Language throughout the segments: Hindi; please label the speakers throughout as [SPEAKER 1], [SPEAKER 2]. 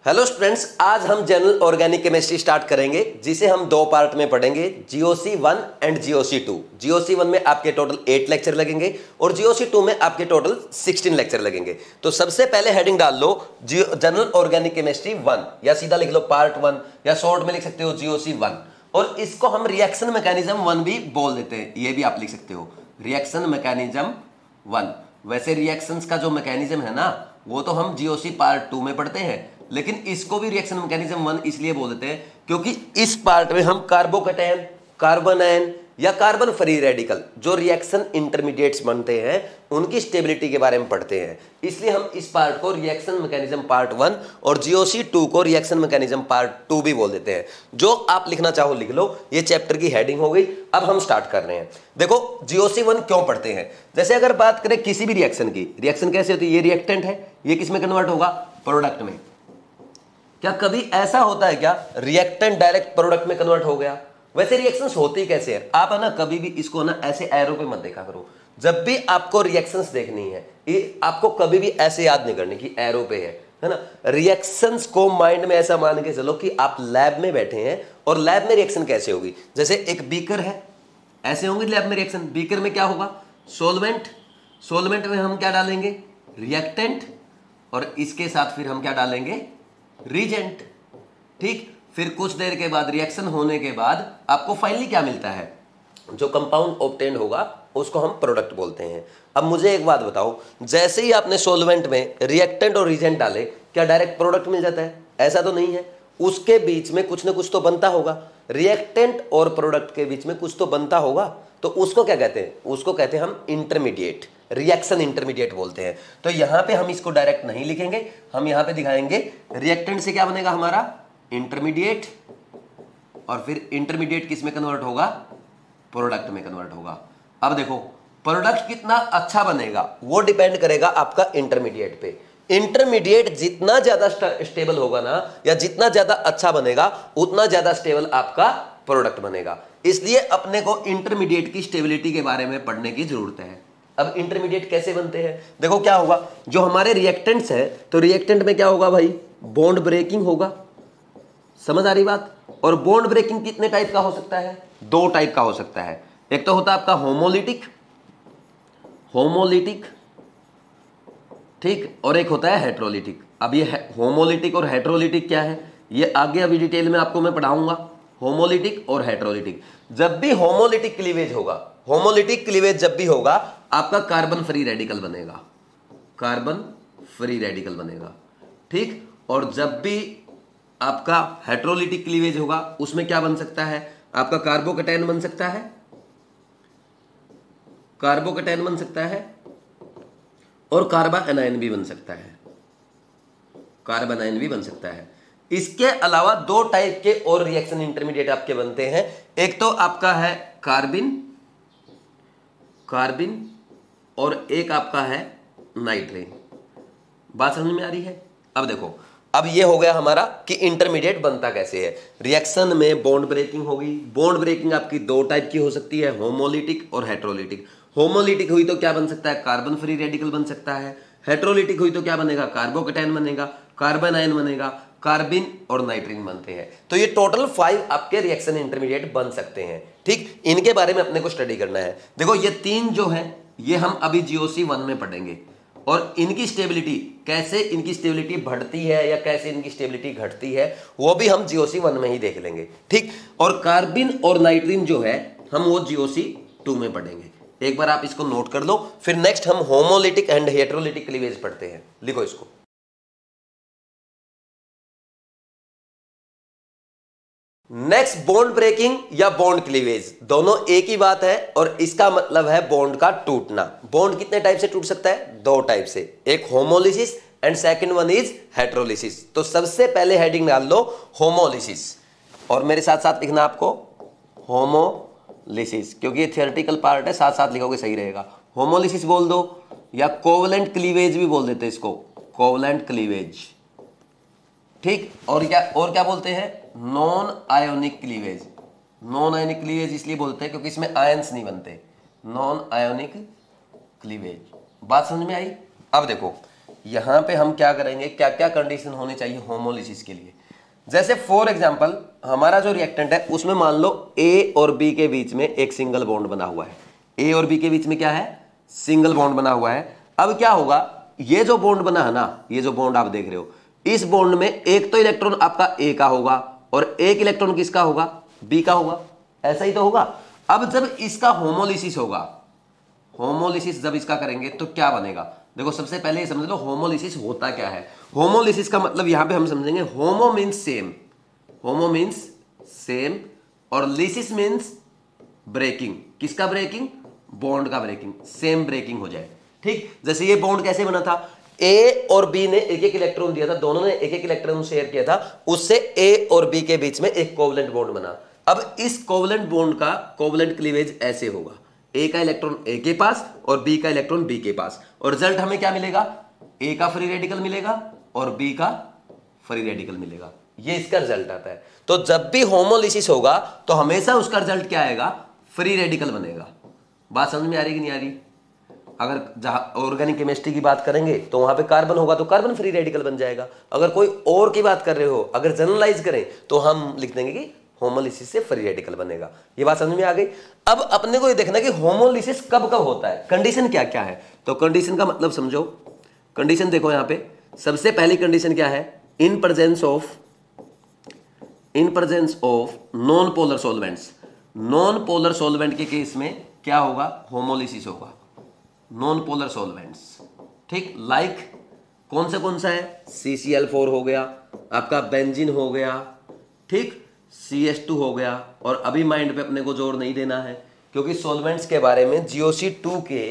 [SPEAKER 1] हेलो स्टूडेंट्स, आज हम जनरल ऑर्गेनिक केमिस्ट्री स्टार्ट करेंगे, जिसे हम दो पार्ट में पढ़ेंगे, जीओसी 1 एंड जीओसी 2। जीओसी 1 में आपके टोटल 8 लेक्चर लगेंगे और जीओसी 2 में आपके टोटल 16 लेक्चर लगेंगे। तो सबसे पहले हेडिंग डाल लो जनरल ऑर्गेनिक केमिस्ट्री 1, या सीधा लिख लो पार्ट 1, या शॉर्ट में लिख सकते हो जीओसी 1। और इसको हम रिएक्शन मैकेनिज्म 1 भी बोल देते हैं, ये भी आप लिख सकते हो रिएक्शन मैकेनिज्म 1। वैसे रिएक्शंस का जो मैकेनिज्म है ना, वो तो हम जीओसी पार्ट 2 में पढ़ते हैं, लेकिन इसको भी रिएक्शन मैकेनिज्म 1 इसलिए बोल देते हैं क्योंकि इस पार्ट में हम कार्बोकैटायन, कार्बन आयन या कार्बन फ्री रेडिकल जो रिएक्शन इंटरमीडिएट्स बनते हैं उनकी स्टेबिलिटी के बारे में पढ़ते हैं। इसलिए हम इस पार्ट को रिएक्शन मैकेनिज्म पार्ट 1 और जीओसी 2 को रिएक्शन मैकेनिज्म पार्ट 2 भी बोल देते हैं। जो आप लिखना चाहो लिख लो, ये चैप्टर की हेडिंग हो गई। अब हम स्टार्ट कर रहे हैं। देखो जीओसी 1 क्यों पढ़ते हैं। जैसे अगर बात करें किसी भी रिएक्शन की, रिएक्शन कैसे होती है, ये रिएक्टेंट है, ये किस में कन्वर्ट होगा, प्रोडक्ट में। क्या कभी ऐसा होता है क्या रिएक्टेंट डायरेक्ट प्रोडक्ट में कन्वर्ट हो गया। वैसे रिएक्शंस होती कैसे हैं, आप है ना कभी भी इसको ना ऐसे एरो पे मत देखा करो। जब भी आपको रिएक्शंस देखनी है, ये आपको कभी भी ऐसे याद नहीं करनी कि एरो पे है ना। रिएक्शंस को माइंड में ऐसा मान के चलो कि आप लैब में बैठे हैं और लैब में रिएक्शन कैसे होगी। जैसे एक बीकर है, ऐसे होंगे लैब में रिएक्शन। बीकर में क्या होगा, सोलवेंट, सोलवेंट में हम क्या डालेंगे, रिएक्टेंट, और इसके साथ फिर हम क्या डालेंगे, रीजेंट। ठीक, फिर कुछ देर के बाद रिएक्शन होने के बाद आपको फाइनली क्या मिलता है, जो कंपाउंड ऑब्टेन होगा उसको हम प्रोडक्ट बोलते हैं। अब मुझे एक बात बताओ, जैसे ही आपने सॉल्वेंट में रिएक्टेंट और रीजेंट डाले, क्या डायरेक्ट प्रोडक्ट मिल जाता है? ऐसा तो नहीं है, उसके बीच में कुछ ना कुछ तो बनता होगा। रिएक्टेंट और प्रोडक्ट के बीच में कुछ तो बनता होगा, तो उसको क्या कहते हैं, उसको कहते हैं हम इंटरमीडिएट, रिएक्शन इंटरमीडिएट बोलते हैं। तो यहां पे हम इसको डायरेक्ट नहीं लिखेंगे, हम यहां पे दिखाएंगे रिएक्टेंट से क्या बनेगा हमारा, इंटरमीडिएट, और फिर इंटरमीडिएट किस में कन्वर्ट होगा, प्रोडक्ट में कन्वर्ट होगा। अब देखो प्रोडक्ट कितना अच्छा बनेगा वो डिपेंड करेगा आपका इंटरमीडिएट पे। इंटरमीडिएट जितना ज्यादा स्टेबल होगा ना, या जितना ज्यादा अच्छा बनेगा, उतना ज्यादा स्टेबल आपका प्रोडक्ट बनेगा। इसलिए अपने को इंटरमीडिएट की स्टेबिलिटी के बारे में पढ़ने की जरूरत है। अब इंटरमीडिएट कैसे बनते हैं, देखो क्या होगा, जो हमारे रिएक्टेंट्स है, तो रिएक्टेंट में क्या होगा भाई, बॉन्ड ब्रेकिंग होगा। समझ आ रही बात। और बॉन्ड ब्रेकिंग कितने टाइप का हो सकता है, दो टाइप का हो सकता है। एक तो होता है आपका होमोलिटिक, होमोलिटिक, ठीक, और एक होता है हेट्रोलिटिक। अब ये होमोलिटिक और हेट्रोलिटिक क्या है, ये आगे अभी डिटेल में आपको मैं पढ़ाऊंगा, होमोलिटिक और हेट्रोलिटिक। जब भी होमोलिटिक क्लीवेज होगा, होमोलिटिक क्लीवेज जब भी होगा, आपका कार्बन फ्री रेडिकल बनेगा, कार्बन फ्री रेडिकल बनेगा। ठीक, और जब भी आपका हेट्रोलिटिक क्लीवेज होगा, उसमें क्या बन सकता है, आपका कार्बोकैटायन बन सकता है, कार्बोकैटायन बन सकता है, और कार्बन एनायन भी बन सकता है, कार्बन आयन भी बन सकता है। इसके अलावा दो टाइप के और रिएक्शन इंटरमीडिएट आपके बनते हैं। एक तो आपका है कार्बिन, कार्बिन, और एक आपका है नाइट्रेन। बात समझ में आ रही है। अब देखो, अब ये हो गया हमारा कि इंटरमीडिएट बनता कैसे है। रिएक्शन में बॉन्ड ब्रेकिंग होगी। बॉन्ड ब्रेकिंग आपकी दो टाइप की हो सकती है, होमोलिटिक और हेट्रोलिटिक। होमोलिटिक हुई तो क्या बन सकता है, कार्बन फ्री रेडिकल बन सकता है। हेट्रोलिटिक हुई तो क्या बनेगा, कार्बोकैटायन बनेगा, कार्बन आयन बनेगा, कार्बिन और नाइट्रीन बनते हैं। तो ये टोटल 5 आपके रिएक्शन इंटरमीडिएट बन सकते हैं। ठीक, इनके बारे में अपने को स्टडी करना है। देखो ये 3 जो है, ये हम अभी जीओसी 1 में पढ़ेंगे, और इनकी स्टेबिलिटी, कैसे इनकी स्टेबिलिटी बढ़ती है या कैसे इनकी स्टेबिलिटी घटती है, वो भी हम जीओसी 1 में ही देख लेंगे। ठीक, और कार्बिन और नाइट्रीन जो है, हम वो जीओसी 2 में पढ़ेंगे। एक बार आप इसको नोट कर लो, फिर नेक्स्ट हम होमोलिटिक एंड हेट्रोलिटिक क्लीवेज पढ़ते हैं। लिखो इसको। नेक्स्ट बॉन्ड ब्रेकिंग या बॉन्ड क्लीवेज, दोनों एक ही बात है, और इसका मतलब है बॉन्ड का टूटना। बॉन्ड कितने टाइप से टूट सकता है, दो टाइप से, एक homolysis and second one is हेट्रोलिसिस। तो सबसे पहले हेडिंग डाल लो होमोलिसिस, और मेरे साथ साथ लिखना आपको होमोलिसिस, क्योंकि ये थियोरेटिकल पार्ट है, साथ साथ लिखोगे सही रहेगा। होमोलिसिस बोल दो, या कोवलेंट क्लीवेज भी बोल देते हैं इसको, कोवलेंट क्लीवेज। ठीक, और क्या बोलते हैं, non ionic cleavage. Non ionic cleavage इसलिए बोलते हैं क्योंकि इसमें आयंस नहीं बनते, नॉन आयोनिक क्लीवेज। बात समझ में आई। अब देखो यहां पे हम क्या करेंगे, क्या क्या कंडीशन होनी चाहिए होमोलिसिस के लिए। जैसे फॉर एग्जांपल हमारा जो रिएक्टेंट है उसमें मान लो ए और बी के बीच में एक सिंगल बॉन्ड बना हुआ है। ए और बी के बीच में क्या है, सिंगल बॉन्ड बना हुआ है। अब क्या होगा, ये जो बॉन्ड बना है ना, ये जो बॉन्ड आप देख रहे हो, इस बॉन्ड में एक तो इलेक्ट्रॉन आपका ए का होगा और एक इलेक्ट्रॉन किसका होगा, बी का होगा। ऐसा ही तो होगा। अब जब इसका होमोलिसिस होगा, होमोलिसिस जब इसका करेंगे तो क्या बनेगा, देखो सबसे पहले ये समझ लो होमोलिसिस होता क्या है। होमोलिसिस का मतलब यहां पे हम समझेंगे, होमो मीन्स सेम, होमो मीन्स सेम और लिसिस मीन्स ब्रेकिंग। किसका ब्रेकिंग, बॉन्ड का ब्रेकिंग, सेम ब्रेकिंग हो जाए। ठीक, जैसे ये बॉन्ड कैसे बना था, ए और बी ने एक एक इलेक्ट्रॉन दिया था, दोनों ने एक एक इलेक्ट्रॉन शेयर किया था, उससे ए और बी के बीच में एक कोवलेंट बॉन्ड बना। अब इस कोवलेंट बॉन्ड का कोवलेंट क्लीवेज ऐसे होगा, ए का इलेक्ट्रॉन ए के पास और बी का इलेक्ट्रॉन बी के पास, और रिजल्ट हमें क्या मिलेगा, ए का फ्री रेडिकल मिलेगा और बी का फ्री रेडिकल मिलेगा। ये इसका रिजल्ट आता है। तो जब भी होमोलिसिस होगा तो हमेशा उसका रिजल्ट क्या आएगा, फ्री रेडिकल बनेगा। बात समझ में आ रही कि नहीं आ रही। अगर जहां ऑर्गेनिक केमिस्ट्री की बात करेंगे तो वहां पे कार्बन होगा तो कार्बन फ्री रेडिकल बन जाएगा। अगर कोई और की बात कर रहे हो, अगर जनरलाइज करें तो हम लिख देंगे कि होमोलिसिस से फ्री रेडिकल बनेगा। ये बात समझ में आ गई। अब अपने को ये देखना कि होमोलिसिस कब कब होता है, कंडीशन क्या क्या है। तो कंडीशन का मतलब समझो, कंडीशन देखो यहां पे सबसे पहली कंडीशन क्या है, in presence of non polar solvents. Non polar solvent के केस में क्या होगा, होमोलिसिस होगा, नॉन पोलर सॉल्वेंट्स। ठीक, लाइक कौन सा है, CCl4 हो गया, आपका बेंजीन हो गया, ठीक, CH2 हो गया। और अभी माइंड पे अपने को जोर नहीं देना है क्योंकि सॉल्वेंट्स के बारे में GOC2 के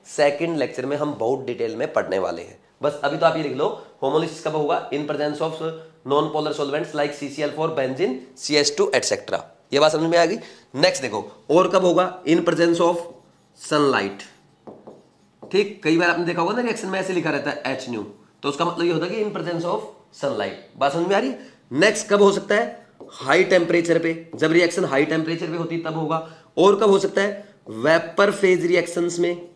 [SPEAKER 1] सेकंड लेक्चर में हम बहुत डिटेल में पढ़ने वाले हैं। बस अभी तो आप ये लिख लो, होमोलिसिस कब होगा, इन presence of non polar solvents like CCl4, benzene, CH2 etcetera. ये बात समझ में आ गई। नेक्स्ट देखो, और कब होगा, इन प्रेजेंस ऑफ सनलाइट। ठीक, कई बार आपने देखा होगा ना रिएक्शन में ऐसे लिखा रहता है H nu, तो उसका मतलब ये होता है कि इन प्रेजेंस ऑफ सनलाइट। बात समझ में आ रही है। नेक्स्ट कब हो सकता है, हाई टेम्परेचर पे, जब रिएक्शन हाई टेम्परेचर पे होती है तब होगा। और कब हो सकता है, वेपर फेज रिएक्शंस में,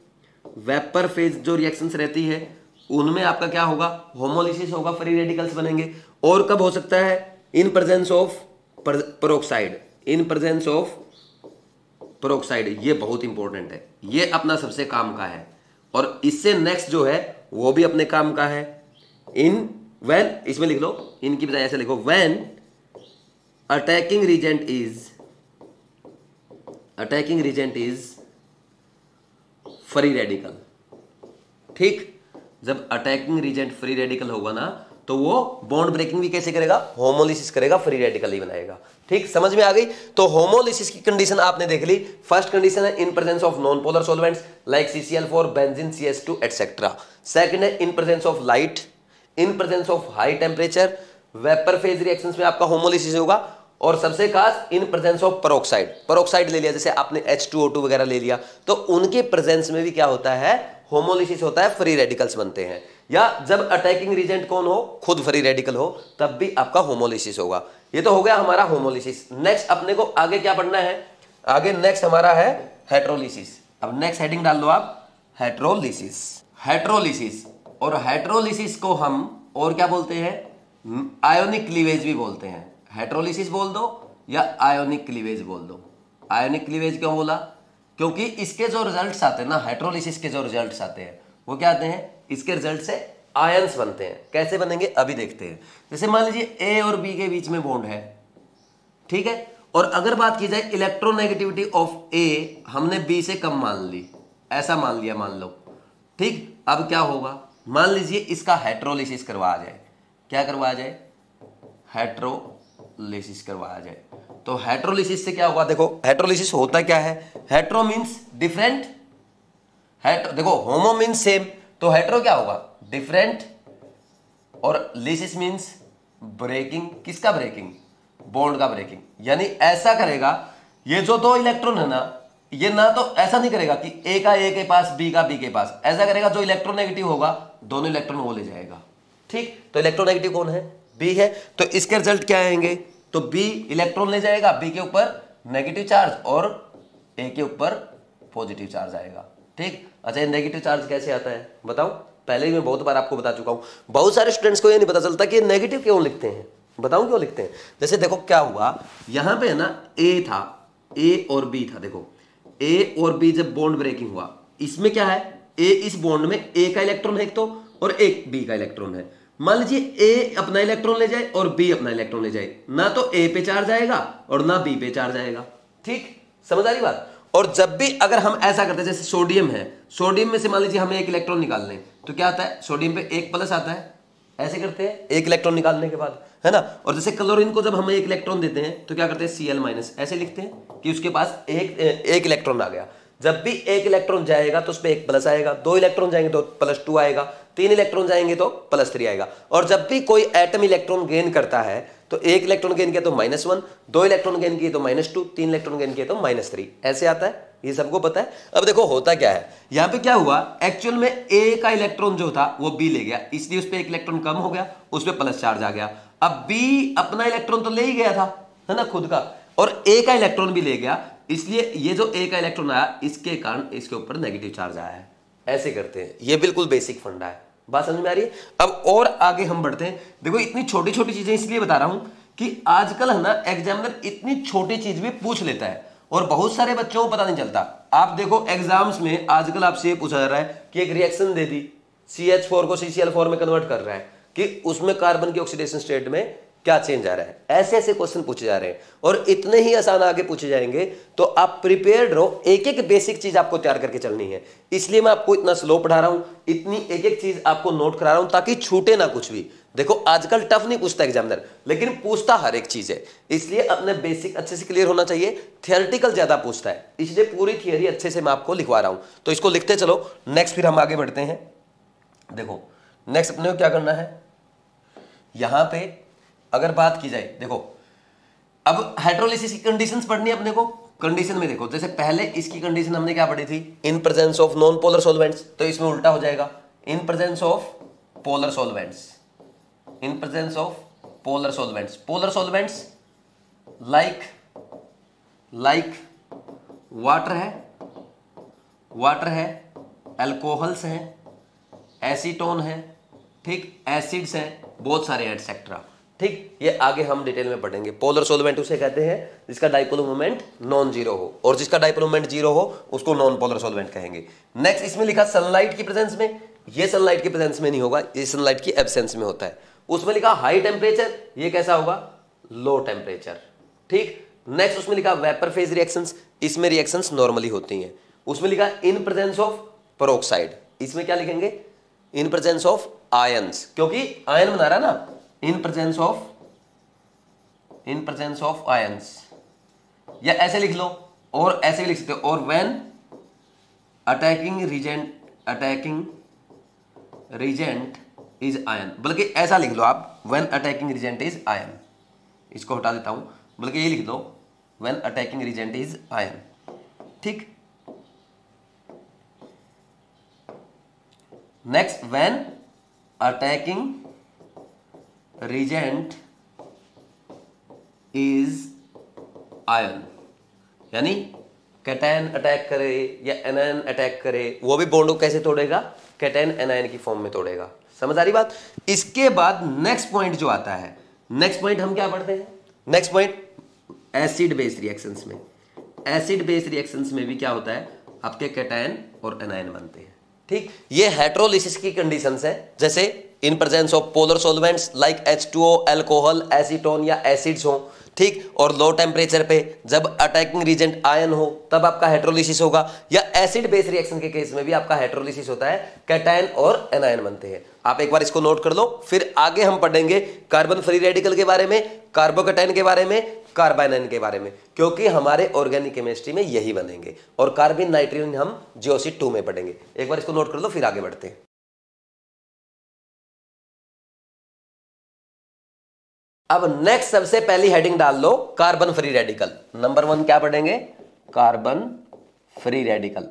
[SPEAKER 1] वेपर फेज जो रिएक्शंस रहती है उनमें आपका क्या होगा, होमोलिसिस होगा, फ्री रेडिकल्स बनेंगे। और कब हो सकता है, in presence of peroxide, in presence of peroxide. ये बहुत इंपॉर्टेंट है, ये अपना सबसे काम का है। और इससे नेक्स्ट जो है वो भी अपने काम का है, इन व्हेन, इसमें लिख लो, इनकी बजाय ऐसे लिखो, when attacking reagent is free radical. ठीक, जब अटैकिंग रिजेंट फ्री रेडिकल होगा ना तो वो बॉन्ड ब्रेकिंग भी कैसे करेगा, होमोलिसिस करेगा, फ्री रेडिकल ही बनाएगा। ठीक, समझ में आ गई। तो होमोलिसिस की कंडीशन आपने देख ली। फर्स्ट कंडीशन है in presence of non polar solvents like CCl4, benzene, CH2 etcetera. Second है in presence of light, in presence of high temperature, vapour phase reactions में आपका होमोलिसिस होगा। और सबसे खास इन प्रेजेंस ऑफ पेरोक्साइड ले लिया, जैसे आपने H2O2 वगैरह ले लिया, तो उनके प्रेजेंस में भी क्या होता है, होमोलिसिस होता है, फ्री रेडिकल्स बनते हैं। या जब अटैकिंग रिजेंट कौन हो, खुद फ्री रेडिकल हो, तब भी आपका होमोलिसिस होगा। ये तो हो गया हमारा होमोलिसिस। नेक्स्ट अपने को आगे क्या पढ़ना है, आगे नेक्स्ट हमारा है हेट्रोलिसिस। अब नेक्स्ट हेडिंग डाल दो आप, हेट्रोलिसिस। हेट्रोलिसिस, और हेट्रोलिसिस को हम और क्या बोलते हैं, आयोनिक क्लीवेज भी बोलते हैं। हेट्रोलिसिस बोल दो या आयोनिक क्लीवेज बोल दो। आयोनिक क्लीवेज क्यों बोला, क्योंकि इसके जो रिजल्ट्स आते हैं ना, हेट्रोलिसिस के जो रिजल्ट्स आते हैं वो क्या आते हैं, इसके रिजल्ट से आयंस बनते हैं। कैसे बनेंगे अभी देखते हैं। जैसे मान लीजिए ए और बी के बीच में बॉन्ड है, ठीक है, और अगर बात की जाए इलेक्ट्रोनेगेटिविटी ऑफ ए हमने बी से कम मान ली, ऐसा मान लिया, मान लो, ठीक। अब क्या होगा, मान लीजिए इसका हेट्रोलिसिस करवाया जाए। क्या करवाया जाए, हेट्रोलिसिस करवाया जाए। तो हेट्रोलिसिस से क्या होगा, देखो हेट्रोलिसिस होता क्या है, हेट्रो मीन्स डिफरेंट, हेट्रो देखो होमो मीन्स सेम, तो हेट्रो क्या होगा, डिफरेंट, और लिसिस मीन्स ब्रेकिंग। किसका ब्रेकिंग, बॉन्ड का ब्रेकिंग। यानी ऐसा करेगा, ये जो दो इलेक्ट्रॉन है ना, ये ना तो ऐसा नहीं करेगा कि ए का ए के पास, बी का बी के पास, ऐसा करेगा जो इलेक्ट्रोनेगेटिव होगा दोनों इलेक्ट्रॉन वो ले जाएगा। ठीक, तो इलेक्ट्रोनेगेटिव कौन है, बी है, तो इसके रिजल्ट क्या आएंगे, तो बी इलेक्ट्रॉन ले जाएगा, बी के ऊपर नेगेटिव चार्ज और ए के ऊपर पॉजिटिव चार्ज आएगा। ठीक, अच्छा ये नेगेटिव चार्ज कैसे आता है बताओ। पहले ही मैं बहुत बार आपको बता चुका हूं। बहुत सारे स्टूडेंट्स को ये नहीं पता चलता कि ये नेगेटिव क्यों लिखते हैं। बताऊं क्यों लिखते हैं। जैसे देखो क्या हुआ, यहां पे है ना ए था, ए और बी था। देखो ए और बी जब बॉन्ड ब्रेकिंग हुआ, इसमें क्या है, ए इस बॉन्ड में ए का इलेक्ट्रॉन है एक तो, और एक बी का इलेक्ट्रॉन है। मान लीजिए ए अपना इलेक्ट्रॉन ले जाए और बी अपना इलेक्ट्रॉन ले जाए, ना तो ए पे चार्ज आएगा और ना बी पे चार्ज आएगा। ठीक, समझ आ रही बात। और जब भी अगर हम ऐसा करते हैं, जैसे सोडियम है, सोडियम में से मान लीजिए हमें एक इलेक्ट्रॉन निकाल लें, तो क्या आता है, सोडियम पे एक प्लस आता है, ऐसे करते हैं एक इलेक्ट्रॉन निकालने के बाद, है ना। और जैसे क्लोरीन को जब हम एक इलेक्ट्रॉन देते हैं तो क्या करते हैं, Cl-, ऐसे लिखते हैं कि उसके पास एक इलेक्ट्रॉन आ गया। जब भी एक इलेक्ट्रॉन जाएगा तो उस पर एक प्लस आएगा, 2 इलेक्ट्रॉन जाएंगे तो +2 आएगा, 3 इलेक्ट्रॉन जाएंगे तो +3 आएगा। और जब भी कोई एटम इलेक्ट्रॉन गेन करता है तो एक इलेक्ट्रॉन गेन किया तो -1, 2 इलेक्ट्रॉन गेन किए तो -2, 3 इलेक्ट्रॉन गेन किए तो -3, ऐसे आता है। ये सबको पता है। अब देखो होता क्या है, यहां पे क्या हुआ, एक्चुअल में ए का इलेक्ट्रॉन जो था वो बी ले गया, इसलिए उस पर एक इलेक्ट्रॉन कम हो गया, उस पर प्लस चार्ज आ गया। अब बी अपना इलेक्ट्रॉन तो ले ही गया था, है ना, खुद का, और ए का इलेक्ट्रॉन भी ले गया, इसलिए ये जो ए का इलेक्ट्रॉन आया इसके कारण इसके ऊपर नेगेटिव चार्ज आया है। ऐसे करते हैं, ये बिल्कुल बेसिक फंडा है। बात समझ में आ रही है। अब और आगे हम बढ़ते हैं। देखो इतनी छोटी छोटी चीजें इसलिए बता रहा हूं कि आजकल है ना एग्जामिनर इतनी छोटी चीज भी पूछ लेता है और बहुत सारे बच्चों को पता नहीं चलता। आप देखो एग्जाम्स में आजकल आपसे पूछा जा रहा है कि एक रिएक्शन दे दी, CH4 को CCl4 में कन्वर्ट कर रहा है, कि उसमें कार्बन की ऑक्सीडेशन स्टेट में क्या चेंज आ रहा है। ऐसे ऐसे क्वेश्चन पूछे जा रहे हैं और इतने ही आसान आगे पूछे जाएंगे, तो आप प्रिपेयर्ड रहो। एक एक बेसिक चीज आपको तैयार करके चलनी है, इसलिए मैं आपको इतना स्लो पढ़ा रहा हूं, इतनी एक एक चीज आपको नोट करा रहा हूं ताकि छूटे ना कुछ भी। देखो आजकल टफ नहीं पूछता एग्जामिनर, लेकिन पूछता हर एक चीज है, इसलिए अपने बेसिक अच्छे से क्लियर होना चाहिए। थियोरेटिकल ज्यादा पूछता है, इसलिए पूरी थियरी अच्छे से मैं आपको लिखवा रहा हूं। तो इसको लिखते चलो, नेक्स्ट फिर हम आगे बढ़ते हैं। देखो नेक्स्ट अपने को क्या करना है, यहां पे अगर बात की जाए, देखो अब हाइड्रोलिसिस की कंडीशंस पढ़नी है अपने को। कंडीशन में देखो, जैसे पहले इसकी कंडीशन हमने क्या पढ़ी थी, इन presence of non polar solvents, तो इसमें उल्टा हो जाएगा, इन presence of polar solvents, in presence of polar solvents. Polar solvents like water है, अल्कोहल्स हैं, एसीटोन है, ठीक, एसिड्स हैं, बहुत सारे एटसेट्रा। ठीक, ये आगे हम डिटेल में पढ़ेंगे। पोलर सॉल्वेंट उसे कहते हैं जिसका डाइपोल मोमेंट नॉन जीरो हो, और जिसका डाइपोल मोमेंट जीरो हो उसको नॉन पोलर सॉल्वेंट कहेंगे। नेक्स्ट इसमें लिखा सनलाइट की प्रेजेंस में, ये सनलाइट की प्रेजेंस में नहीं होगा, ये सनलाइट की एब्सेंस में होता है। उसमें लिखा हाई टेम्परेचर, ये कैसा होगा, लो टेम्परेचर। ठीक, नेक्स्ट उसमें लिखा वेपर फेज रिएक्शंस, इसमें रिएक्शंस नॉर्मली होती हैं। उसमें लिखा इन प्रेजेंस ऑफ पेरोक्साइड, इसमें क्या लिखेंगे, इन प्रेजेंस ऑफ आयंस, क्योंकि आयन बना रहा है ना, इन प्रेजेंस ऑफ आयंस, या ऐसे लिख लो, और ऐसे भी लिख सकते हो, और when attacking reagent is ion, बल्कि ऐसा लिख लो आप, when attacking reagent is ion, इसको हटा देता हूं, बल्कि ये लिख दो, when attacking reagent is ion. ठीक, next when attacking reagent is ion, यानी कैटायन अटैक करे या एनायन अटैक करे, वो भी बॉन्ड को कैसे तोड़ेगा, कैटायन एनायन की फॉर्म में तोड़ेगा। समझ आ रही बात। इसके बाद नेक्स्ट पॉइंट जो आता है, नेक्स्ट पॉइंट हम क्या पढ़ते हैं, next point acid base reactions में। एसिड बेस रिएक्शंस में भी क्या होता है, आपके कैटायन और एनायन बनते हैं। ठीक, ये हाइड्रोलिसिस की कंडीशंस है, जैसे इन presence of polar solvents like H2O, alcohol, acetone या एसिड्स हो। ठीक, और लो टेम्परेचर पे जब अटैकिंग रीजेंट आयन हो तब आपका हाइड्रोलिसिस होगा, या एसिड बेस रिएक्शन के केस में भी आपका हाइड्रोलिसिस होता है, कैटायन और एनायन बनते हैं। आप एक बार इसको नोट कर लो, फिर आगे हम पढ़ेंगे कार्बन फ्री रेडिकल के बारे में, कार्बोकैटायन के बारे में, कार्बाइनाइन के बारे में, क्योंकि हमारे ऑर्गेनिक केमिस्ट्री में यही बनेंगे। और कार्बन नाइट्रोजन हम GOC2 में पढ़ेंगे। एक बार इसको नोट कर लो, फिर आगे बढ़ते हैं। अब नेक्स्ट सबसे पहली हेडिंग डाल लो, कार्बन फ्री रेडिकल। नंबर 1 क्या पढ़ेंगे, कार्बन फ्री रेडिकल।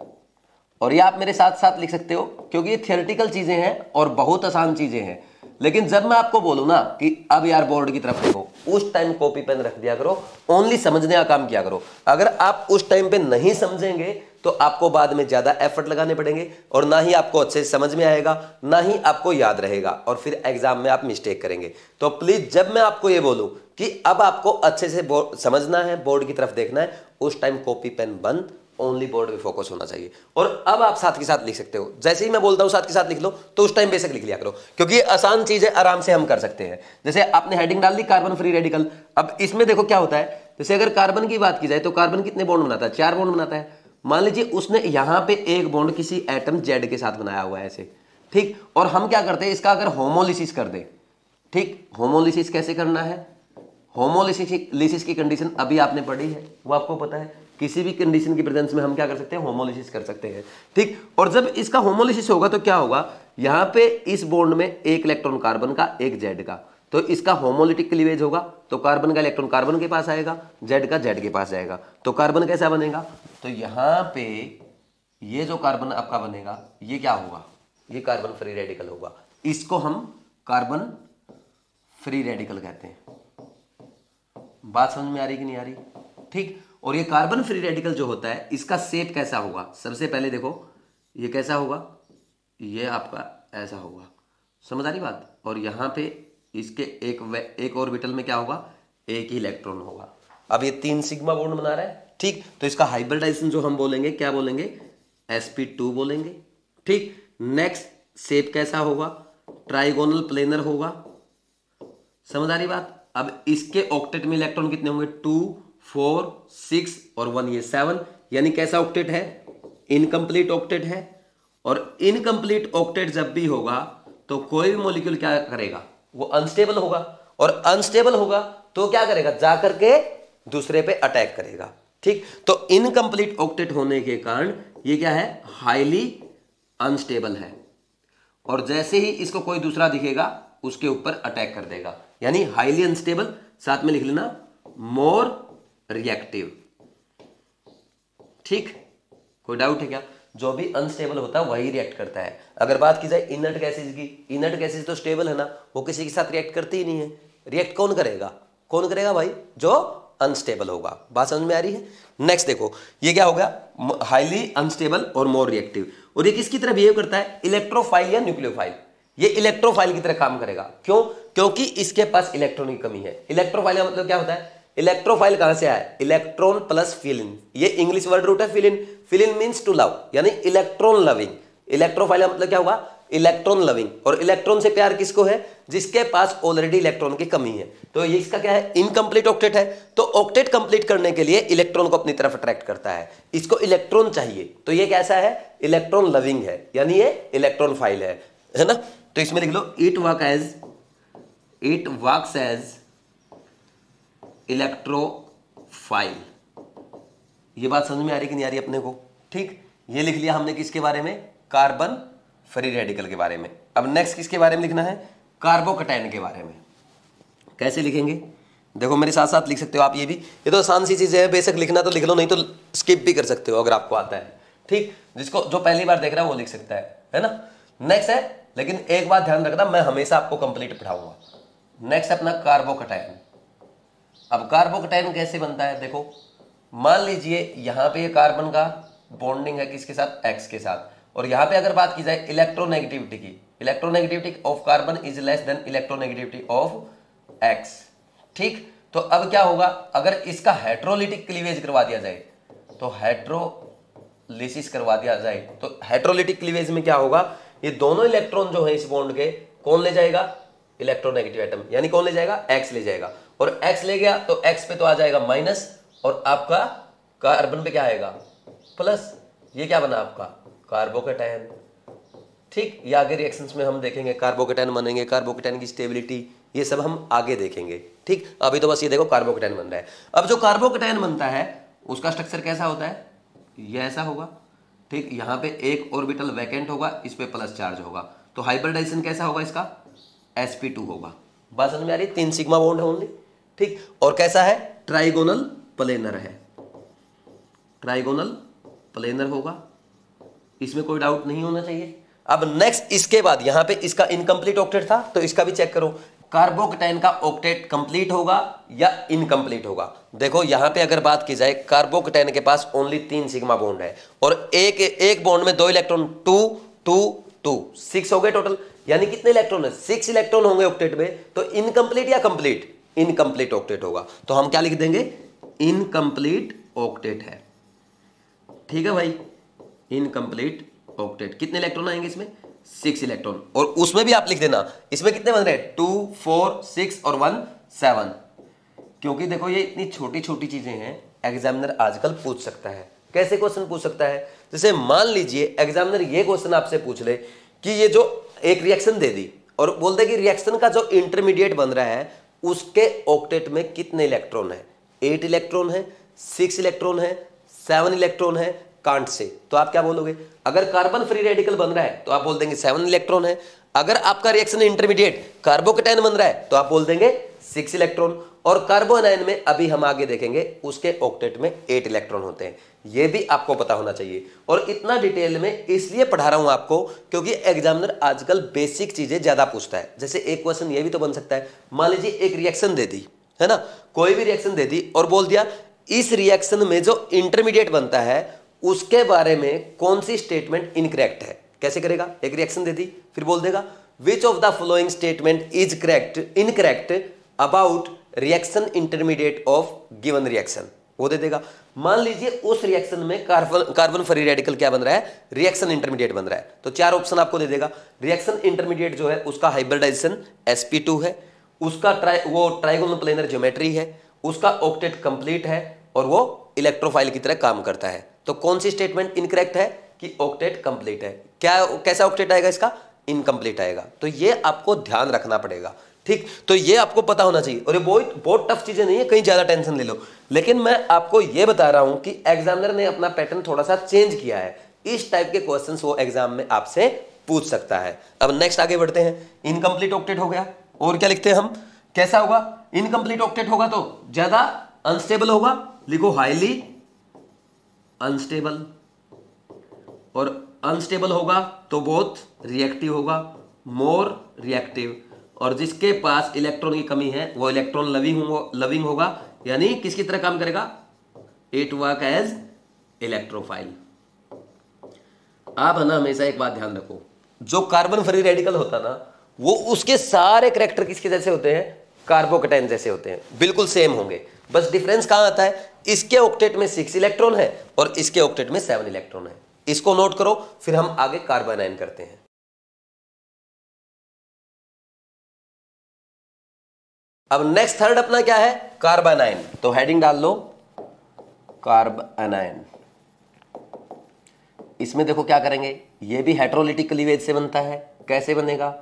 [SPEAKER 1] और ये आप मेरे साथ साथ लिख सकते हो, क्योंकि ये थियोरेटिकल चीजें हैं और बहुत आसान चीजें हैं। लेकिन जब मैं आपको बोलूं ना कि अब यार बोर्ड की तरफ देखो, उस टाइम कॉपी पेन रख दिया करो, ओनली समझने का काम किया करो। अगर आप उस टाइम पे नहीं समझेंगे तो आपको बाद में ज्यादा एफर्ट लगाने पड़ेंगे और ना ही आपको अच्छे से समझ में आएगा, ना ही आपको याद रहेगा और फिर एग्जाम में आप मिस्टेक करेंगे। तो प्लीज जब मैं आपको ये बोलूं कि अब आपको अच्छे से समझना है, बोर्ड की तरफ देखना है, उस टाइम कॉपी पेन बंद, ओनली बोर्ड पे फोकस होना चाहिए। और अब आप साथ के साथ लिख सकते हो, जैसे ही मैं बोलता हूं साथ के साथ लिख लो, तो उस टाइम बेशक लिख लिया करो, क्योंकि ये आसान चीज है, आराम से हम कर सकते हैं। जैसे आपने हेडिंग डाल दी कार्बन फ्री रेडिकल, अब इसमें देखो क्या होता है, जैसे अगर कार्बन की बात की जाए तो कार्बन कितने बॉन्ड बनाता है, 4 बॉन्ड बनाता है। मान लीजिए उसने यहां पे एक बॉन्ड किसी एटम जेड के साथ बनाया हुआ है ऐसे, ठीक, और हम क्या करते हैं, इसका अगर होमोलिसिस कर दे, ठीक, होमोलिसिस कैसे करना है, होमोलिसिस की कंडीशन अभी आपने पढ़ी है, वो आपको पता है, किसी भी कंडीशन की प्रेजेंस में हम क्या कर सकते हैं, होमोलिसिस कर सकते हैं, ठीक। और जब इसका होमोलिसिस होगा तो क्या होगा, यहां पे इस बॉन्ड में एक इलेक्ट्रॉन कार्बन का, एक जेड का, तो इसका होमोलिटिक क्लीवेज होगा, तो कार्बन का इलेक्ट्रॉन कार्बन के पास आएगा, जेड का जेड के पास जाएगा, तो कार्बन कैसा बनेगा, तो यहां पे ये जो कार्बन आपका बनेगा ये क्या होगा, ये कार्बन फ्री रेडिकल होगा, इसको हम कार्बन फ्री रेडिकल कहते हैं। बात समझ में आ रही कि नहीं आ रही, ठीक। और ये कार्बन फ्री रेडिकल जो होता है इसका शेप कैसा होगा, सबसे पहले देखो ये कैसा होगा, ये आपका ऐसा होगा, समझ आ रही बात, और यहां पे इसके एक ऑर्बिटल में क्या होगा, एक ही इलेक्ट्रॉन होगा। अब ये 3 सिग्मा बॉन्ड बना रहा है, ठीक, तो इसका हाइब्रिडाइजेशन जो हम बोलेंगे क्या बोलेंगे, sp2 बोलेंगे, ठीक। नेक्स्ट शेप कैसा होगा, ट्राइगोनल प्लेनर होगा, समझ आ रही बात। अब इसके ऑक्टेट में इलेक्ट्रॉन कितने होंगे, 2 4 6 और 1, ये 7, यानी कैसा ऑक्टेट है, इनकम्प्लीट ऑक्टेट है। और इनकम्प्लीट ऑक्टेट जब भी होगा तो कोई भी मॉलिक्यूल क्या करेगा, वो अनस्टेबल होगा, और अनस्टेबल होगा तो क्या करेगा, जाकर के दूसरे पे अटैक करेगा, ठीक। तो इनकम्प्लीट ऑक्टेट होने के कारण ये क्या है, हाईली अनस्टेबल है, और जैसे ही इसको कोई दूसरा दिखेगा उसके ऊपर अटैक कर देगा, यानी हाईली अनस्टेबल, साथ में लिख लेना मोर रिएक्टिव, ठीक। कोई डाउट है क्या, जो भी अनस्टेबल होता है वही रिएक्ट करता है। अगर बात की जाए इनर्ट गैसेज की, इनर्ट गैसेज तो स्टेबल है ना, वो किसी के साथ रिएक्ट करती ही नहीं है, रिएक्ट कौन करेगा, कौन करेगा भाई, जो अनस्टेबल होगा। बात समझ में आ रही है। नेक्स्ट देखो ये क्या हो गया, हाईली अनस्टेबल और मोर रिएक्टिव, और ये किसकी तरह बिहेव करता है, इलेक्ट्रोफाइल या न्यूक्लियोफाइल, ये इलेक्ट्रोफाइल की तरह काम करेगा, क्यों, क्योंकि इसके पास इलेक्ट्रॉन की कमी है। इलेक्ट्रोफाइल का मतलब क्या होता है, इलेक्ट्रोफाइल कहां से आया, इलेक्ट्रॉन प्लस फिलिन, ये इंग्लिश वर्ड रूट है फिलिन, फिलिन मींस टू लव, यानी इलेक्ट्रॉन लविंग। इलेक्ट्रोफाइल का मतलब क्या हुआ, इलेक्ट्रॉन लविंग, और इलेक्ट्रॉन से प्यार किसको है, जिसके पास ऑलरेडी इलेक्ट्रॉन की कमी है। तो ये इसका क्या है, इनकम्प्लीट ऑक्टेट है, तो ऑक्टेट कंप्लीट करने के लिए इलेक्ट्रॉन को अपनी तरफ अट्रैक्ट करता है, इसको इलेक्ट्रॉन चाहिए, तो ये कैसा है, इलेक्ट्रॉन लविंग है, यानी ये इलेक्ट्रॉन फाइल है ना। तो इसमें लिख लो इट वर्क्स एज इलेक्ट्रोफाइल। ये बात समझ में आ रही कि नहीं आ रही अपने को, ठीक। ये लिख लिया हमने किसके बारे में, कार्बन फ्री रेडिकल के बारे में। अब नेक्स्ट किसके बारे में लिखना है, कार्बोकैटायन के बारे में। कैसे लिखेंगे, देखो मेरे साथ साथ लिख सकते हो आप, ये भी, ये तो आसान सी चीजें है, बेशक लिखना तो लिख लो, नहीं तो स्किप भी कर सकते हो अगर आपको आता है, ठीक। जिसको जो पहली बार देख रहा है वो लिख सकता है ना। नेक्स्ट है, लेकिन एक बात ध्यान रखना, मैं हमेशा आपको कंप्लीट पढ़ाऊंगा। नेक्स्ट अपना कार्बोकैटायन। अब कार्बोकैटायन कैसे बनता है, देखो मान लीजिए यहां पे ये कार्बन का बॉन्डिंग है किसके साथ, एक्स के साथ, और यहां पे अगर बात की जाए इलेक्ट्रोनेगेटिविटी की, electronegativity of carbon is less than electronegativity of x, ठीक। तो अब क्या होगा, अगर इसका हेट्रोलिटिक क्लीवेज करवा दिया जाए, तो हेट्रोलिसिस करवा दिया जाए, तो हेट्रोलिटिक क्लीवेज में क्या होगा, ये दोनों इलेक्ट्रॉन जो है इस बॉन्ड के, कौन ले जाएगा, इलेक्ट्रोनेगेटिव एटम, यानी कौन ले जाएगा, एक्स ले जाएगा, और एक्स ले गया तो एक्स पे तो आ जाएगा माइनस, और आपका कार्बन पे क्या आएगा, प्लस। ये क्या बना आपका कार्बोकैटायन, ठीक। ये आगे रिएक्शंस में हम देखेंगे, कार्बोकैटायन बनेंगे, कार्बोकैटायन की स्टेबिलिटी, ये सब हम आगे देखेंगे, ठीक। अभी तो बस ये देखो कार्बोकैटायन बन रहा है। अब जो कार्बोकैटायन बनता है उसका स्ट्रक्चर कैसा होता है, ये ऐसा होगा, ठीक। यहाँ पे एक ऑर्बिटल वैकेंट होगा, इस पे प्लस चार्ज होगा, तो हाइब्रिडाइजेशन कैसा होगा इसका, sp2 होगा। बात समझ में आ रही, 3 सिग्मा बॉन्ड है ओनली, ठीक। और कैसा है, ट्राइगोनल प्लेनर है, ट्राइगोनल प्लेनर होगा, इसमें कोई डाउट नहीं होना चाहिए। अब नेक्स्ट इसके बाद यहां पे इसका इनकम्प्लीट ऑक्टेट था, तो इसका भी चेक करो, कार्बोकेटाइन का ऑक्टेट कंप्लीट होगा या इनकम्प्लीट होगा। देखो यहां पे अगर बात की जाए, कार्बोकेटाइन के पास ओनली 3 सिग्मा बॉन्ड है और एक बॉन्ड में 2 इलेक्ट्रॉन, 2 2 2 6 हो गए टोटल। यानी कितने इलेक्ट्रॉन है? 6 इलेक्ट्रॉन होंगे ऑक्टेट में। तो इनकम्प्लीट या कंप्लीट? इनकम्प्लीट ऑक्टेट होगा। तो हम क्या लिख देंगे? इनकम्प्लीट ऑक्टेट है। ठीक है भाई, इनकम्प्लीट ऑक्टेट। कितने इलेक्ट्रॉन आएंगे इसमें? 6 इलेक्ट्रॉन। और उसमें भी आप लिख देना इसमें कितने बन रहे हैं? 2 4 6 और 1 7। क्योंकि देखो ये इतनी छोटी छोटी चीजें हैं, एग्जामिनर आजकल पूछ सकता है। कैसे क्वेश्चन पूछ सकता है? जैसे मान लीजिए एग्जामिनर ये क्वेश्चन आपसे पूछ ले कि ये जो एक रिएक्शन दे दी और बोल दे कि रिएक्शन का जो इंटरमीडिएट बन रहा है उसके ऑक्टेट में कितने इलेक्ट्रॉन है? 8 इलेक्ट्रॉन है, 6 इलेक्ट्रॉन है, 7 इलेक्ट्रॉन है, कांट से। तो आप क्या बोलोगे? अगर कार्बन फ्री रेडिकल बन रहा है तो आप बोल देंगे 7 इलेक्ट्रॉन है। अगर आपका रिएक्शन इंटरमीडिएट कार्बोकेटाइन बन रहा है तो आप बोल देंगे 6 इलेक्ट्रॉन। और कार्बोनाइन में अभी हम आगे देखेंगे उसके ऑक्टेट में 8 इलेक्ट्रॉन होते हैं। यह भी आपको पता होना चाहिए। और इतना डिटेल में इसलिए पढ़ा रहा हूं आपको क्योंकि एग्जामिनर आजकल बेसिक चीजें ज्यादा पूछता है। जैसे एक क्वेश्चन ये भी तो बन सकता है, मान लीजिए एक रिएक्शन दे दी है ना, कोई भी रिएक्शन दे दी और बोल दिया इस रिएक्शन में जो इंटरमीडिएट बनता है उसके बारे में कौन सी स्टेटमेंट इनकरेक्ट है। कैसे करेगा? एक रिएक्शन दे दी, फिर बोल देगा which of the following statement is correct incorrect about reaction intermediate of given reaction, वो दे देगा। मान लीजिए उस रिएक्शन में कार्बन फ्री रेडिकल क्या बन रहा है? रिएक्शन इंटरमीडिएट बन रहा है। तो 4 ऑप्शन आपको दे देगा। रिएक्शन इंटरमीडिएट जो है उसका हाइब्रिडाइजेशन sp2 है, उसका ट्राइगोनल प्लेनर ज्योमेट्री है, उसका ऑक्टेट कंप्लीट है और वो इलेक्ट्रोफाइल की तरह काम करता है। तो कौन सी स्टेटमेंट इनकरेक्ट है? कि ऑक्टेट कंप्लीट है। क्या कैसा ऑक्टेट आएगा इसका? इनकम्प्लीट आएगा। तो ये आपको ध्यान रखना पड़ेगा। ठीक, तो ये आपको पता होना चाहिए। और ये बहुत टफ चीजें नहीं है, कहीं ज्यादा टेंशन ले लो। लेकिन मैं आपको ये बता रहा हूं कि एग्जामिनर ने अपना पैटर्न थोड़ा सा चेंज किया है। इस टाइप के क्वेश्चंस वो एग्जाम में आपसे पूछ सकता है। अब नेक्स्ट आगे बढ़ते हैं। इनकम्प्लीट ऑक्टेट हो गया और क्या लिखते हैं हम? कैसा होगा? इनकम्प्लीट ऑक्टेट होगा तो ज्यादा अनस्टेबल होगा, लिखो हाईली अनस्टेबल। और अनस्टेबल होगा तो बहुत रिएक्टिव होगा, मोर रिएक्टिव। और जिसके पास इलेक्ट्रॉन की कमी है वो इलेक्ट्रॉन लविंग होगा, यानी किसकी तरह काम करेगा? It work as electrophile. आप है ना हमेशा एक बात ध्यान रखो, जो कार्बन फ्री रेडिकल होता ना वो उसके सारे करैक्टर किसके जैसे होते हैं? कार्बोकेटाइन जैसे होते हैं, बिल्कुल सेम होंगे। बस डिफरेंस कहां आता है? इसके ऑक्टेट में 6 इलेक्ट्रॉन है और इसके ऑक्टेट में 7 इलेक्ट्रॉन है। इसको नोट करो, फिर हम आगे कार्बोनाइन करते हैं। अब नेक्स्ट थर्ड अपना क्या है? कार्बोनाइन। तो हेडिंग डाल लो कार्बोनाइन। इसमें देखो क्या करेंगे, ये भी हेटेरोलिटिक क्लीवेज से बनता है। कैसे बनेगा?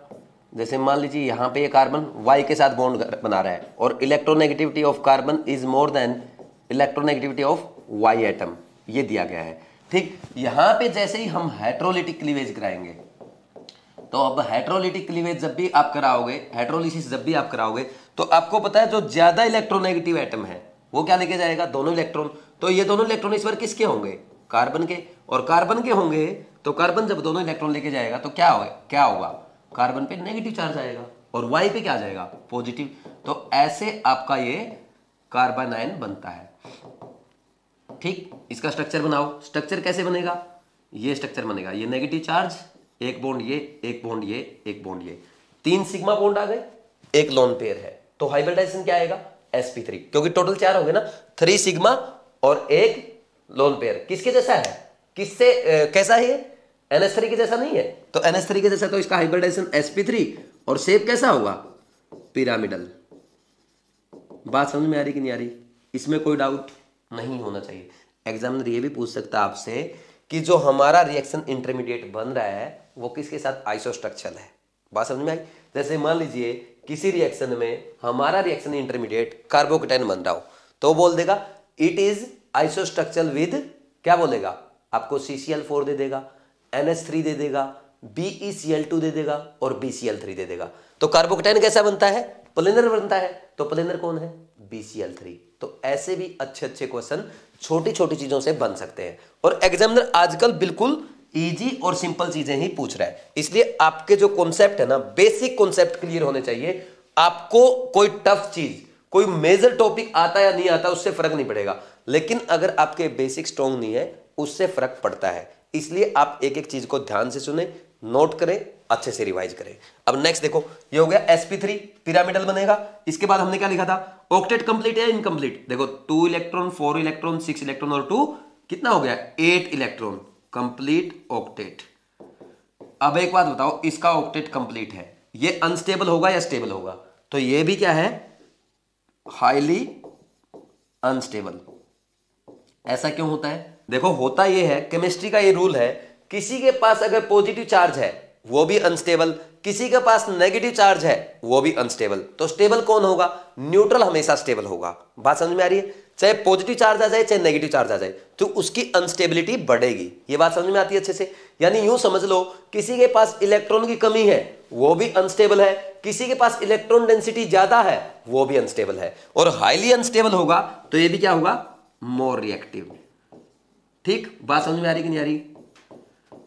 [SPEAKER 1] जैसे मान लीजिए यहां पे ये कार्बन Y के साथ बॉन्ड बना रहा है और electronegativity of carbon is more than electronegativity of Y atom, ये दिया गया है। ठीक, यहां पे जैसे ही हम हेटेरोलिटिक क्लीवेज कराएंगे तो अब हेटेरोलिटिक क्लीवेज जब भी आप कराओगे, हेटेरोलिसिस जब भी आप कराओगे तो आपको पता है जो ज्यादा इलेक्ट्रोनेगेटिव एटम है वो क्या लेके जाएगा? दोनों इलेक्ट्रॉन। तो ये दोनों इलेक्ट्रॉन इस बार किसके होंगे? कार्बन के। और कार्बन के होंगे तो कार्बन जब दोनों इलेक्ट्रॉन लेके जाएगा तो क्या होगा? कार्बन पे नेगेटिव चार्ज आएगा और वाई पे क्या आ जाएगा? पॉजिटिव। तो ऐसे आपका ये कार्बोनाइन बनता है। ठीक, इसका स्ट्रक्चर बनाओ। स्ट्रक्चर कैसे बनेगा? ये स्ट्रक्चर बनेगा, ये नेगेटिव चार्ज, एक बॉन्ड ये, एक बॉन्ड ये, एक बॉन्ड ये, 3 सिग्मा बॉन्ड आ गए, एक लोन पेयर है। तो हाइब्रिडाइजेशन क्या आएगा? sp3, क्योंकि टोटल 4 हो गए ना, 3 सिग्मा और एक लोन पेयर। किसके जैसा है? किससे कैसा है ये? NH3 के जैसा नहीं है। तो NH3 के जैसा तो इसका हाइब्रिडाइजेशन sp3 और शेप कैसा होगा? पिरामिडल। बात समझ में आ रही कि नहीं आ रही? इसमें कोई डाउट नहीं होना चाहिए। एग्जामिनर ये भी पूछ सकता है आपसे कि जो हमारा रिएक्शन इंटरमीडिएट बन रहा है वो किसके साथ आइसोस्ट्रक्चरल है। बात समझ में आई? जैसे मान लीजिए किसी रिएक्शन में हमारा रिएक्शन इंटरमीडिएट कार्बोकेटाइन बन रहा हो तो बोल देगा इट इज आइसोस्ट्रक्चरल विद, क्या बोलेगा? आपको CCl4 दे देगा, NH3 दे देगा, BeCl2 दे देगा और BCl3 दे देगा। तो कार्बोकेटाइन कैसा बनता है? प्लेनर बनता है। तो प्लेनर कौन है? BCl3। तो ऐसे भी अच्छे अच्छे क्वेश्चन छोटी छोटी चीजों से बन सकते हैं। और एग्जामिनर आजकल बिल्कुल इजी और सिंपल चीजें ही पूछ रहा है, इसलिए आपके जो कॉन्सेप्ट है ना, बेसिक कॉन्सेप्ट क्लियर होने चाहिए। आपको कोई टफ चीज, कोई मेजर टॉपिक आता या नहीं आता उससे फर्क नहीं पड़ेगा, लेकिन अगर आपके बेसिक स्ट्रॉन्ग नहीं है उससे फर्क पड़ता है। इसलिए आप एक एक चीज को ध्यान से सुने, नोट करें, अच्छे से रिवाइज करें। अब नेक्स्ट देखो, ये हो गया sp3 पिरामिडल बनेगा। इसके बाद हमने क्या लिखा था, ऑक्टेट कंप्लीट या इनकम्प्लीट। देखो 2 इलेक्ट्रॉन, 4 इलेक्ट्रॉन, 6 इलेक्ट्रॉन और 2 कितना हो गया, 8 इलेक्ट्रॉन, कंप्लीट ऑक्टेट। अब एक बात बताओ, इसका ऑक्टेट कंप्लीट है, ये अनस्टेबल होगा या स्टेबल होगा? तो ये भी क्या है, हाईली अनस्टेबल। ऐसा क्यों होता है? देखो होता ये है, केमिस्ट्री का ये रूल है, किसी के पास अगर पॉजिटिव चार्ज है वो भी अनस्टेबल, किसी के पास नेगेटिव चार्ज है वो भी अनस्टेबल। तो स्टेबल कौन होगा? न्यूट्रल हमेशा स्टेबल होगा। बात समझ में आ रही है? चाहे पॉजिटिव चार्ज आ जाए चाहे नेगेटिव चार्ज आ जाए तो उसकी अनस्टेबिलिटी बढ़ेगी। ये बात समझ में आती है अच्छे से? यानी यूं समझ लो, किसी के पास इलेक्ट्रॉन की कमी है वो भी अनस्टेबल है, किसी के पास इलेक्ट्रॉन डेंसिटी ज्यादा है वो भी अनस्टेबल है, और हाईली अनस्टेबल होगा तो ये भी क्या होगा, मोर रिएक्टिव। ठीक, बात समझ में आ रही कि नहीं आ रही?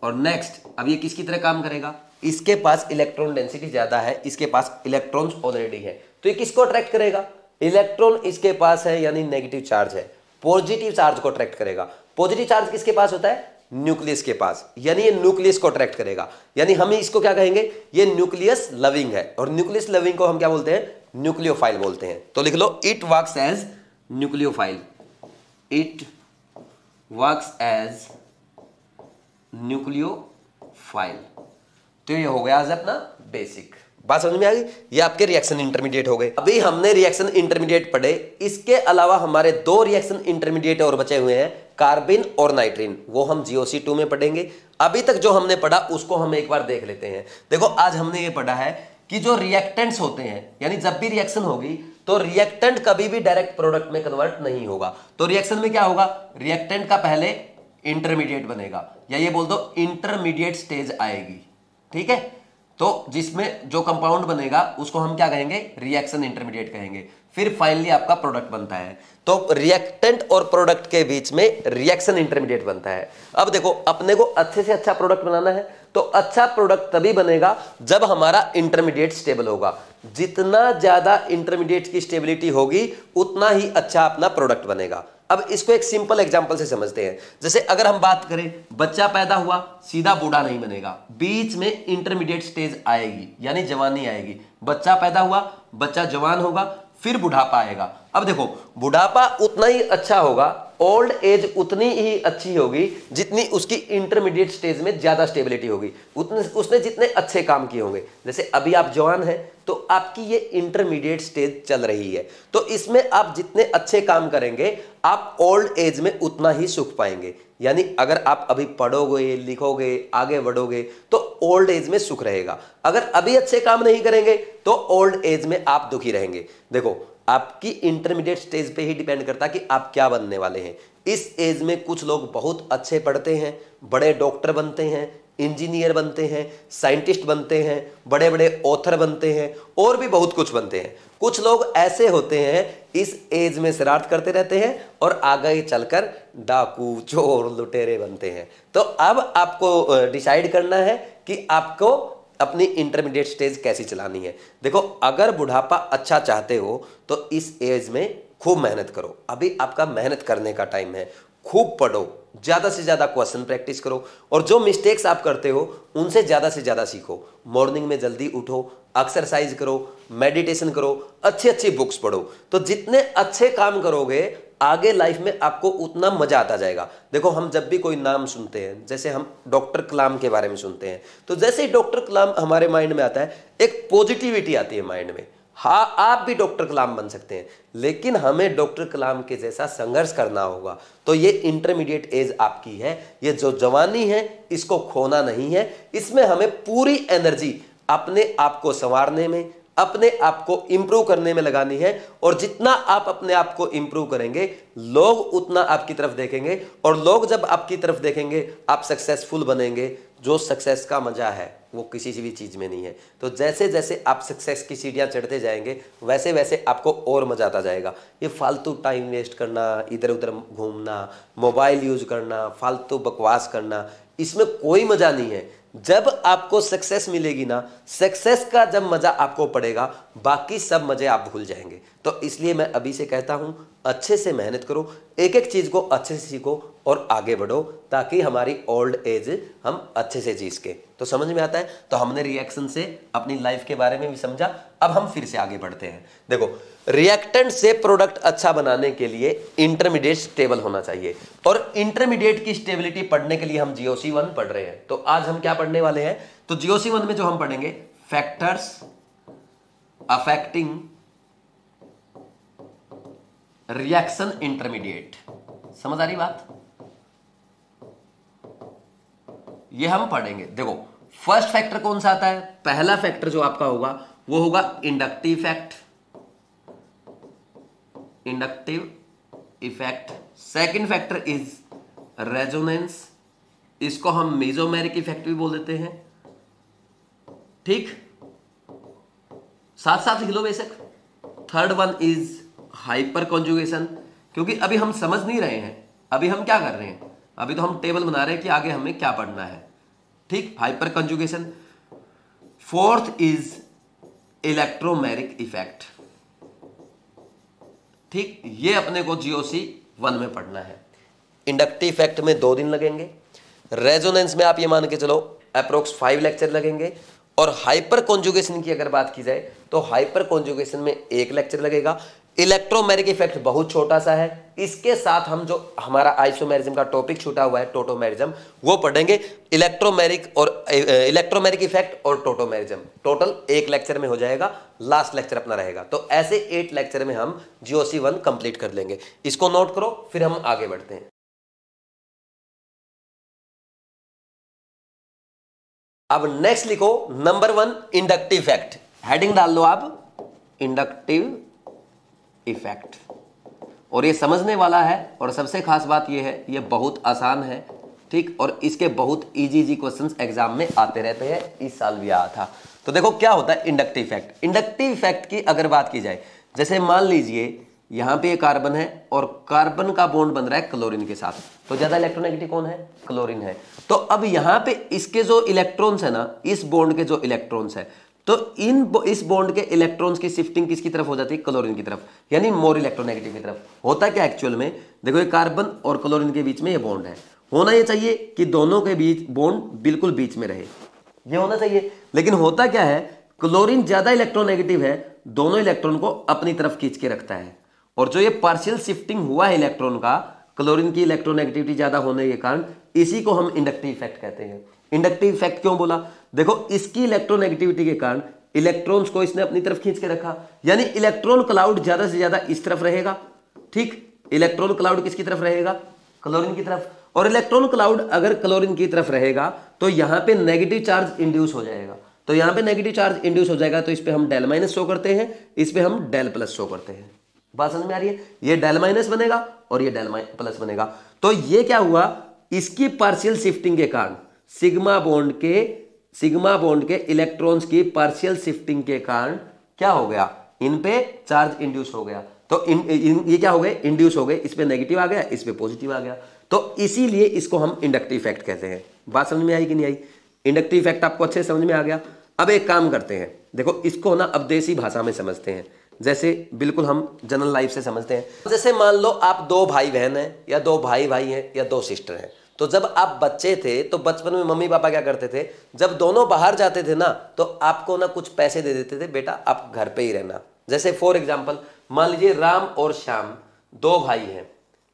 [SPEAKER 1] और नेक्स्ट, अब ये किसकी तरह काम करेगा, इसके पास इलेक्ट्रॉन डेंसिटी ज्यादा है, इसके पास इलेक्ट्रॉन्स ऑलरेडी है, तो ये किसको अट्रैक्ट करेगा, इलेक्ट्रॉन इसके पास है यानी नेगेटिव चार्ज है, पॉजिटिव चार्ज को अट्रैक्ट करेगा। पॉजिटिव चार्ज किसके पास होता है, न्यूक्लियस के पास, यानी ये न्यूक्लियस को अट्रैक्ट करेगा। यानी हम इसको क्या कहेंगे, ये न्यूक्लियस लविंग है, और न्यूक्लियस लविंग को हम क्या बोलते हैं, न्यूक्लियोफाइल बोलते हैं। तो लिख लो, it works as nucleophile, it works as nucleophile. तो ये हो गया आज अपना बेसिक। बात समझ में आ गई? ये आपके रिएक्शन इंटरमीडिएट हो गए। अभी हमने रिएक्शन इंटरमीडिएट पढ़े, इसके अलावा हमारे 2 रिएक्शन इंटरमीडिएट और बचे हुए हैं, कार्बिन और नाइट्रीन, वो हम GOC2 में पढ़ेंगे। अभी तक जो हमने पढ़ा उसको हम एक बार देख लेते हैं। देखो आज हमने ये पढ़ा है कि जो रिएक्टेंट्स होते हैं, यानी जब भी रिएक्शन होगी तो रिएक्टेंट कभी भी डायरेक्ट प्रोडक्ट में कन्वर्ट नहीं होगा। तो रिएक्शन में क्या होगा, रिएक्टेंट का पहले इंटरमीडिएट बनेगा, या ये बोल दो इंटरमीडिएट स्टेज आएगी। ठीक है, तो जिसमें जो कंपाउंड बनेगा उसको हम क्या कहेंगे, रिएक्शन इंटरमीडिएट कहेंगे। फिर फाइनली आपका प्रोडक्ट बनता है। तो रिएक्टेंट और प्रोडक्ट के बीच में रिएक्शन इंटरमीडिएट बनता है। अब देखो, अपने को अच्छे से अच्छा प्रोडक्ट बनाना है तो अच्छा प्रोडक्ट तभी बनेगा जब हमारा इंटरमीडिएट स्टेबल होगा। जितना ज्यादा इंटरमीडिएट की स्टेबिलिटी होगी उतना ही अच्छा अपना प्रोडक्ट बनेगा। अब इसको एक सिंपल एग्जांपल से समझते हैं। जैसे अगर हम बात करें, बच्चा पैदा हुआ, सीधा बूढ़ा नहीं बनेगा, बीच में इंटरमीडिएट स्टेज आएगी यानी जवानी आएगी। बच्चा पैदा हुआ, बच्चा जवान होगा, फिर बुढ़ापा आएगा। अब देखो, बुढ़ापा उतना ही अच्छा होगा, ओल्ड एज उतनी ही अच्छी होगी जितनी उसकी इंटरमीडिएट स्टेज में ज्यादा स्टेबिलिटी होगी, उसने जितने अच्छे काम किए होंगे। जैसे अभी आप जवान हैं तो आपकी ये इंटरमीडिएट स्टेज चल रही है, तो इसमें आप जितने अच्छे काम करेंगे आप ओल्ड एज में उतना ही सुख पाएंगे। यानी अगर आप अभी पढ़ोगे, लिखोगे, आगे बढ़ोगे तो ओल्ड एज में सुख रहेगा। अगर अभी अच्छे काम नहीं करेंगे तो ओल्ड एज में आप दुखी रहेंगे। देखो, आपकी इंटरमीडिएट स्टेज पे ही डिपेंड करता है कि आप क्या बनने वाले हैं। इस एज में कुछ लोग बहुत अच्छे पढ़ते हैं, बड़े डॉक्टर बनते हैं, इंजीनियर बनते हैं, साइंटिस्ट बनते हैं, बड़े बड़े ऑथर बनते हैं, और भी बहुत कुछ बनते हैं। कुछ लोग ऐसे होते हैं इस एज में शरारत करते रहते हैं और आगे चलकर डाकू, चोर, लुटेरे बनते हैं। तो अब आपको डिसाइड करना है कि आपको अपनी इंटरमीडिएट स्टेज कैसी चलानी है। देखो, अगर बुढ़ापा अच्छा चाहते हो तो इस एज में खूब मेहनत करो। अभी आपका मेहनत करने का टाइम है। खूब पढ़ो, ज्यादा से ज्यादा क्वेश्चन प्रैक्टिस करो, और जो मिस्टेक्स आप करते हो उनसे ज्यादा से ज्यादा सीखो। मॉर्निंग में जल्दी उठो, एक्सरसाइज करो, मेडिटेशन करो, अच्छी अच्छी बुक्स पढ़ो। तो जितने अच्छे काम करोगे आगे लाइफ में आपको उतना मजा आता जाएगा। देखो, हम जब भी कोई नाम सुनते हैं, जैसे हम डॉक्टर कलाम के बारे में सुनते हैं, तो जैसे ही डॉक्टर कलाम हमारे माइंड में आता है एक पॉजिटिविटी आती है माइंड में। हाँ, आप भी डॉक्टर कलाम बन सकते हैं, लेकिन हमें डॉक्टर कलाम के जैसा संघर्ष करना होगा। तो ये इंटरमीडिएट एज आपकी है, ये जो जवानी है इसको खोना नहीं है। इसमें हमें पूरी एनर्जी अपने आप को संवारने में, अपने आप को इंप्रूव करने में लगानी है। और जितना आप अपने आप को इंप्रूव करेंगे लोग उतना आपकी तरफ देखेंगे, और लोग जब आपकी तरफ देखेंगे आप सक्सेसफुल बनेंगे। जो सक्सेस का मजा है वो किसी भी चीज में नहीं है। तो जैसे जैसे आप सक्सेस की सीढ़ियां चढ़ते जाएंगे वैसे वैसे आपको और मजा आता जाएगा। ये फालतू टाइम वेस्ट करना, इधर उधर घूमना, मोबाइल यूज करना, फालतू बकवास करना, इसमें कोई मजा नहीं है। जब आपको सक्सेस मिलेगी ना, सक्सेस का जब मजा आपको पड़ेगा, बाकी सब मजे आप भूल जाएंगे। तो इसलिए मैं अभी से कहता हूं, अच्छे से मेहनत करो, एक एक चीज को अच्छे से सीखो और आगे बढ़ो, ताकि हमारी ओल्ड एज हम अच्छे से जी सके। तो समझ में आता है? तो हमने रिएक्शन से अपनी लाइफ के बारे में भी समझा। अब हम फिर से आगे बढ़ते हैं। देखो, रिएक्टेंट से प्रोडक्ट अच्छा बनाने के लिए इंटरमीडिएट स्टेबल होना चाहिए, और इंटरमीडिएट की स्टेबिलिटी पढ़ने के लिए हम जीओसी 1 पढ़ रहे हैं। तो आज हम क्या पढ़ने वाले हैं? तो जीओसी 1 में जो हम पढ़ेंगे, फैक्टर्स अफेक्टिंग रिएक्शन इंटरमीडिएट। समझ आ रही बात? ये हम पढ़ेंगे। देखो, फर्स्ट फैक्टर कौन सा आता है? पहला फैक्टर जो आपका होगा वो होगा inductive effect, inductive effect. Second factor is resonance, इसको हम मेसोमेरिक इफेक्ट भी बोल देते हैं। ठीक, साथ साथ लिख लो बेशक। Third one is hyper conjugation, क्योंकि अभी हम समझ नहीं रहे हैं, अभी हम क्या कर रहे हैं, अभी तो हम टेबल बना रहे हैं कि आगे हमें क्या पढ़ना है। ठीक, hyper conjugation. Fourth is electromeric effect. ठीक, ये अपने को जीओसी 1 में पढ़ना है। इंडक्टिव इफेक्ट में 2 दिन लगेंगे, रेजोनेंस में आप ये मान के चलो अप्रोक्स 5 लेक्चर लगेंगे, और हाइपर कॉन्जुगेशन की अगर बात की जाए तो हाइपर कॉन्जुगेशन में 1 लेक्चर लगेगा। इलेक्ट्रोमेरिक इफेक्ट बहुत छोटा सा है, इसके साथ हम जो हमारा आइसोमेरिज्म का टॉपिक छूटा हुआ है, टोटोमेरिज्म, वो पढ़ेंगे। इलेक्ट्रोमेरिक इफेक्ट और टोटोमेरिज्म टोटल 1 लेक्चर में हो जाएगा, लास्ट लेक्चर अपना रहेगा। तो ऐसे 8 लेक्चर में हम जीओसी 1 कंप्लीट कर लेंगे। इसको नोट करो, फिर हम आगे बढ़ते हैं। अब नेक्स्ट लिखो नंबर 1 इंडक्टिव इफेक्ट। हेडिंग डाल लो आप, इंडक्टिव इफेक्ट। और ये समझने वाला है, और सबसे खास बात ये है, ये बहुत आसान है। ठीक, और इसके बहुत इजी क्वेश्चंस एग्जाम में आते रहते हैं, इस साल भी आया था। तो देखो क्या होता है इंडक्टिव इफेक्ट। इंडक्टिव इफेक्ट की अगर बात की जाए, जैसे मान लीजिए यहां पे कार्बन है और कार्बन का बॉन्ड बन रहा है क्लोरीन के साथ, तो ज्यादा इलेक्ट्रोनेगेटिव कौन है? क्लोरीन है। तो अब यहां पे इसके जो इलेक्ट्रॉन्स है ना, इस बॉन्ड के जो इलेक्ट्रॉन्स है, तो इस बॉन्ड के इलेक्ट्रॉन्स की शिफ्टिंग किसकी तरफ हो जाती है? क्लोरीन की तरफ, यानी मोर इलेक्ट्रोनेगेटिव की तरफ। होता क्या एक्चुअल में, देखो ये कार्बन और क्लोरीन के बीच में ये बॉन्ड है, होना ये चाहिए कि दोनों के बीच बॉन्ड बिल्कुल बीच में रहे, ये होना चाहिए। लेकिन होता क्या है, क्लोरीन ज्यादा इलेक्ट्रोनेगेटिव है, दोनों इलेक्ट्रॉन को अपनी तरफ खींच के रखता है, और जो ये पार्शियल शिफ्टिंग हुआ है इलेक्ट्रॉन का, क्लोरीन की इलेक्ट्रोनेगेटिविटी ज्यादा होने के कारण, इसी को हम इंडक्टिव इफेक्ट कहते हैं। इंडक्टिव इफेक्ट क्यों बोला? देखो, इसकी इलेक्ट्रोनेगेटिविटी के कारण इलेक्ट्रॉन्स को इसने अपनी तरफ खींच के रखा, यानी इलेक्ट्रॉन क्लाउड ज्यादा से ज्यादा इस तरफ रहेगा। ठीक, इलेक्ट्रॉन क्लाउड किसकी तरफ रहेगा? क्लोरीन की तरफ। और इलेक्ट्रॉन क्लाउड अगर क्लोरीन की तरफ रहेगा तो यहां पे नेगेटिव चार्ज इंड्यूस हो जाएगा। तो यहां पे नेगेटिव चार्ज इंड्यूस हो जाएगा, तो इस पे हम डेल माइनस शो करते हैं, इस पे हम डेल प्लस शो करते हैं। बात समझ में आ रही है? ये डेल माइनस बनेगा और ये डेल प्लस बनेगा। तो ये क्या हुआ, इसकी पार्शियल शिफ्टिंग के कारण, सिग्मा बॉन्ड के इलेक्ट्रॉन्स की पार्शियल शिफ्टिंग के कारण क्या हो गया, इन पे चार्ज इंड्यूस हो गया। तो ये क्या हो गए, इंड्यूस हो गए, इस पे नेगेटिव आ गया, इस पे पॉजिटिव आ गया। तो इसीलिए इसको हम इंडक्टिव इफेक्ट कहते हैं। बात समझ में आई कि नहीं आई? इंडक्टिव इफेक्ट आपको अच्छे समझ में आ गया। अब एक काम करते हैं, देखो इसको ना अब देसी भाषा में समझते हैं, जैसे बिल्कुल हम जनरल लाइफ से समझते हैं। जैसे मान लो आप 2 भाई बहन हैं, या 2 भाई हैं, या 2 सिस्टर हैं। तो जब आप बच्चे थे तो बचपन में मम्मी पापा क्या करते थे, जब दोनों बाहर जाते थे ना, तो आपको ना कुछ पैसे दे देते थे, बेटा आप घर पे ही रहना। जैसे फॉर एग्जाम्पल मान लीजिए राम और श्याम 2 भाई हैं,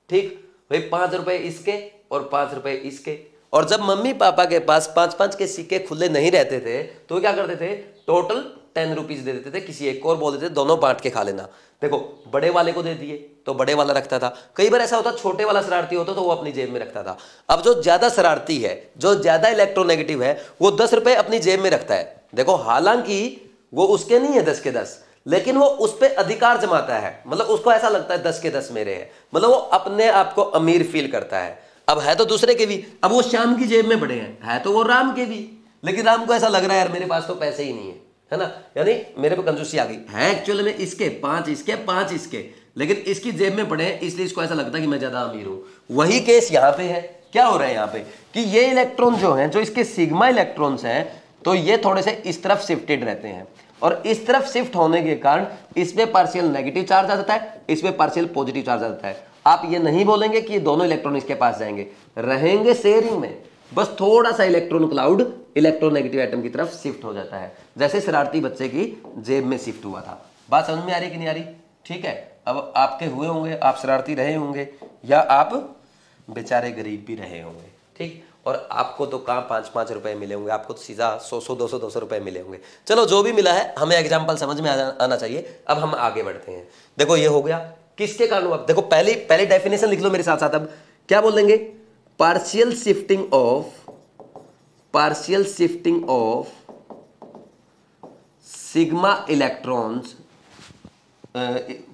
[SPEAKER 1] ठीक भाई, 5 रुपए इसके और 5 रुपए इसके। और जब मम्मी पापा के पास 5-5 के सिक्के खुले नहीं रहते थे तो क्या करते थे, टोटल 10 रुपीज दे देते थे, किसी एक को और बोल देते थे दोनों बांट के खा लेना। देखो बड़े वाले को दे दिए तो बड़े वाला रखता था, कई बार ऐसा होता छोटे वाला शरारती होता तो वो अपनी जेब में रखता था। अब जो ज्यादा शरारती है, जो ज्यादा इलेक्ट्रोनेगेटिव है, वो 10 रुपए अपनी जेब में रखता है। देखो हालांकि वो उसके नहीं है 10 के 10, लेकिन वो उस पर अधिकार जमाता है, मतलब उसको ऐसा लगता है 10 के 10 मेरे हैं, मतलब वो अपने आप को अमीर फील करता है। अब है तो दूसरे के भी, अब वो श्याम की जेब में पड़े हैं, है तो वो राम के भी, लेकिन राम को ऐसा लग रहा है यार मेरे पास तो पैसे ही नहीं है ना, यानी मेरे पे कंजूसी आ गई है। एक्चुअली में इसके 5 इसके 5 इसके, लेकिन इसकी जेब में पड़े हैं, इसलिए इसको ऐसा लगता है कि मैं ज्यादा अमीर हूं। वही केस यहां पे है, क्या हो रहा है यहाँ पे कि ये इलेक्ट्रॉन जो हैं, जो इसके सिग्मा इलेक्ट्रॉन्स हैं, तो ये थोड़े से इस तरफ शिफ्टेड रहते हैं और इस तरफ शिफ्ट होने के कारण इसमें पार्शियल नेगेटिव चार्ज आ जाता है, इसमें पार्शियल पॉजिटिव चार्ज आ जाता है। आप ये नहीं बोलेंगे कि ये दोनों इलेक्ट्रॉन इसके पास जाएंगे, रहेंगे शेयरिंग में, बस थोड़ा सा इलेक्ट्रॉन क्लाउड इलेक्ट्रोनेगेटिव एटम की तरफ शिफ्ट हो जाता है, जैसे शरारती बच्चे की जेब में शिफ्ट हुआ था। बात समझ में आ रही कि नहीं आ रही? ठीक है, अब आपके हुए होंगे, आप शरारती रहे होंगे या आप बेचारे गरीब भी रहे होंगे, ठीक। और आपको तो कहाँ 5-5 रुपए मिले होंगे, आपको तो सीधा 100-100 200-200 रुपए मिले होंगे। चलो जो भी मिला है, हमें एग्जाम्पल समझ में आना चाहिए। अब हम आगे बढ़ते हैं। देखो ये हो गया किसके कारण हुआ। देखो पहली डेफिनेशन लिख लो मेरे साथ साथ। अब क्या बोल देंगे? Partial shifting of sigma electrons,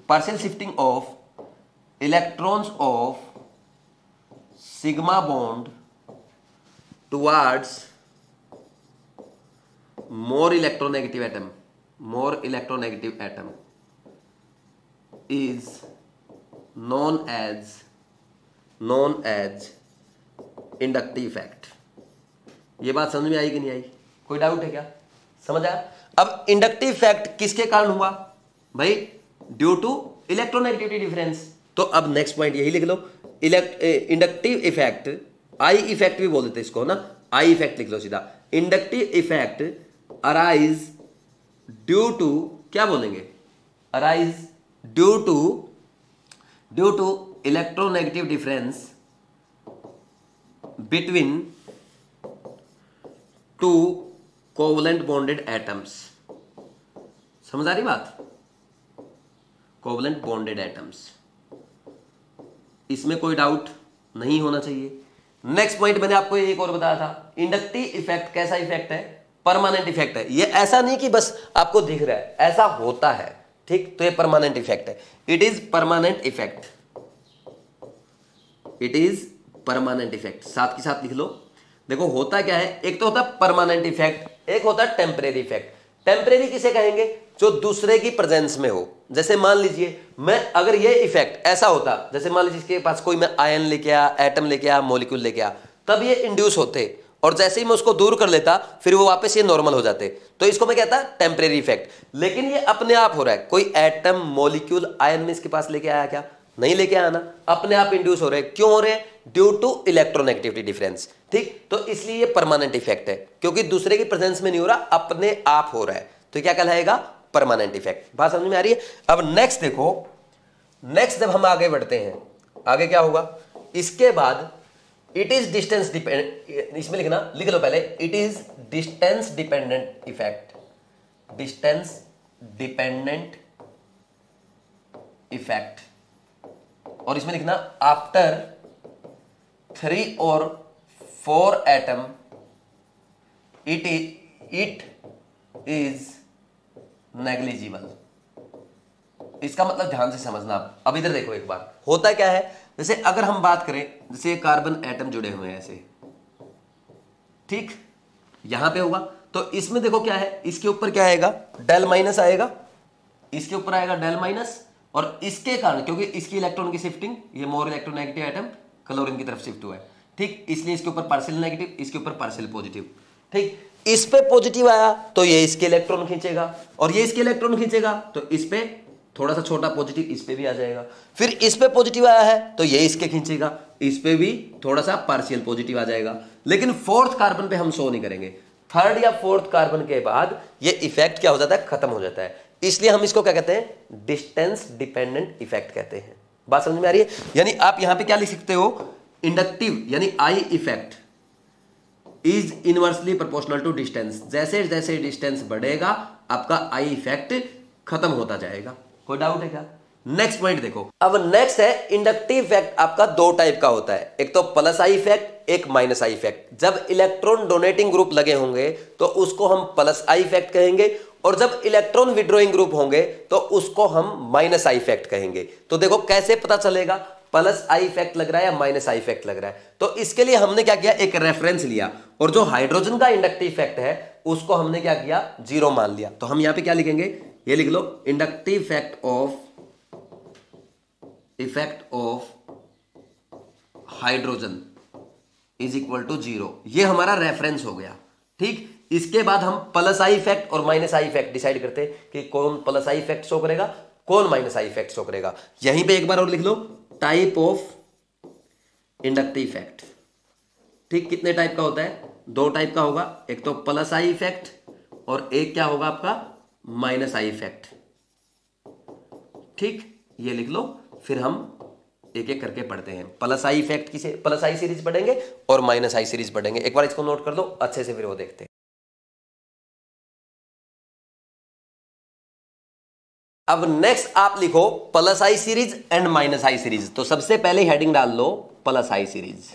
[SPEAKER 1] partial shifting of electrons of sigma bond towards more electronegative atom is known as inductive effect। ये बात समझ में आई कि नहीं आई? कोई डाउट है क्या? समझ आया? अब इंडक्टिव इफेक्ट किसके कारण हुआ भाई? Due to electronegativity difference. तो अब नेक्स्ट पॉइंट यही लिख लो, इंडक्टिव इफेक्ट, आई इफेक्ट भी बोल देते इसको ना, आई इफेक्ट लिख लो सीधा। Inductive effect arise due to, क्या बोलेंगे? Arise due to electronegative difference between two covalent bonded atoms. समझ आ रही बात? कोवलेंट बॉन्डेड एटम्स, इसमें कोई डाउट नहीं होना चाहिए। नेक्स्ट पॉइंट मैंने आपको एक और बताया था, इंडक्टिव इफेक्ट कैसा इफेक्ट है? परमानेंट इफेक्ट है। ये ऐसा नहीं कि बस आपको दिख रहा है, ऐसा होता है, ठीक। तो ये परमानेंट इफेक्ट है, it is permanent effect, it is permanent effect. साथ के साथ लिख लो। देखो होता क्या है, एक तो होता है परमानेंट इफेक्ट, एक होता है टेम्परेरी इफेक्ट। टेम्परेरी किसे कहेंगे? जो दूसरे की प्रेजेंस में हो। जैसे मान लीजिए मैं, अगर ये इफेक्ट ऐसा होता, जैसे मान लीजिए इसके पास कोई मैं आयन लेके आया, एटम लेके आया, मॉलिक्यूल लेके आया, तब ये इंड्यूस होते और जैसे ही मैं उसको दूर कर लेता फिर वो वापस ये नॉर्मल हो जाते, तो इसको मैं कहता टेम्परेरी इफेक्ट। लेकिन ये अपने आप हो रहा है, कोई एटम मॉलिक्यूल आयन में इसके पास लेके आया क्या? नहीं लेके आना, अपने आप इंड्यूस हो रहे हैं। क्यों हो रहे हैं? ड्यू टू इलेक्ट्रोनेगेटिविटी डिफरेंस, ठीक। तो इसलिए ये परमानेंट इफेक्ट है, क्योंकि दूसरे की प्रेजेंस में नहीं हो रहा, अपने आप हो रहा है, तो क्या कहलाएगा? Permanent effect. बात समझ में आ रही है? अब नेक्स्ट देखो, नेक्स्ट जब हम आगे बढ़ते हैं, आगे क्या होगा इसके बाद? इट इज डिस्टेंस डिपेंडेंट, इसमें लिखना, लिख लो पहले, it is distance dependent effect, distance dependent effect. और इसमें लिखना आफ्टर 3 और 4 एटम इट इज नेग्लिजिबल। इसका मतलब ध्यान से समझना आप। अब इधर देखो एक बार, होता क्या है, जैसे अगर हम बात करें, जैसे कार्बन एटम जुड़े हुए हैं ऐसे, ठीक, यहां पे होगा, तो इसमें देखो क्या है, इसके ऊपर क्या आएगा? डेल माइनस आएगा, इसके ऊपर आएगा डेल माइनस, और इसके कारण, क्योंकि इसकी इलेक्ट्रॉन की शिफ्टिंग, ये मोर इलेक्ट्रोनेगेटिव एटम क्लोरीन की तरफ शिफ्ट हुआ है, ठीक, इसलिए इसके ऊपर पार्शियल नेगेटिव, इसके ऊपर पार्शियल पॉजिटिव, ठीक। इस पे पॉजिटिव आया तो ये इसके इलेक्ट्रॉन खींचेगा, और ये इसके इलेक्ट्रॉन खींचेगा तो इस पे थोड़ा सा छोटा पॉजिटिव इस पे भी आ जाएगा। फिर इस पे पॉजिटिव आया है तो ये इसके खींचेगा, इस पे भी थोड़ा सा पार्शियल पॉजिटिव आ जाएगा। लेकिन 4th कार्बन पे हम शो नहीं करेंगे, 3rd या 4th कार्बन के बाद ये इफेक्ट क्या हो जाता है? खत्म हो जाता है। इसलिए हम इसको क्या कहते हैं? डिस्टेंस डिपेंडेंट इफेक्ट कहते हैं। बात समझ में आ रही है? यानी आप यहां पे क्या लिख सकते हो? इंडक्टिव यानी I effect is inversely proportional to distance. जैसे जैसे डिस्टेंस बढ़ेगा आपका आई इफेक्ट खत्म होता जाएगा। कोई डाउट है क्या? नेक्स्ट पॉइंट देखो। अब नेक्स्ट है इंडक्टिव इफेक्ट, आपका 2 टाइप का होता है, एक तो प्लस आई इफेक्ट, एक माइनस आई इफेक्ट। जब इलेक्ट्रॉन डोनेटिंग ग्रुप लगे होंगे तो उसको हम प्लस आई इफेक्ट कहेंगे, और जब इलेक्ट्रॉन विड्रॉइंग ग्रुप होंगे तो उसको हम माइनस आई इफेक्ट कहेंगे। तो देखो कैसे पता चलेगा प्लस आई इफेक्ट लग रहा है या माइनस आई इफेक्ट लग रहा है? तो इसके लिए हमने क्या किया? एक रेफरेंस लिया, और जो हाइड्रोजन का इंडक्टिव इफेक्ट है उसको हमने क्या किया? 0 मान लिया। तो हम यहां पे क्या लिखेंगे? ये लिख लो, inductive effect of hydrogen is equal to 0। ये हमारा रेफरेंस हो गया। ठीक, इसके बाद हम प्लस आई इफेक्ट और माइनस आई इफेक्ट डिसाइड करते हैं कि कौन प्लस आई इफेक्ट शो करेगा, कौन माइनस आई इफेक्ट शो करेगा। यहीं पे एक बार और लिख लो, टाइप ऑफ इंडक्टिव इफेक्ट। ठीक, कितने टाइप का होता है? 2 टाइप का होगा, एक तो प्लस आई इफेक्ट और एक क्या होगा आपका माइनस आई इफेक्ट। ठीक, ये लिख लो, फिर हम एक एक करके पढ़ते हैं। प्लस आई इफेक्ट की से प्लस आई सीरीज पढ़ेंगे और माइनस आई सीरीज पढ़ेंगे। एक बार इसको नोट कर लो अच्छे से, फिर वो देखते हैं। अब नेक्स्ट आप लिखो plus I series and minus I series. तो सबसे पहले हेडिंग डाल लो प्लस आई सीरीज।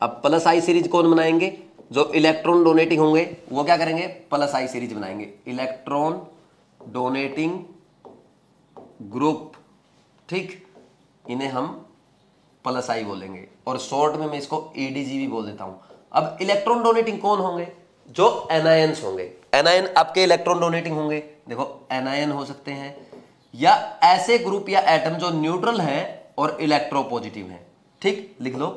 [SPEAKER 1] अब प्लस आई सीरीज कौन बनाएंगे? जो इलेक्ट्रॉन डोनेटिंग होंगे वो क्या करेंगे? प्लस आई सीरीज बनाएंगे। इलेक्ट्रॉन डोनेटिंग ग्रुप, ठीक, इन्हें हम प्लस आई बोलेंगे और शॉर्ट में मैं इसको ईडीजी भी बोल देता हूं। अब इलेक्ट्रॉन डोनेटिंग कौन होंगे? जो एनायंस होंगे। एनायन आपके इलेक्ट्रॉन डोनेटिंग होंगे। देखो, एनायन हो सकते हैं या ऐसे ग्रुप या एटम जो न्यूट्रल है और इलेक्ट्रोपॉजिटिव है। ठीक, लिख लो,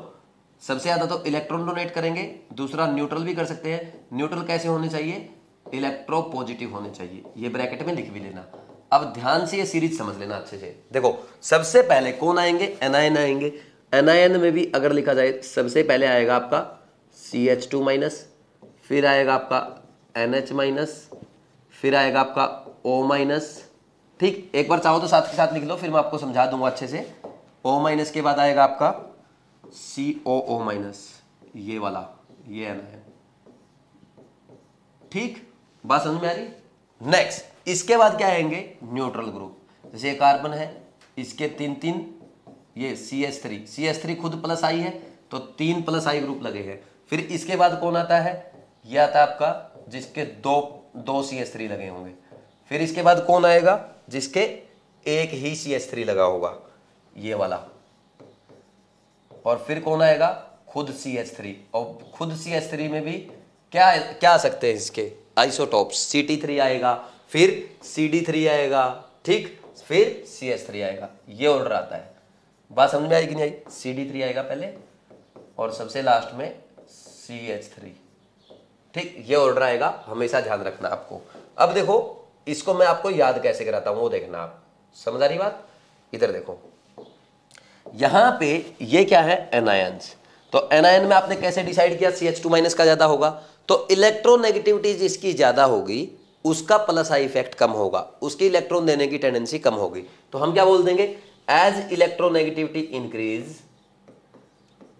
[SPEAKER 1] सबसे ज्यादा तो इलेक्ट्रॉन डोनेट करेंगे, दूसरा न्यूट्रल भी कर सकते हैं। न्यूट्रल कैसे होने चाहिए? इलेक्ट्रोपॉजिटिव होने चाहिए। ये ब्रैकेट में लिख भी लेना। अब ध्यान से ये सीरीज समझ लेना अच्छे से। देखो, सबसे पहले कौन आएंगे? एनायन आएंगे। एनायन में भी अगर लिखा जाए, सबसे पहले आएगा आपका CH2 माइनस, फिर आएगा आपका NH माइनस, फिर आएगा आपका O माइनस। ठीक, एक बार चाहो तो साथ के साथ लिख लो, फिर मैं आपको समझा दूंगा अच्छे से। O माइनस के बाद आएगा आपका COO माइनस, ये वाला, ये एनायन। ठीक, बात समझ में आ रही? नेक्स्ट, इसके बाद क्या आएंगे? Neutral group. जैसे ये कार्बन है, इसके 3 ये CH3 खुद प्लस आई है तो 3 प्लस आई ग्रुप लगे हैं। फिर इसके बाद कौन आता है? ये आता है आपका जिसके दो CH3 लगे होंगे। फिर इसके बाद कौन आएगा? जिसके एक ही CH3 लगा होगा, ये वाला। और फिर कौन आएगा? खुद CH3। और खुद CH3 में भी क्या क्या आ सकते हैं इसके आइसोटॉप्स? CT3 आएगा, फिर CD3 आएगा, ठीक, फिर CH3 आएगा। ये ऑर्डर आता है। बात समझ में आई कि नहीं आई? CD3 आएगा पहले और सबसे लास्ट में CH3। ठीक, ये ऑर्डर आएगा, हमेशा ध्यान रखना आपको। अब देखो, इसको मैं आपको याद कैसे कराता हूं वो देखना आप। समझ आ रही बात? इधर देखो, यहां पे ये क्या है? एनायंस। तो एनायन में आपने कैसे डिसाइड किया? CH2 माइनस का ज्यादा होगा तो इलेक्ट्रोनेगेटिविटी जिसकी ज्यादा होगी उसका प्लस आई इफेक्ट कम होगा, उसकी इलेक्ट्रॉन देने की टेंडेंसी कम होगी। तो हम क्या बोल देंगे? As electronegativity increase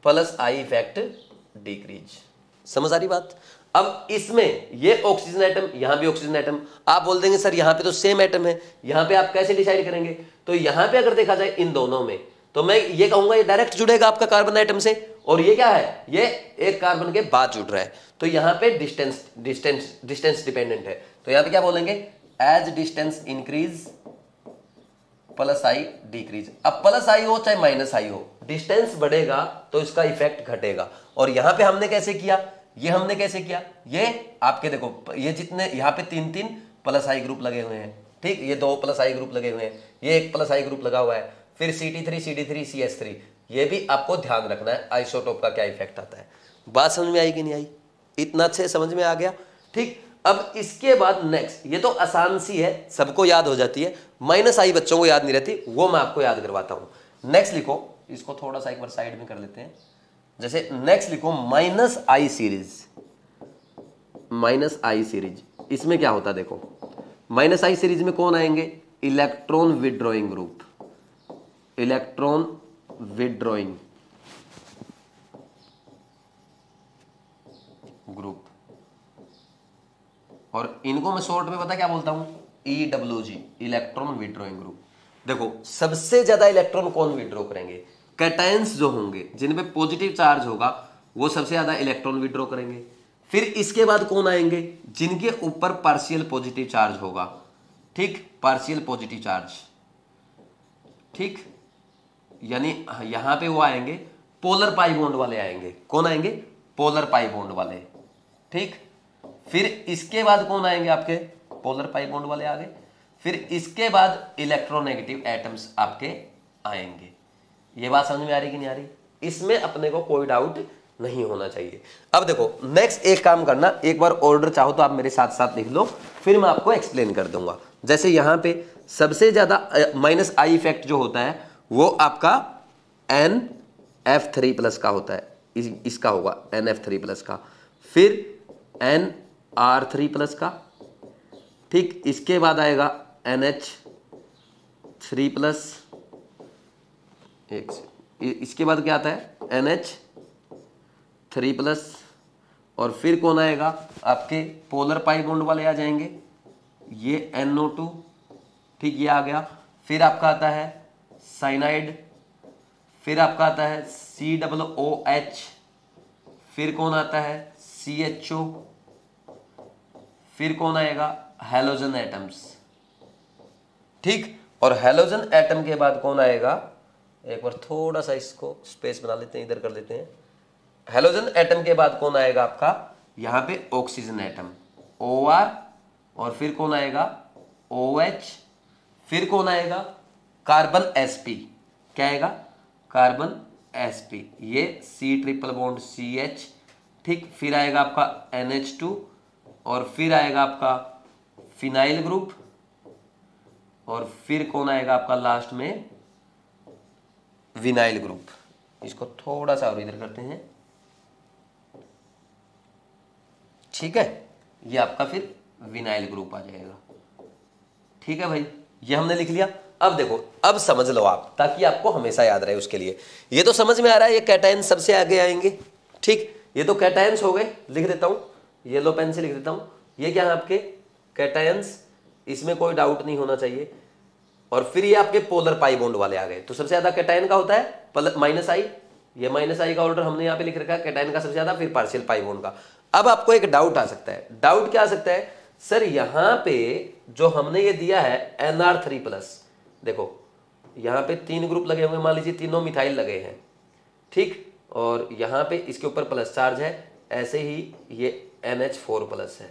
[SPEAKER 1] plus I effect decrease. समझ आ रही बात? अब इसमें ये ऑक्सीजन एटम, यहां भी ऑक्सीजन एटम, आप बोल देंगे सर यहां पे तो सेम एटम है, यहां पे आप कैसे डिसाइड करेंगे? तो यहां पे अगर देखा जाए इन दोनों में, तो मैं ये कहूंगा ये डायरेक्ट जुड़ेगा आपका कार्बन एटम से, और ये क्या है? ये एक कार्बन के बाद जुड़ रहा है, तो यहां पे डिस्टेंस डिपेंडेंट है। तो यहां पे क्या बोलेंगे? As distance increase plus I decrease. अब प्लस आई हो चाहे माइनस आई हो, डिस्टेंस बढ़ेगा तो इसका इफेक्ट घटेगा। और यहां पे हमने कैसे किया? ये हमने कैसे किया? ये आपके देखो, ये जितने यहां पे 3 प्लस आई ग्रुप लगे हुए हैं, ठीक, ये 2 प्लस आई ग्रुप लगे हुए हैं, ये 1 प्लस आई ग्रुप लगा हुआ है, फिर CD3 CH3। ये भी आपको ध्यान रखना है आइसोटोप का क्या इफेक्ट आता है। बात समझ में आई कि नहीं आई? इतना अच्छे समझ में आ गया? ठीक, अब इसके बाद नेक्स्ट, ये तो आसान सी है, सबको याद हो जाती है, माइनस आई बच्चों को याद नहीं रहती, वो मैं आपको याद करवाता हूं। नेक्स्ट लिखो, इसको थोड़ा सा एक बार साइड में कर लेते हैं। जैसे नेक्स्ट लिखो माइनस आई सीरीज। माइनस आई सीरीज, इसमें क्या होता है? देखो, माइनस आई सीरीज में कौन आएंगे? Electron withdrawing group. Electron withdrawing group, और इनको मैं शॉर्ट में पता क्या बोलता हूं? EWG, electron withdrawing group. देखो, सबसे ज्यादा इलेक्ट्रॉन कौन विड्रॉ करेंगे? कैटायंस जो होंगे, जिनपे पॉजिटिव चार्ज होगा, वो सबसे ज्यादा इलेक्ट्रॉन विड्रॉ करेंगे। फिर इसके बाद कौन आएंगे? जिनके ऊपर पार्शियल पॉजिटिव चार्ज होगा, ठीक, पार्शियल पॉजिटिव चार्ज, ठीक, यानी यहां पे वो आएंगे पोलर पाई बॉन्ड वाले आएंगे। कौन आएंगे? पोलर पाई बॉन्ड वाले, ठीक। फिर इसके बाद कौन आएंगे? आपके पोलर पाई बॉन्ड वाले आ गए। फिर इसके बाद इलेक्ट्रोनेगेटिव एटम्स आपके आएंगे। ये बात समझ में आ रही कि नहीं आ रही? इसमें अपने को कोई डाउट नहीं होना चाहिए। अब देखो नेक्स्ट एक काम करना, एक बार ऑर्डर चाहो तो आप मेरे साथ साथ लिख लो, फिर मैं आपको एक्सप्लेन कर दूंगा। जैसे यहां पे सबसे ज्यादा माइनस आई इफेक्ट जो होता है वो आपका NF3+ का होता है, इसका होगा NF3+ का, फिर NR3+ का, ठीक, इसके बाद आएगा NH3+, इसके बाद क्या आता है NH3+, और फिर कौन आएगा आपके पोलर पाई बॉन्ड वाले आ जाएंगे, ये NO2, ठीक, ये आ गया। फिर आपका आता है साइनाइड, फिर आपका आता है COOH, फिर कौन आता है CHO, फिर कौन आएगा हैलोजन एटम्स, ठीक, और हैलोजन एटम के बाद कौन आएगा, एक बार थोड़ा सा इसको स्पेस बना लेते हैं, इधर कर लेते हैं। हैलोजन एटम के बाद कौन आएगा आपका यहां पे ऑक्सीजन एटम OR, और फिर कौन आएगा OH, फिर कौन आएगा कार्बन sp, क्या आएगा कार्बन sp, ये C ट्रिपल बॉन्ड CH, ठीक, फिर आएगा आपका NH2, और फिर आएगा आपका फिनाइल ग्रुप, और फिर कौन आएगा आपका लास्ट में विनाइल ग्रुप। इसको थोड़ा सा और इधर करते हैं, ठीक है, ये आपका फिर विनाइल ग्रुप आ जाएगा, ठीक है भाई, ये हमने लिख लिया। अब देखो, अब समझ लो आप, ताकि आपको हमेशा याद रहे उसके लिए। ये तो समझ में आ रहा है, ये कैटायन सबसे आगे आएंगे, ठीक, ये तो कैटायंस हो गए, लिख देता हूं, येलो पेन से लिख देता हूं, ये क्या है आपके कैटायंस, इसमें कोई डाउट नहीं होना चाहिए। और फिर ये आपके पोलर पाई बॉन्ड वाले आ गए, तो सबसे ज्यादा कैटायन का होता है माइनस आई, ये माइनस आई का ऑर्डर हमने यहाँ पे लिख रखा है, कैटायन का सबसे ज्यादा, फिर पार्शियल पाई बॉन्ड का। अब आपको एक डाउट आ सकता है, डाउट क्या आ सकता है, सर यहां पे जो हमने ये दिया है NR3+, देखो यहां पे 3 ग्रुप लगे हुए, मान लीजिए तीनों मिथाइल लगे हैं, ठीक, और यहां पे इसके ऊपर प्लस चार्ज है, ऐसे ही ये NH4+ है।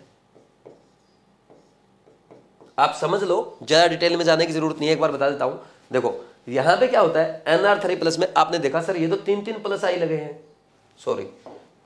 [SPEAKER 1] आप समझ लो, ज्यादा डिटेल में जाने की जरूरत नहीं है, एक बार बता देता हूं। देखो यहां पे क्या होता है NR3+ में, आपने देखा सर ये तो 3 प्लस आई लगे हैं, सॉरी,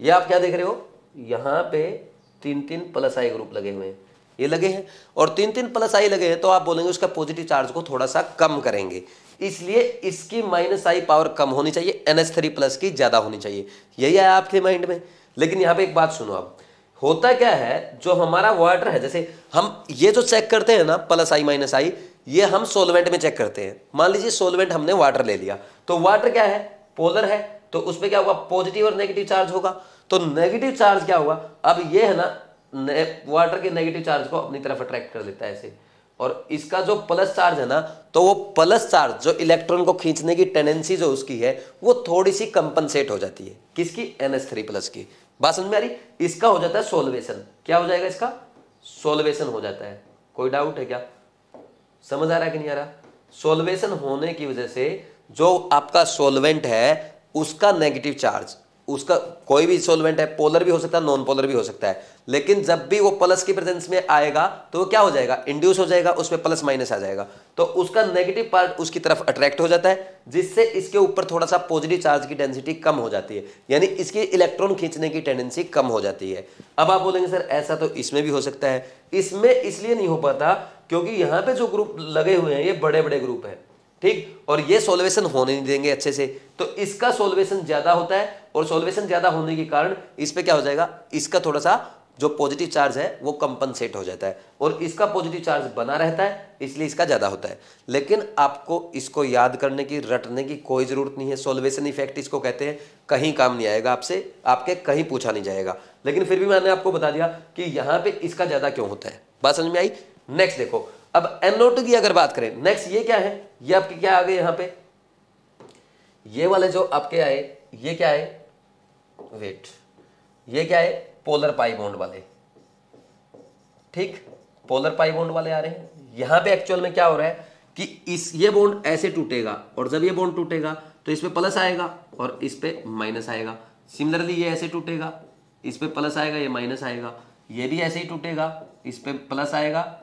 [SPEAKER 1] ये आप क्या देख रहे हो, यहां पे 3 प्लस आई ग्रुप लगे हुए हैं, ये लगे हैं, और 3 प्लस आई लगे हैं, तो आप बोलेंगे उसका पॉजिटिव चार्ज को थोड़ा सा कम करेंगे, इसलिए इसकी माइनस आई पावर कम होनी चाहिए, NH3+ की ज्यादा होनी चाहिए, यही है आपके माइंड में। लेकिन यहां पे एक बात सुनो, आप होता क्या है, जो हमारा वाटर है, जैसे हम ये जो चेक करते हैं ना प्लस आई माइनस आई, ये हम सोलवेंट में चेक करते हैं। मान लीजिए सोलवेंट हमने वाटर ले लिया, तो वाटर क्या है, पोलर है, तो उसमें क्या होगा, पॉजिटिव और नेगेटिव चार्ज होगा, तो नेगेटिव चार्ज क्या होगा, अब ये है ना, वाटर के नेगेटिव चार्ज को अपनी तरफ अट्रैक्ट कर लेता है ऐसे, और इसका जो प्लस चार्ज है ना, तो वो प्लस चार्ज जो इलेक्ट्रॉन को खींचने की टेंडेंसी जो उसकी है, वो थोड़ी सी कंपनसेट हो जाती है, किसकी, NH3+ की। बात समझ में आ रही, इसका हो जाता है सोल्वेशन, क्या हो जाएगा, इसका सोल्वेशन हो जाता है। कोई डाउट है क्या, समझ आ रहा है कि नहीं आ रहा। सोल्वेशन होने की वजह से जो आपका सोलवेंट है उसका नेगेटिव चार्ज, उसका कोई भी सोलवेंट है, पोलर भी हो सकता है, नॉन पोलर भी हो सकता है, लेकिन जब भी वो प्लस की प्रेजेंस में आएगा तो वो क्या हो जाएगा, इंड्यूस हो जाएगा, उसमें प्लस माइनस आ जाएगा, तो उसका नेगेटिव पार्ट उसकी तरफ अट्रैक्ट हो जाता है, जिससे इसके ऊपर थोड़ा सा पॉजिटिव चार्ज की डेंसिटी कम हो जाती है, यानी इसकी इलेक्ट्रॉन खींचने की टेंडेंसी कम हो जाती है। अब आप बोलेंगे सर ऐसा तो इसमें भी हो सकता है, इसमें इसलिए नहीं हो पाता क्योंकि यहां पे जो ग्रुप लगे हुए हैं ये बड़े बड़े ग्रुप हैं, ठीक, और ये सोल्वेशन होने नहीं देंगे अच्छे से, तो इसका सोल्वेशन ज्यादा होता है, और सोल्वेशन ज्यादा होने के कारण इस पे क्या हो जाएगा, इसका थोड़ा सा जो पॉजिटिव चार्ज है वो कंपनसेट हो जाता है, और इसका पॉजिटिव चार्ज बना रहता है, इसलिए इसका ज्यादा होता है। लेकिन आपको इसको याद करने की, रटने की कोई जरूरत नहीं है, सोल्वेशन इफेक्ट इसको कहते हैं, कहीं काम नहीं आएगा आपसे, आपके कहीं पूछा नहीं जाएगा, लेकिन फिर भी मैंने आपको बता दिया कि यहां पे इसका ज्यादा क्यों होता है। बात समझ में आई। नेक्स्ट देखो, अब NO2 की अगर बात करें, नेक्स्ट ये क्या है, ये आपके क्या आ गए यहां पे, ये वाले जो आपके आए, ये क्या है, वेट, ये क्या है, पोलर पाई बॉन्ड वाले, ठीक, पोलर पाई बॉन्ड वाले आ रहे हैं। यहां पे एक्चुअल में क्या हो रहा है कि ये बॉन्ड ऐसे टूटेगा, और जब ये बॉन्ड टूटेगा तो इस पे प्लस आएगा और इस पे माइनस आएगा। सिमिलरली ये ऐसे टूटेगा, इस पे प्लस आएगा, ये माइनस आएगा, ये भी ऐसे ही टूटेगा, इस पे प्लस आएगा,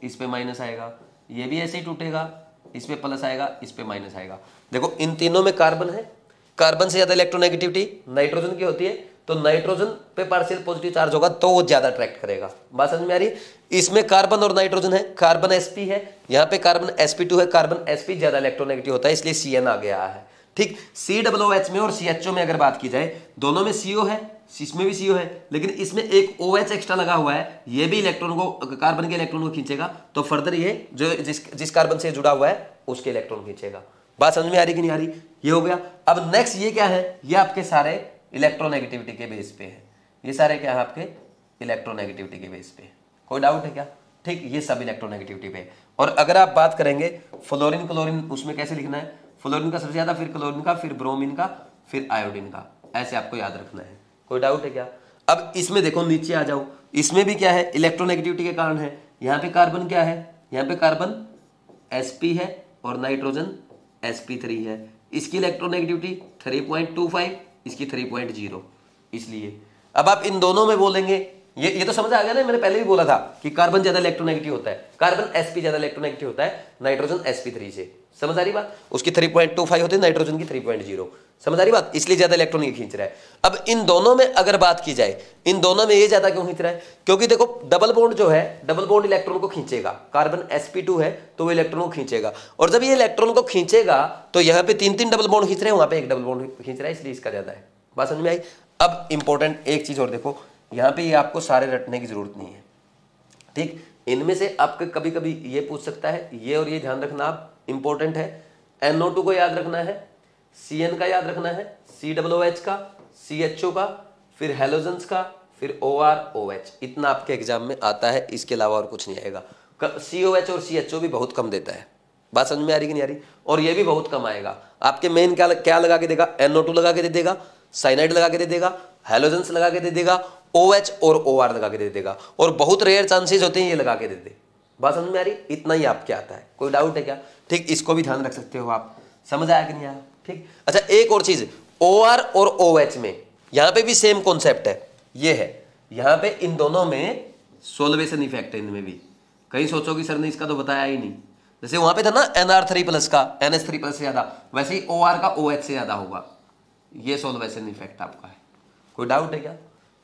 [SPEAKER 1] इस पे माइनस आएगा, ये भी ऐसे ही टूटेगा, इस पे प्लस आएगा, इस पे माइनस आएगा। देखो इन तीनों में कार्बन है, कार्बन से ज्यादा इलेक्ट्रोनेगेटिविटी नाइट्रोजन की होती है, तो नाइट्रोजन पे पार्शियल पॉजिटिव चार्ज होगा तो वो ज्यादा अट्रैक्ट करेगा। बात समझ में आ रही है? इसमें कार्बन और नाइट्रोजन है, कार्बन sp है, यहाँ पे कार्बन sp2 है, कार्बन sp ज्यादा इलेक्ट्रोनेगेटिव होता है, इसलिए Cn आ गया है। ठीक, COOH में और CHO में अगर बात की जाए, दोनों में CO है, इसमें भी CO है, लेकिन इसमें एक OH एक्स्ट्रा लगा हुआ है, ये भी इलेक्ट्रॉन को, कार्बन के इलेक्ट्रॉन को खींचेगा, तो फर्दर ये जो जिस कार्बन से जुड़ा हुआ है उसके इलेक्ट्रॉन खींचेगा। बात समझ में आ रही कि नहीं आ रही? ये हो गया। अब नेक्स्ट ये क्या है, ये आपके सारे इलेक्ट्रोनेगेटिविटी के बेस पे है, ये सारे क्या है आपके इलेक्ट्रोनेगेटिविटी के बेस पे। कोई डाउट है क्या? ठीक, ये सब इलेक्ट्रोनेगेटिविटी पे। और अगर आप बात करेंगे फ्लोरीन क्लोरीन, उसमें कैसे लिखना है, फ्लोरीन का सबसे ज्यादा, फिर क्लोरीन का, फिर ब्रोमीन का, फिर आयोडीन का, ऐसे आपको याद रखना है। कोई डाउट है क्या? अब इसमें देखो नीचे आ जाओ, इसमें भी क्या है इलेक्ट्रोनेगेटिविटी के कारण है। यहाँ पे कार्बन क्या है, यहाँ पे कार्बन sp है और नाइट्रोजन sp3 है, इसकी इलेक्ट्रोनेगेटिविटी 3.25, इसकी 3.0, इसलिए अब आप इन दोनों में बोलेंगे, ये तो समझ आ गया ना, मैंने पहले भी बोला था कि कार्बन ज्यादा इलेक्ट्रोनेगेटिव होता है, कार्बन sp ज्यादा इलेक्ट्रोनेगेटिव होता है नाइट्रोजन sp3 से। समझ आ रही बात? उसकी 3.25 होती है, नाइट्रोजन की 3.0। समझ आ रही बात? इसलिए ज्यादा इलेक्ट्रॉन ये खींच रहा है। अब इन दोनों में अगर बात की जाए, इन दोनों में ये ज्यादा क्यों खींच रहा है? क्योंकि देखो डबल बॉन्ड जो है, डबल बॉन्ड इलेक्ट्रॉन को खींचेगा, कार्बन sp2 है तो वो इलेक्ट्रॉन को खींचेगा, और जब ये इलेक्ट्रॉन को खींचेगा तो यहाँ पे 3 डबल बॉन्ड खींच रहे हैं, वहां पे एक डबल बॉन्ड खींच रहा है, इसलिए इसका ज्यादा है। बात समझ में आई? अब इंपॉर्टेंट एक चीज और देखो, यहाँ पे ये आपको सारे रटने की जरूरत नहीं है। ठीक, इनमें से आपके कभी कभी ये पूछ सकता है, ये और ये ध्यान रखना आप, इंपॉर्टेंट है। NO2 को याद रखना है, Cn का याद रखना है, COOH का, CHO का, फिर हेलोजेंस का, फिर OR OH, इतना आपके एग्जाम में आता है, इसके अलावा और कुछ नहीं आएगा। COH और CHO भी बहुत कम देता है। बात समझ में आ रही कि नहीं आ रही? और ये भी बहुत कम आएगा आपके। मेन क्या लगा के देगा, NO2 लगा के दे देगा, साइनाइड लगा के दे देगा, हेलोजेंस लगा के दे देगा, OH और OR लगा के दे देगा, और बहुत रेयर चांसेस होते हैं ये लगा के दे दे। बात समझ में आ रही? इतना ही आपके आता है। कोई डाउट है क्या? ठीक, इसको भी ध्यान रख सकते हो आप। समझ आया कि नहीं आया? ठीक, अच्छा एक और चीज, OR और OH में यहां पे भी सेम कॉन्सेप्ट है, ये है यहां पे इन दोनों में सोल्वेशन इफेक्ट है। इनमें भी कहीं सोचो कि सर ने इसका तो बताया ही नहीं, जैसे वहां पे था ना NR3+ का NH3+ से ज्यादा, वैसे ही OR का OH से ज्यादा होगा, ये सोल्वेशन इफेक्ट आपका है। कोई डाउट है क्या?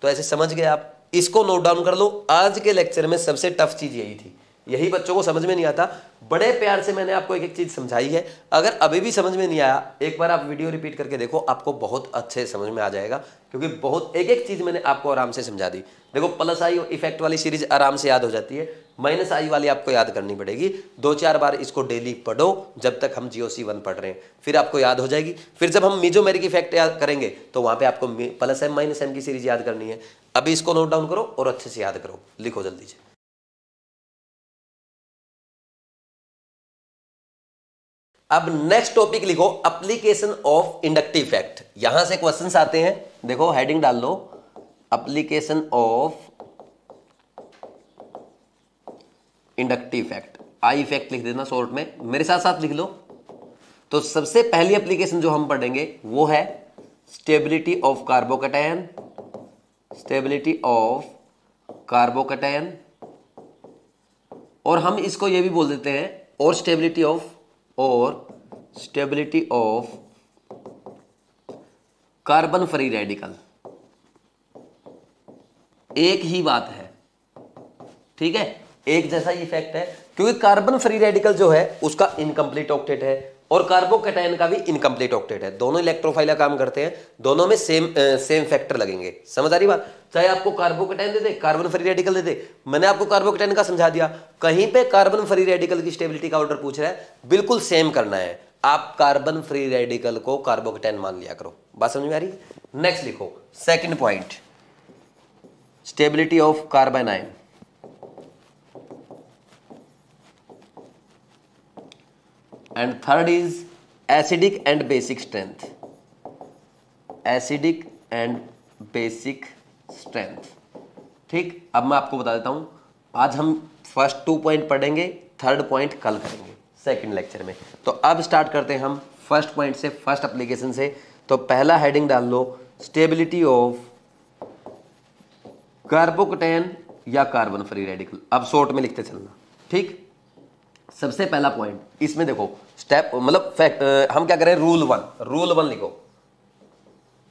[SPEAKER 1] तो ऐसे समझ गए आप, इसको नोट डाउन कर लो। आज के लेक्चर में सबसे टफ चीज यही थी, यही बच्चों को समझ में नहीं आता। बड़े प्यार से मैंने आपको एक एक चीज समझाई है, अगर अभी भी समझ में नहीं आया, एक बार आप वीडियो रिपीट करके देखो, आपको बहुत अच्छे समझ में आ जाएगा, क्योंकि बहुत एक एक चीज मैंने आपको आराम से समझा दी। देखो +I इफेक्ट वाली सीरीज आराम से याद हो जाती है, -I वाली आपको याद करनी पड़ेगी। 2-4 बार इसको डेली पढ़ो जब तक हम GOC1 पढ़ रहे हैं, फिर आपको याद हो जाएगी। फिर जब हम मीजोमेरिक इफेक्ट याद करेंगे तो वहां पे आपको +M -M की सीरीज याद करनी है। अभी इसको नोट डाउन करो और अच्छे से याद करो, लिखो जल्दी से। अब नेक्स्ट टॉपिक लिखो, एप्लीकेशन ऑफ इंडक्टिव इफेक्ट। यहां से क्वेश्चंस आते हैं, देखो हेडिंग डाल लो, application of inductive effect. I effect लिख देना शॉर्ट में, मेरे साथ साथ लिख लो। तो सबसे पहली एप्लीकेशन जो हम पढ़ेंगे वो है stability of carbocation, stability of carbocation, और हम इसको ये भी बोल देते हैं और stability of carbon free radical. एक ही बात है, ठीक है, एक जैसा ही इफेक्ट है, क्योंकि कार्बन फ्री रेडिकल जो है उसका इनकम्प्लीट ऑक्टेट है और कार्बोकैटायन का भी इनकम्प्लीट ऑक्टेट है। दोनों इलेक्ट्रोफाइल काम करते हैं, दोनों में सेम फैक्टर लगेंगे। समझ आ रही बात? चाहे आपको कार्बोकैटायन दे दे, कार्बन फ्री रेडिकल दे दे, मैंने आपको कार्बोकैटायन का समझा दिया, कहीं पे कार्बन फ्री रेडिकल की स्टेबिलिटी का ऑर्डर पूछ रहा है, बिल्कुल सेम करना है। आप कार्बन फ्री रेडिकल को कार्बोकैटायन मान लिया करो। बात समझ में आ रही? नेक्स्ट लिखो, second point, stability of carbon ion. And third is acidic and basic strength, acidic and basic strength. ठीक, अब मैं आपको बता देता हूं, आज हम फर्स्ट 2 पॉइंट पढ़ेंगे, थर्ड पॉइंट कल करेंगे सेकंड लेक्चर में। तो अब स्टार्ट करते हैं हम फर्स्ट पॉइंट से, फर्स्ट एप्लीकेशन से। तो पहला हेडिंग डाल लो, स्टेबिलिटी ऑफ कार्बोकैटायन या कार्बन फ्री रेडिकल। अब शॉर्ट में लिखते चलना। ठीक, सबसे पहला पॉइंट इसमें देखो, स्टेप मतलब फैक्ट, हम क्या करें, रूल वन लिखो।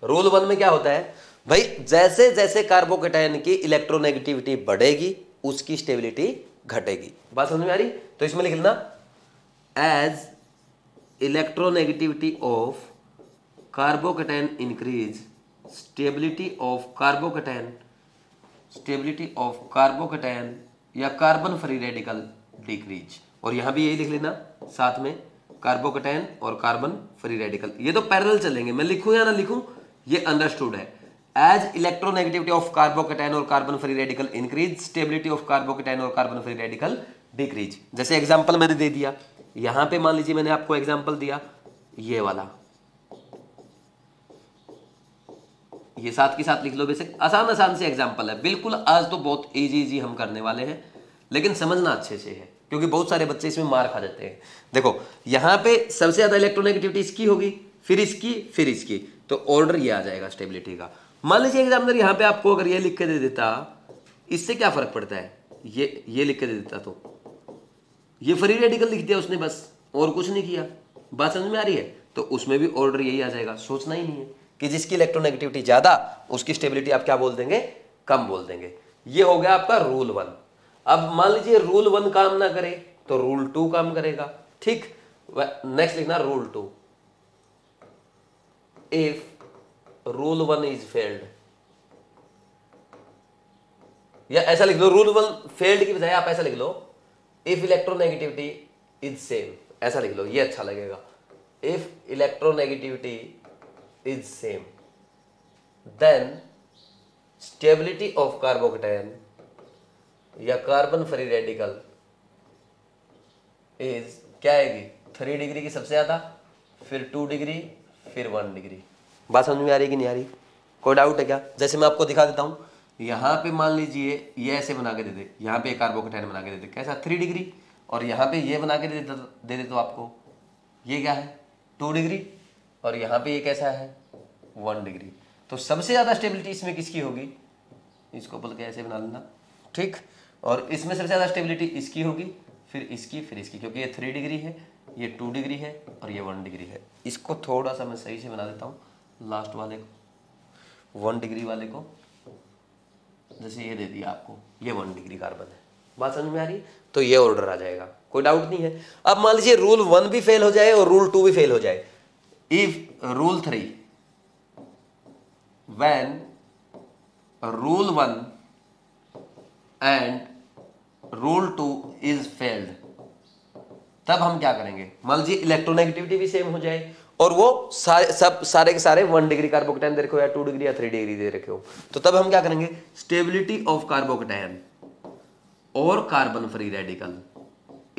[SPEAKER 1] रूल वन में क्या होता है भाई, जैसे जैसे कार्बोकेटायन की इलेक्ट्रोनेगेटिविटी बढ़ेगी उसकी स्टेबिलिटी घटेगी। बात समझ में आ रही? तो इसमें लिख लेना as electronegativity of carbocation increase stability of carbocation या कार्बन फ्री रेडिकल डिक्रीज। और यहां भी यही लिख लेना साथ में, कार्बोकेटायन और कार्बन फ्री रेडिकल, ये तो पैरेलल चलेंगे, मैं लिखूं या ना लिखूं ये अंडरस्टूड है। एज इलेक्ट्रोनेगेटिविटी ऑफ कार्बोकेटायन और carbon free radical increase stability of carbocation और कार्बन फ्री रेडिकल डिक्रीज। जैसे एग्जांपल मैंने दे दिया, यहां पे मान लीजिए मैंने आपको एग्जांपल दिया ये वाला, ये साथ के साथ लिख लो, बेसिक आसान से एग्जांपल है बिल्कुल। आज तो बहुत इजी हम करने वाले हैं, लेकिन समझना अच्छे से है क्योंकि बहुत सारे बच्चे इसमें मार खा जाते हैं। देखो यहां पे सबसे ज्यादा इलेक्ट्रोनेगेटिविटी इसकी होगी, फिर इसकी, तो ऑर्डर ये आ जाएगा स्टेबिलिटी का। मान लीजिए एग्जामिनर यहां पे आपको अगर ये लिख के दे देता, इससे क्या फर्क पड़ता है, ये लिख के दे देता तो ये फ्री रेडिकल लिख दिया उसने बस, और कुछ नहीं किया। बात समझ में आ रही है? तो उसमें भी ऑर्डर यही आ जाएगा, सोचना ही नहीं है कि जिसकी इलेक्ट्रोनेगेटिविटी ज्यादा उसकी स्टेबिलिटी आप क्या बोल देंगे, कम बोल देंगे। ये हो गया आपका रूल वन। अब मान लीजिए रूल वन काम ना करे तो रूल टू काम करेगा, ठीक। नेक्स्ट लिखना rule two, if rule one is failed, या ऐसा लिख लो, रूल वन फेल्ड की बजाय आप ऐसा लिख लो, इफ इलेक्ट्रोनेगेटिविटी इज सेम, ऐसा लिख लो, ये अच्छा लगेगा। If electronegativity is same then stability of carbocation या कार्बन फ्री रेडिकल इज क्या आएगी, 3 डिग्री की सबसे ज्यादा, फिर 2 डिग्री, फिर 1 डिग्री। बात समझ में आ रही कि नहीं आ रही? कोई डाउट है क्या? जैसे मैं आपको दिखा देता हूं, यहां पे मान लीजिए ये ऐसे बना के दे दे, यहां पे कार्बोकेटायन बना के दे दे कैसा 3 डिग्री, और यहां पे ये बना के दे दे तो आपको ये क्या है 2 डिग्री, और यहां पे ये कैसा है 1 डिग्री। तो सबसे ज्यादा स्टेबिलिटी इसमें किसकी होगी, इसको बोल के ऐसे बना लेना, ठीक। और इसमें सबसे ज्यादा स्टेबिलिटी इसकी होगी, फिर इसकी, फिर इसकी, क्योंकि ये 3 डिग्री है, ये 2 डिग्री है, और ये 1 डिग्री है। इसको थोड़ा सा मैं सही से बना देता हूँ, लास्ट वाले को 1 डिग्री वाले को, जैसे ये दे दिया आपको, ये 1 डिग्री कार्बन है। बात समझ में आ रही है? तो ये ऑर्डर आ जाएगा, कोई डाउट नहीं है। अब मान लीजिए रूल 1 भी फेल हो जाए और रूल 2 भी फेल हो जाए। If rule 3 when rule 1 and rule 2 is failed, तब हम क्या करेंगे, मान लीजिए इलेक्ट्रोनेगेटिविटी भी सेम हो जाए और वो सारे के सारे 1 डिग्री कार्बोकेटायन दे रखे हो या 2 डिग्री या 3 डिग्री दे रखे हो, तो तब हम क्या करेंगे, स्टेबिलिटी ऑफ कार्बोकेटायन और carbon free radical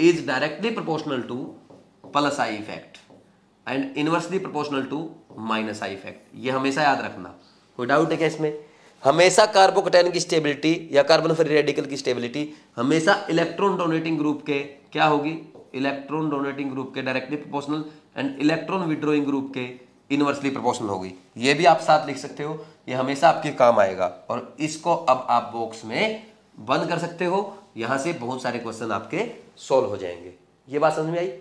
[SPEAKER 1] is directly proportional to plus I effect and inversely proportional to minus I effect. ये हमेशा याद रखना। कोई डाउट है क्या इसमें? हमेशा कार्बोकेटायन की स्टेबिलिटी या कार्बन फ्री रेडिकल की स्टेबिलिटी हमेशा इलेक्ट्रॉन डोनेटिंग ग्रुप के क्या होगी, इलेक्ट्रॉन डोनेटिंग ग्रुप के directly proportional and electron withdrawing group के इनवर्सली प्रोपोर्शनल होगी। ये भी आप साथ लिख सकते हो, ये हमेशा आपके काम आएगा। और इसको अब आप बॉक्स में बंद कर सकते हो, यहां से बहुत सारे क्वेश्चन आपके सॉल्व हो जाएंगे। ये बात समझ में आई?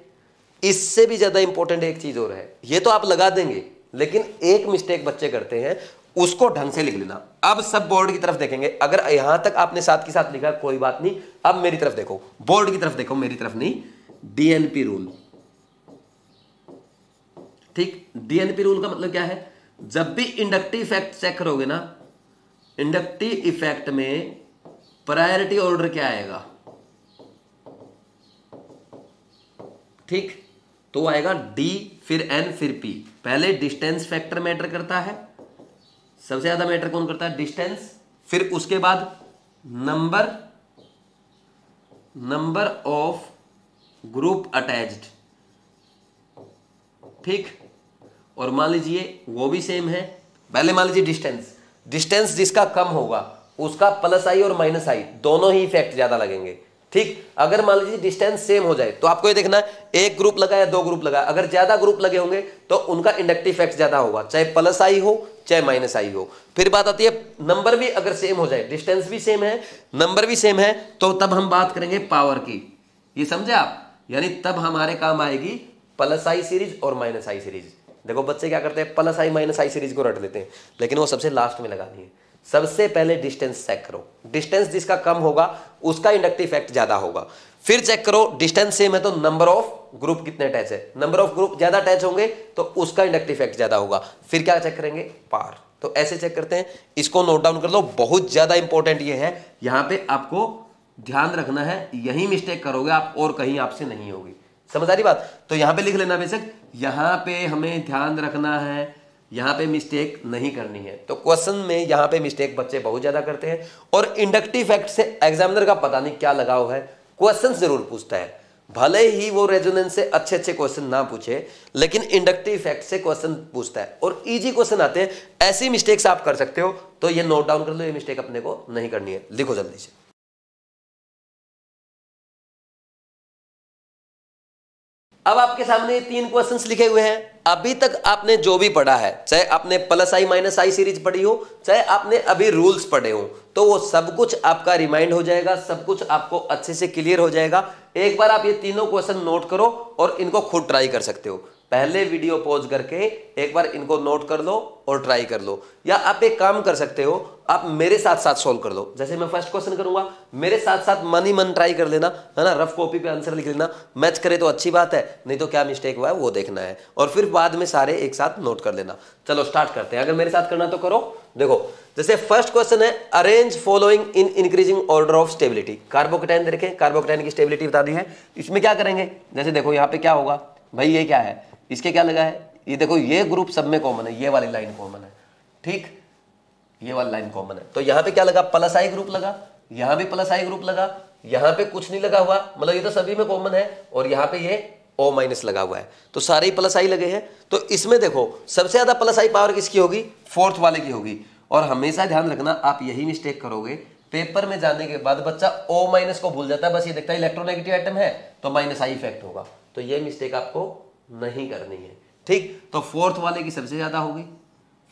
[SPEAKER 1] इससे भी ज्यादा इंपॉर्टेंट एक चीज और है, ये तो आप लगा देंगे, लेकिन एक मिस्टेक बच्चे करते हैं, उसको ढंग से लिख लेना। अब सब बोर्ड की तरफ देखेंगे, अगर यहां तक आपने साथ के साथ लिखा कोई बात नहीं, अब मेरी तरफ देखो, बोर्ड की तरफ देखो, मेरी तरफ नहीं। डीएनपी रूल, ठीक। डीएनपी रूल का मतलब क्या है, जब भी इंडक्टिव इफेक्ट चेक करोगे ना, इंडक्टिव इफेक्ट में प्रायोरिटी ऑर्डर क्या आएगा, ठीक, तो आएगा डी, फिर एन, फिर पी। पहले डिस्टेंस फैक्टर मैटर करता है, सबसे ज्यादा मैटर कौन करता है, डिस्टेंस। फिर उसके बाद नंबर ऑफ ग्रुप अटैच्ड, ठीक। और मान लीजिए वो भी सेम है, पहले मान लीजिए डिस्टेंस जिसका कम होगा उसका प्लस आई और माइनस आई दोनों ही इफेक्ट ज्यादा लगेंगे, ठीक। अगर मान लीजिए डिस्टेंस सेम हो जाए तो आपको ये देखना है एक ग्रुप लगा या 2 ग्रुप लगा, अगर ज्यादा ग्रुप लगे होंगे तो उनका इंडक्टिव इफेक्ट ज्यादा होगा, चाहे प्लस आई हो चाहे माइनस आई हो। फिर बात आती है नंबर भी अगर सेम हो जाए, डिस्टेंस भी सेम है, नंबर भी सेम है, तो तब हम बात करेंगे पावर की। ये समझे आप? यानी तब हमारे काम आएगी प्लस आई सीरीज और माइनस आई सीरीज। देखो बच्चे क्या करते हैं, प्लस आई माइनस आई सीरीज को रट लेते हैं, लेकिन वो सबसे लास्ट में लगानी है। सबसे पहले डिस्टेंस चेक करो, डिस्टेंस जिसका कम होगा उसका इंडक्टिव इफेक्ट ज्यादा होगा। फिर चेक करो डिस्टेंस सेम है तो नंबर ऑफ ग्रुप कितने अटैच है, नंबर ऑफ ग्रुप ज्यादा अटैच होंगे तो उसका इंडक्टिव इफेक्ट ज्यादा होगा। फिर क्या चेक करेंगे, पावर। तो ऐसे चेक करते हैं, इसको नोट डाउन कर लो, बहुत ज्यादा इंपॉर्टेंट ये है, यहां पे आपको ध्यान रखना है, यही मिस्टेक करोगे आप और कहीं आपसे नहीं होगी। समझ आ रही बात? तो यहां पे लिख लेना बेशक, यहां पे हमें ध्यान रखना है, यहां पे मिस्टेक नहीं करनी है। तो क्वेश्चन में यहां पे मिस्टेक बच्चे बहुत ज्यादा करते हैं, और इंडक्टिव इफेक्ट से एग्जामिनर का पता नहीं क्या लगाव है, क्वेश्चन जरूर पूछता है, भले ही वो रेजोनेंस से अच्छे अच्छे क्वेश्चन ना पूछे, लेकिन इंडक्टिव इफेक्ट से क्वेश्चन पूछता है और इजी क्वेश्चन आते हैं। ऐसी मिस्टेक्स आप कर सकते हो, तो ये नोट डाउन कर लो, ये मिस्टेक अपने को नहीं करनी है। लिखो जल्दी से। अब आपके सामने 3 क्वेश्चंस लिखे हुए हैं। अभी तक आपने जो भी पढ़ा है, चाहे आपने प्लस आई माइनस आई सीरीज पढ़ी हो, चाहे आपने अभी रूल्स पढ़े हो, तो वो सब कुछ आपका रिमाइंड हो जाएगा, सब कुछ आपको अच्छे से क्लियर हो जाएगा। एक बार आप ये तीनों क्वेश्चन नोट करो और इनको खुद ट्राई कर सकते हो। पहले वीडियो पॉज करके एक बार इनको नोट कर लो और ट्राई कर लो, या आप एक काम कर सकते हो, आप मेरे साथ साथ सॉल्व कर लो। जैसे मैं फर्स्ट क्वेश्चन करूंगा, मेरे साथ साथ मन ही मन ट्राई कर लेना, है ना, रफ कॉपी पे आंसर लिख लेना। मैच करे तो अच्छी बात है, नहीं तो क्या मिस्टेक हुआ है वो देखना है, और फिर बाद में सारे एक साथ नोट कर लेना। चलो स्टार्ट करते हैं, अगर मेरे साथ करना तो करो। देखो जैसे फर्स्ट क्वेश्चन है, arrange following in increasing order of stability. Carbocation देखें, कार्बोकेटाइन की स्टेबिलिटी बतानी है। इसमें क्या करेंगे, जैसे देखो यहाँ पे क्या होगा भाई, ये क्या है, इसके क्या लगा है, ये देखो ये ग्रुप सब में कॉमन है, ये वाली लाइन कॉमन है, ठीक, ये वाली लाइन कॉमन है। तो यहाँ पे क्या लगा, प्लस आई ग्रुप लगा, यहाँ भी प्लस आई ग्रुप लगा, यहाँ पे कुछ नहीं लगा हुआ, मतलब ये तो सभी में कॉमन है, और यहाँ पे ये O माइनस लगा हुआ है, तो सारे ही प्लस आई लगे हैं। तो इसमें देखो सबसे ज्यादा प्लस आई पावर किसकी होगी, फोर्थ वाले की होगी। और हमेशा ध्यान रखना, आप यही मिस्टेक करोगे, पेपर में जाने के बाद बच्चा O माइनस को भूल जाता है, बस ये देखता है इलेक्ट्रोनेगेटिव आइटम है तो माइनस आई इफेक्ट होगा। तो ये मिस्टेक आपको नहीं करनी है, ठीक। तो फोर्थ वाले की सबसे ज्यादा होगी,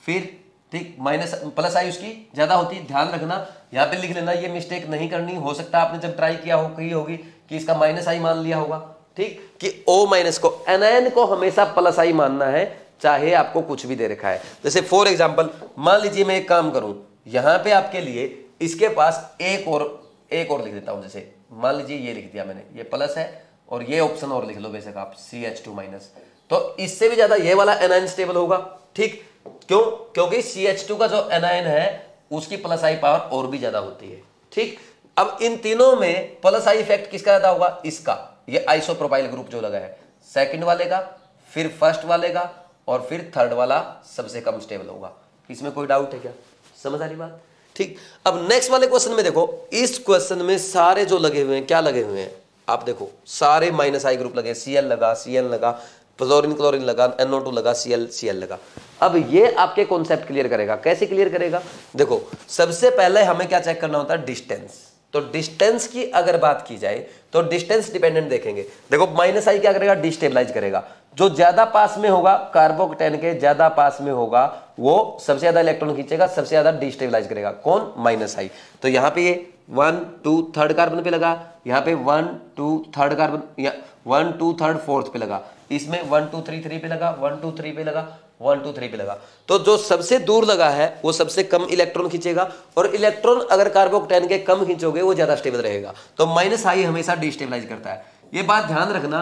[SPEAKER 1] फिर ठीक माइनस प्लस आई उसकी ज्यादा होती है। ध्यान रखना, यहाँ पे लिख लेना, ये मिस्टेक नहीं करनी। हो सकता है आपने जब ट्राई किया हो कही होगी कि इसका माइनस आई मान लिया होगा, ठीक, कि O माइनस को, एनायन को हमेशा प्लस आई मानना है, चाहे आपको कुछ भी दे रखा है। जैसे फॉर एग्जाम्पल मान लीजिए मैं एक काम करूं, यहां पे आपके लिए इसके पास एक और लिख देता हूं। जैसे मान लीजिए ये लिख दिया मैंने, ये प्लस है, और ये ऑप्शन और लिख लो बेशक आप, CH2 माइनस। तो इससे भी ज्यादा ये वाला एनायन स्टेबल होगा, ठीक, क्यों, क्योंकि CH2 का जो एनायन है उसकी प्लस आई पावर और भी ज्यादा होती है, ठीक। अब इन तीनों में प्लस आई इफेक्ट किसका ज्यादा होगा, इसका, ये आइसोप्रोपाइल ग्रुप जो लगा है, सेकंड वाले का, फिर फर्स्ट वाले का, और फिर थर्ड वाला सबसे कम स्टेबल होगा। इसमें कोई डाउट है क्या, समझ आ रही बात, ठीक। अब नेक्स्ट वाले क्वेश्चन में देखो, इस क्वेश्चन में सारे जो लगे हुए हैं, क्या लगे हुए हैं आप देखो, सारे माइनस आई ग्रुप लगे, Cl लगा, Cn लगा, क्लोरीन क्लोरीन लगा, NO2 लगा, Cl लगा। अब ये आपके कॉन्सेप्ट क्लियर करेगा, कैसे क्लियर करेगा, देखो सबसे पहले हमें क्या चेक करना होता है, डिस्टेंस। तो डिस्टेंस की अगर बात की जाए तो डिस्टेंस डिपेंडेंट देखेंगे। देखो माइनस आई क्या करेगा, डिस्टेबलाइज करेगा। जो ज्यादा पास में होगा, कार्बोकेटाइन के ज्यादा पास में होगा, वो सबसे ज्यादा इलेक्ट्रॉन खींचेगा, सबसे ज्यादा डिस्टेबलाइज करेगा, कौन, माइनस आई। तो यहाँ पे ये 1 2 3 कार्बन पे लगा, यहाँ पे 1 2 3 कार्बन, या 1 2 3 4th पे लगा, इसमें 1 2 3 3 पे लगा, 1 2 3 पे लगा, 1 2 3 पे लगा। तो जो सबसे दूर लगा है वो सबसे कम इलेक्ट्रॉन खींचेगा, और इलेक्ट्रॉन अगर कार्बोकेटाइन के कम खींचोगे वो ज्यादा स्टेबल रहेगा। तो माइनस आई हमेशा डिस्टेबलाइज करता है, ये बात ध्यान रखना।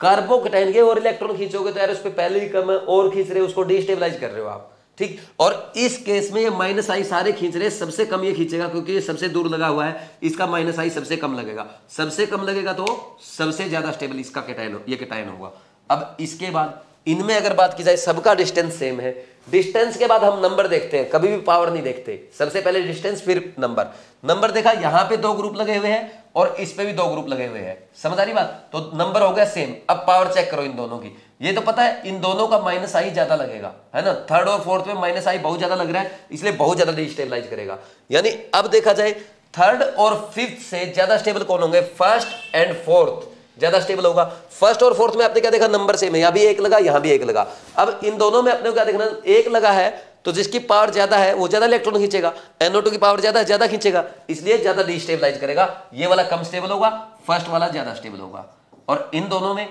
[SPEAKER 1] कार्बोकेटाइन के और इलेक्ट्रॉन खींचोगे तो यार उस पर पहले ही कम है, और खींच रहे हो, उसको डिस्टेबलाइज कर रहे हो आप, ठीक। और इस केस में ये माइनस आई सारे खींच रहे, सबसे कम ये खींचेगा क्योंकि ये सबसे दूर लगा हुआ है, इसका माइनस आई सबसे कम लगेगा, सबसे कम लगेगा तो सबसे ज्यादा स्टेबल इसका कैटायन, ये कैटायन होगा। अब इसके बाद इनमें अगर बात की जाए, सबका डिस्टेंस सेम है। डिस्टेंस के बाद हम नंबर देखते हैं, कभी भी पावर नहीं देखते, सबसे पहले डिस्टेंस फिर नंबर। नंबर देखा, यहां पे 2 ग्रुप लगे हुए हैं और इस पे भी 2 ग्रुप लगे हुए हैं, समझ आ रही बात। तो नंबर हो गया सेम। अब पावर चेक करो इन दोनों की, ये तो पता है इन दोनों का माइनस आई ज्यादा लगेगा, है ना, थर्ड और फोर्थ में माइनस आई बहुत ज्यादा लग रहा है, इसलिए बहुत ज्यादा डिस्टेबलाइज करेगा। यानी अब देखा जाए थर्ड और फिफ्थ से ज्यादा स्टेबल कौन होंगे, फर्स्ट एंड फोर्थ ज्यादा स्टेबल होगा। फर्स्ट और फोर्थ में आपने क्या देखा, नंबर सेम है, यहां भी 1 लगा, यहां भी 1 लगा। अब इन दोनों में अपने को क्या देखना, 1 लगा है तो जिसकी पावर ज्यादा है वो ज्यादा इलेक्ट्रॉन खींचेगा, NO2 की पावर ज्यादा है, ज्यादा खींचेगा, इसलिए ज्यादा डिस्टेबलाइज करेगा। ये वाला कम स्टेबल होगा, फर्स्ट वाला ज्यादा स्टेबल होगा। और इन दोनों में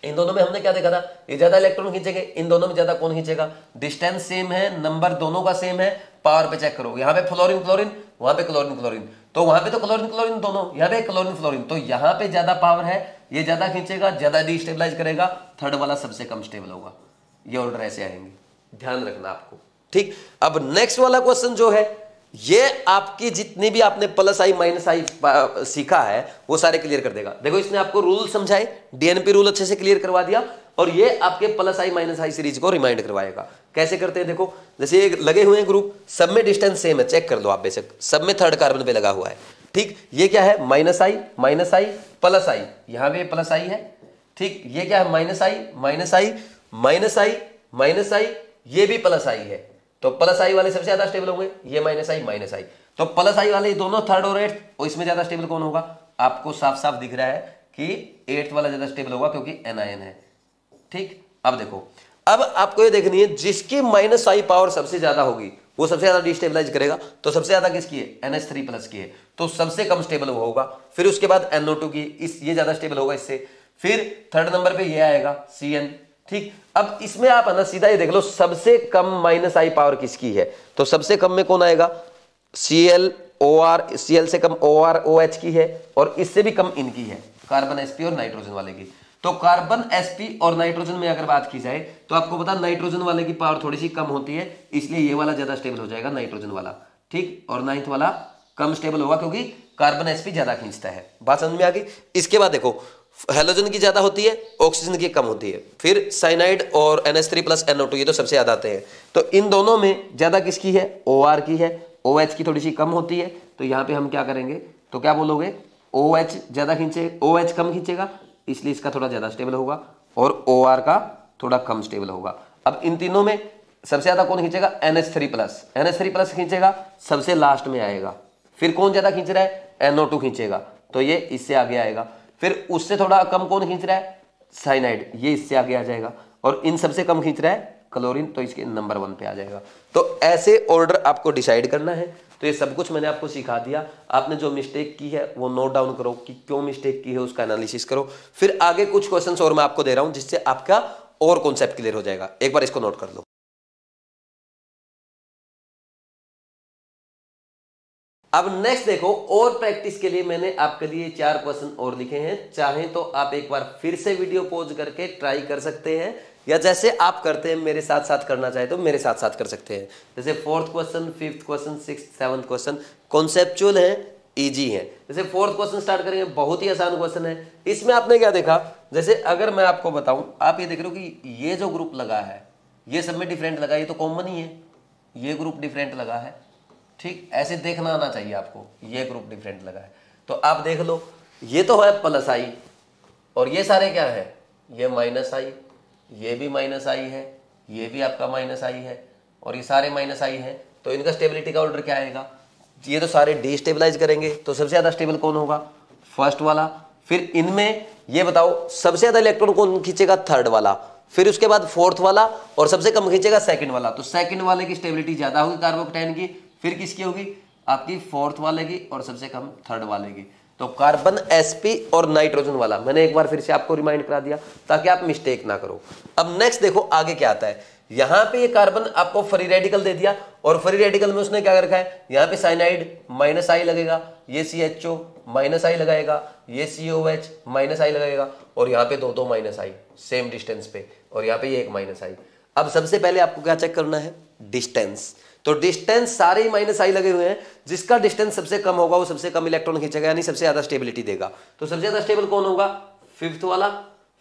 [SPEAKER 1] इन दोनों में हमने क्या देखा था, ये ज्यादा इलेक्ट्रॉन खींचेंगे, इन दोनों में ज्यादा कौन खींचेगा, डिस्टेंस सेम है, नंबर दोनों का सेम है, पावर पे चेक करो, यहाँ पे फ्लोरीन क्लोरीन, वहां पे क्लोरीन क्लोरीन, तो वहां पे तो क्लोरीन क्लोरीन दोनों, यहाँ पे क्लोरीन फ्लोरीन, तो यहाँ पे ज्यादा पावर है, ये ज्यादा खींचेगा, ज्यादा डिस्टेबलाइज करेगा, थर्ड वाला सबसे कम स्टेबल होगा। ये ऑर्डर ऐसे आएंगे, ध्यान रखना आपको, ठीक। अब नेक्स्ट वाला क्वेश्चन जो है, ये आपकी जितनी भी आपने प्लस आई माइनस आई सीखा है वो सारे क्लियर कर देगा। देखो इसने आपको रूल समझाए, डीएनपी रूल अच्छे से क्लियर करवा दिया, और ये आपके प्लस आई माइनस आई सीरीज को रिमाइंड करवाएगा। कैसे करते हैं देखो, जैसे ये लगे हुए हैं ग्रुप, सब में डिस्टेंस सेम है, चेक कर लो आप, बेशक सब में थर्ड कार्बन पे लगा हुआ है, ठीक। ये क्या है, माइनस आई प्लस आई, यहां पे प्लस आई है, ठीक। ये क्या है, माइनस आई माइनस आई माइनस आई माइनस आई, ये भी प्लस आई है, तो प्लस आई वाले सबसे ज्यादा स्टेबल होंगे, ये माइनस आई, तो प्लस आई वाले दोनों थर्ड और एट्थ, और इसमें ज्यादा स्टेबल कौन होगा, आपको साफ साफ दिख रहा है कि एट्थ वाला ज्यादा स्टेबल होगा क्योंकि एनआईएन है, ठीक। अब देखो, अब आपको ये देखनी है जिसकी माइनस आई पावर सबसे ज्यादा होगी वो सबसे ज्यादा डिस्टेबलाइज करेगा, तो सबसे ज्यादा किसकी है, NH3 प्लस की है, तो सबसे कम स्टेबल वो होगा। फिर उसके बाद NO2 की, ये ज्यादा स्टेबल होगा इससे, फिर थर्ड नंबर पे ये आएगा CN, ठीक। अब इसमें आप है ना सीधा ये देख लो, सबसे कम माइनस आई पावर किसकी है, तो सबसे कम में कौन आएगा, ClOr, Cl से कम OR OH की है, और इससे भी कम इनकी है, कार्बन sp और नाइट्रोजन वाले की। तो कार्बन sp और नाइट्रोजन में अगर बात की जाए तो आपको पता नाइट्रोजन वाले की पावर थोड़ी सी कम होती है, इसलिए ये वाला ज्यादा स्टेबल हो जाएगा, नाइट्रोजन वाला, ठीक। और नाइन्थ वाला कम स्टेबल होगा क्योंकि कार्बन sp ज्यादा खींचता है। बात समझ में आ गई। इसके बाद देखो, हेलोजन की ज्यादा होती है, ऑक्सीजन की कम होती है, फिर साइनाइड और NH3 प्लस NO2 ये तो सबसे ज्यादा आते हैं। तो इन दोनों में ज्यादा किसकी है, OR की है, OH की थोड़ी सी कम होती है, तो यहाँ पे हम क्या करेंगे, तो क्या बोलोगे, OH ज्यादा खींचे, OH कम खींचेगा, इसलिए इसका थोड़ा ज्यादा स्टेबल होगा, और OR का थोड़ा कम स्टेबल होगा। अब इन तीनों में सबसे ज्यादा कौन खींचेगा, NH3 प्लस खींचेगा, सबसे लास्ट में आएगा। फिर कौन ज्यादा खींच रहा है, NO2 खींचेगा, तो ये इससे आगे आएगा। फिर उससे थोड़ा कम कौन खींच रहा है, साइनाइड, ये इससे आगे आ जाएगा, और इन सबसे कम खींच रहा है क्लोरीन, तो इसके नंबर 1 पे आ जाएगा। तो ऐसे ऑर्डर आपको डिसाइड करना है। तो ये सब कुछ मैंने आपको सिखा दिया। आपने जो मिस्टेक की है वो नोट डाउन करो कि क्यों मिस्टेक की है, उसका एनालिसिस करो। फिर आगे कुछ क्वेश्चंस और मैं आपको दे रहा हूं जिससे आपका और कॉन्सेप्ट क्लियर हो जाएगा। एक बार इसको नोट कर लो। अब नेक्स्ट देखो, और प्रैक्टिस के लिए मैंने आपके लिए 4 क्वेश्चन और लिखे हैं। चाहे तो आप एक बार फिर से वीडियो पॉज करके ट्राई कर सकते हैं, या जैसे आप करते हैं मेरे साथ साथ करना चाहे तो मेरे साथ साथ कर सकते हैं। जैसे 4th question, 5th question, 6th 7th question conceptual है, इजी है। जैसे 4th क्वेश्चन स्टार्ट करेंगे, बहुत ही आसान क्वेश्चन है। इसमें आपने क्या देखा, जैसे अगर मैं आपको बताऊं, आप ये देख रहे हो कि ये जो ग्रुप लगा है ये सब में डिफरेंट लगा, ये तो कॉमन ही है, ये ग्रुप डिफरेंट लगा है, ठीक। ऐसे देखना आना चाहिए आपको, ये ग्रुप डिफरेंट लगा है। तो आप देख लो, ये तो है प्लस आई, और ये सारे क्या है, ये माइनस आई, ये भी माइनस आई है, ये भी आपका माइनस आई है, और ये सारे माइनस आई है। तो इनका स्टेबिलिटी का ऑर्डर क्या आएगा, ये तो सारे डिस्टेबलाइज करेंगे, तो सबसे ज्यादा स्टेबल कौन होगा, फर्स्ट वाला। फिर इनमें ये बताओ सबसे ज्यादा इलेक्ट्रॉन कौन खींचेगा, थर्ड वाला। फिर उसके बाद फोर्थ वाला, और सबसे कम खींचेगा सेकंड वाला। तो सेकंड वाले की स्टेबिलिटी ज्यादा होगी कार्बोकेटाइन की, फिर किसकी होगी, आपकी फोर्थ वाले की, और सबसे कम थर्ड वाले की। तो कार्बन sp और नाइट्रोजन वाला मैंने एक बार फिर से आपको रिमाइंड करा दिया ताकि आप मिस्टेक ना करो। अब नेक्स्ट देखो आगे क्या आता है। यहां पे ये कार्बन आपको फ्री रेडिकल दे दिया, और फ्री रेडिकल में उसने क्या रखा है, यहाँ पे साइनाइड माइनस आई लगेगा, ये CHO माइनस आई लगाएगा, ये COH माइनस आई लगाएगा, और यहाँ पे दो माइनस आई सेम डिस्टेंस पे, और यहाँ पे ये एक माइनस आई। अब सबसे पहले आपको क्या चेक करना है, डिस्टेंस। तो डिस्टेंस सारे माइनस आई लगे हुए हैं, जिसका डिस्टेंस सबसे कम होगा वो सबसे कम इलेक्ट्रॉन खींचेगा, यानी सबसे ज्यादा स्टेबिलिटी देगा। तो सबसे ज्यादा स्टेबल कौन होगा, 5th वाला।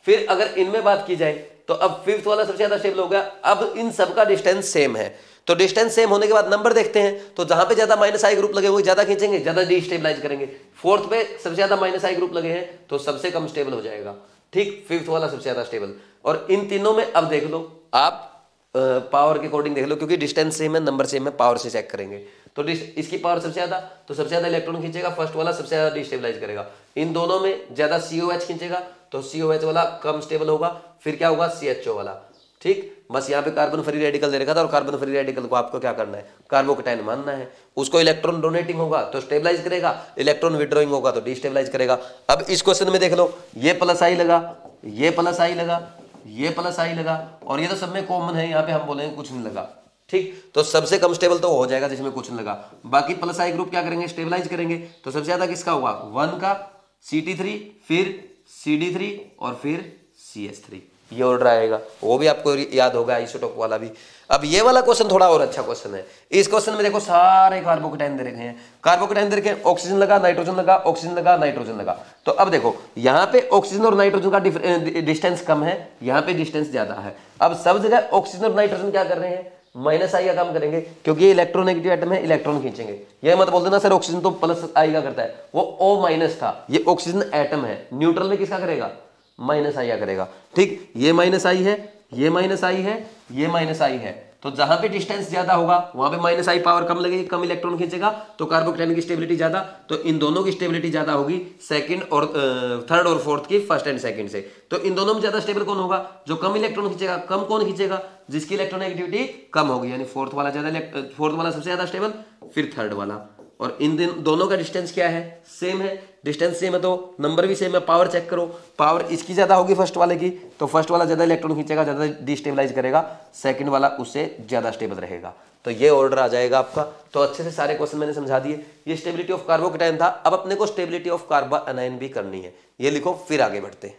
[SPEAKER 1] फिर अगर इनमें बात की जाए तो अब 5th वाला सबसे ज्यादा स्टेबल हो गया। अब इन सबका डिस्टेंस सेम है, तो डिस्टेंस सेम होने के बाद नंबर देखते हैं। तो जहां पे ज्यादा माइनस आई ग्रुप लगे हुए ज्यादा खींचेंगे, ज्यादा डिस्टेबलाइज करेंगे। 4th पे सबसे ज्यादा माइनस आई ग्रुप लगे हैं तो सबसे कम स्टेबल हो जाएगा, ठीक। 5th वाला सबसे ज्यादा स्टेबल। और इन तीनों में अब देख लो आप, पावर के अकॉर्डिंग देख लो, क्योंकि डिस्टेंस सेम है, नंबर सेम है, पावर से चेक करेंगे। तो इसकी पावर सबसे ज्यादा, तो सबसे ज्यादा इलेक्ट्रॉन खींचेगा फर्स्ट वाला, सबसे ज्यादा डिस्टेबलाइज करेगा। इन दोनों में ज्यादा COH खींचेगा, तो COH वाला कम स्टेबल होगा। फिर क्या होगा, CHO वाला, ठीक। बस यहाँ पे कार्बन फ्री रेडिकल दे रखा था, और कार्बन फ्री रेडिकल को आपको क्या करना है, कार्बोकेटाइन मानना है। उसको इलेक्ट्रॉन डोनेटिंग होगा तो स्टेबलाइज करेगा, इलेक्ट्रॉन विड्रॉइंग होगा तो डिस्टेबलाइज करेगा। अब इस क्वेश्चन में देख लो, ये प्लस आई लगा, ये प्लस आई लगा, ये प्लस आई लगा, और ये तो सब में कॉमन है, यहाँ पे हम बोलेंगे कुछ नहीं लगा। ठीक, तो सबसे कम स्टेबल तो हो जाएगा जिसमें कुछ नहीं लगा। बाकी प्लस आई ग्रुप क्या करेंगे, स्टेबलाइज करेंगे। तो सबसे ज्यादा किसका होगा, 1 का, Ct3, फिर Cd3 और फिर CH3, ये ऑर्डर आएगा। वो भी आपको याद होगा, आइसोटोप वाला भी। अब ये वाला क्वेश्चन थोड़ा और अच्छा क्वेश्चन है। इस क्वेश्चन में देखो सारे कार्बोकेटाइन दे रखे हैं, कार्बोकेटाइन दे रखे हैं, ऑक्सीजन लगा, नाइट्रोजन लगा, ऑक्सीजन लगा, नाइट्रोजन लगा। तो अब देखो यहाँ पे ऑक्सीजन और नाइट्रोजन का डिस्टेंस कम है, यहाँ पे डिस्टेंस ज्यादा है। अब सब जगह ऑक्सीजन और नाइट्रोजन क्या कर रहे हैं, माइनस आई का काम करेंगे, क्योंकि ये इलेक्ट्रोनेगेटिव एटम है, इलेक्ट्रॉन खींचेंगे। ये मत बोल देना सर ऑक्सीजन तो प्लस आई का करता है, वो O माइनस था, ये ऑक्सीजन एटम है, न्यूट्रल में किसका करेगा, माइनस आई करेगा। ठीक, ये माइनस आई है, ये माइनस आई है, ये माइनस आई है, तो जहां पे डिस्टेंस ज्यादा होगा वहां पे माइनस आई पावर कम लगेगी, कम इलेक्ट्रॉन खींचेगा, तो कार्बोकेटाइन की स्टेबिलिटी ज्यादा। तो इन दोनों की स्टेबिलिटी ज्यादा होगी सेकंड और थर्ड और फोर्थ की, फर्स्ट एंड सेकंड से। तो इन दोनों में ज्यादा स्टेबल कौन होगा, जो कम इलेक्ट्रॉन खींचेगा। कम कौन खींचेगा, जिसकी इलेक्ट्रोनेगेटिविटी कम होगी, यानी फोर्थ वाला सबसे ज्यादा स्टेबल, फिर थर्ड वाला। और इन दोनों का डिस्टेंस क्या है, सेम है, डिस्टेंस सेम है तो नंबर भी सेम है। पावर चेक करो, पावर इसकी ज्यादा होगी फर्स्ट वाले की, तो फर्स्ट वाला ज्यादा इलेक्ट्रॉन खींचेगा, ज्यादा डिस्टेबलाइज करेगा, सेकंड वाला उससे ज्यादा स्टेबल रहेगा। तो ये ऑर्डर आ जाएगा आपका। तो अच्छे से सारे क्वेश्चन मैंने समझा दिए। ये स्टेबिलिटी ऑफ कार्बोकेटाइन था। अब अपने को स्टेबिलिटी ऑफ कार्बोएनाइन भी करनी है, ये लिखो, फिर आगे बढ़ते हैं।